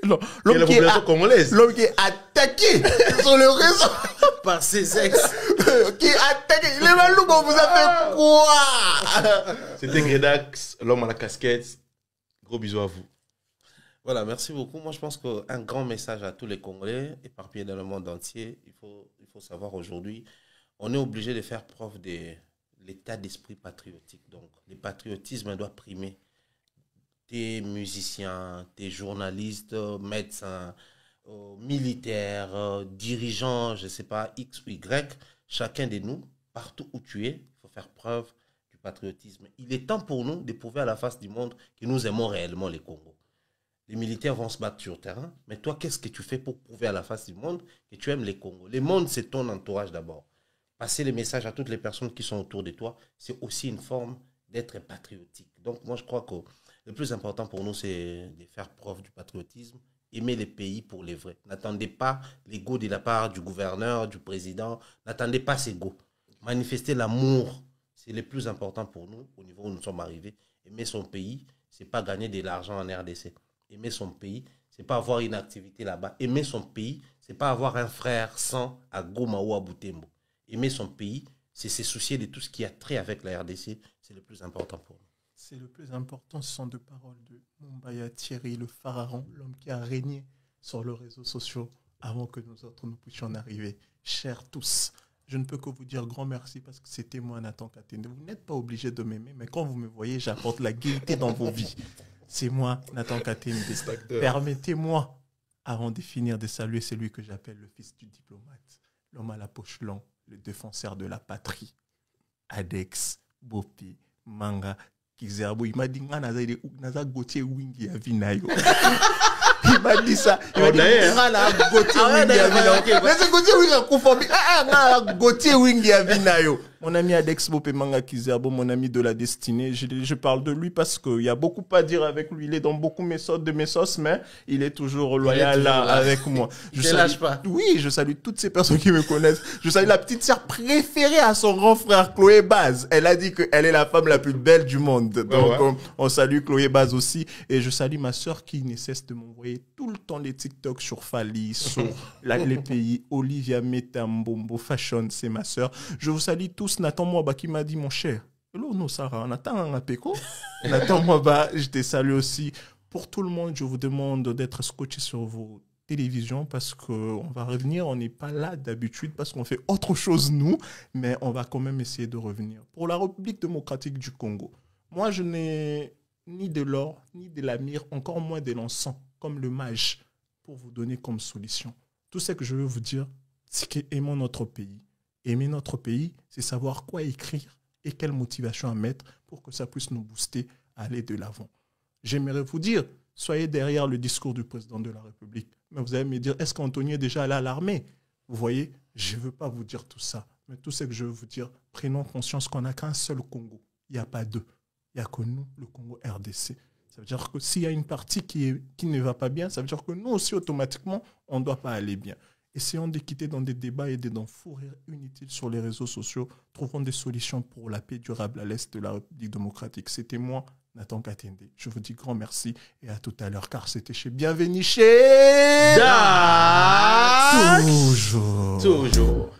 L'homme qui est attaqué sur le réseau par ses ex. Qui est attaqué. Les Malouks, on vous a fait quoi? C'était Gredax, l'homme à la casquette. Gros bisous à vous. Voilà, merci beaucoup. Moi, je pense qu'un grand message à tous les Congolais, éparpillés dans le monde entier, il faut savoir aujourd'hui, on est obligé de faire preuve de l'état d'esprit patriotique. Donc, le patriotisme doit primer. Des musiciens, des journalistes, médecins, militaires, dirigeants, je ne sais pas, X ou Y, chacun de nous, partout où tu es, il faut faire preuve du patriotisme. Il est temps pour nous de prouver à la face du monde que nous aimons réellement les Congos. Les militaires vont se battre sur le terrain, mais toi, qu'est-ce que tu fais pour prouver à la face du monde que tu aimes les Congos? Le monde, c'est ton entourage d'abord. Passer les messages à toutes les personnes qui sont autour de toi, c'est aussi une forme d'être patriotique. Donc, moi, je crois que le plus important pour nous, c'est de faire preuve du patriotisme, aimer les pays pour les vrais. N'attendez pas l'ego de la part du gouverneur, du président. N'attendez pas ces go. Manifester l'amour, c'est le plus important pour nous au niveau où nous sommes arrivés. Aimer son pays, ce n'est pas gagner de l'argent en RDC. Aimer son pays, ce n'est pas avoir une activité là-bas. Aimer son pays, ce n'est pas avoir un frère sans à Goma ou à Butembo. Aimer son pays, c'est se soucier de tout ce qui a trait avec la RDC. C'est le plus important pour nous. C'est le plus important, ce sont deux paroles de Mombaya Thierry, le pharaon, l'homme qui a régné sur les réseaux sociaux avant que nous autres nous puissions en arriver. Chers tous, je ne peux que vous dire grand merci parce que c'était moi, Nathan Katende. Vous n'êtes pas obligé de m'aimer, mais quand vous me voyez, j'apporte la gaieté dans vos vies. C'est moi, Nathan Katende. Permettez-moi, avant de finir, de saluer celui que j'appelle le fils du diplomate, l'homme à la poche longue, le défenseur de la patrie. Adex, Bopi, Manga, Kizerbo, il m'a dit naza Gauthier wingi ya vinayo. Il m'a dit ça. Il m'a dit Gauthier wingi ya vinayo. Mais c'est Gauthier wingi ya kufobi. Gauthier wingi ya vinayo. Mon ami Adex Bopé Manga Kizerbo, mon ami de la destinée, je parle de lui parce qu'il y a beaucoup à dire avec lui. Il est dans beaucoup de mes sauces, mais il est toujours loyal avec moi. Je ne lâche pas. Oui, je salue toutes ces personnes qui me connaissent. Je salue la petite sœur préférée à son grand frère, Chloé Baz. Elle a dit qu'elle est la femme la plus belle du monde. Donc, on salue Chloé Baz aussi. Et je salue ma sœur qui ne cesse de m'envoyer tout le temps les TikTok sur Fali, sur les pays. Olivia Metambombo Fashion, c'est ma sœur. Je vous salue tous. Nathan Mwaba qui m'a dit, mon cher, hello, no Sarah, Nathan Angapeko. Nathan Mwaba, je te salue aussi. Pour tout le monde, je vous demande d'être scotché sur vos télévisions parce qu'on va revenir. On n'est pas là d'habitude parce qu'on fait autre chose, nous, mais on va quand même essayer de revenir. Pour la République démocratique du Congo, moi, je n'ai ni de l'or, ni de la myrrhe, encore moins de l'encens, comme le mage, pour vous donner comme solution. Tout ce que je veux vous dire, c'est qu'aimons notre pays. Aimer notre pays, c'est savoir quoi écrire et quelle motivation à mettre pour que ça puisse nous booster à aller de l'avant. J'aimerais vous dire, soyez derrière le discours du président de la République. Mais vous allez me dire, est-ce qu'Anthony est déjà allé à l'armée? Vous voyez, je ne veux pas vous dire tout ça. Mais tout ce que je veux vous dire, prenons conscience qu'on n'a qu'un seul Congo. Il n'y a pas deux. Il n'y a que nous, le Congo RDC. Ça veut dire que s'il y a une partie qui ne va pas bien, ça veut dire que nous aussi, automatiquement, on ne doit pas aller bien. Essayons de quitter dans des débats et dans fous rires inutiles sur les réseaux sociaux. Trouvons des solutions pour la paix durable à l'Est de la République démocratique. C'était moi, Nathan Katende. Je vous dis grand merci et à tout à l'heure, car c'était chez Bienvenue chez Dax. What? Toujours. Toujours.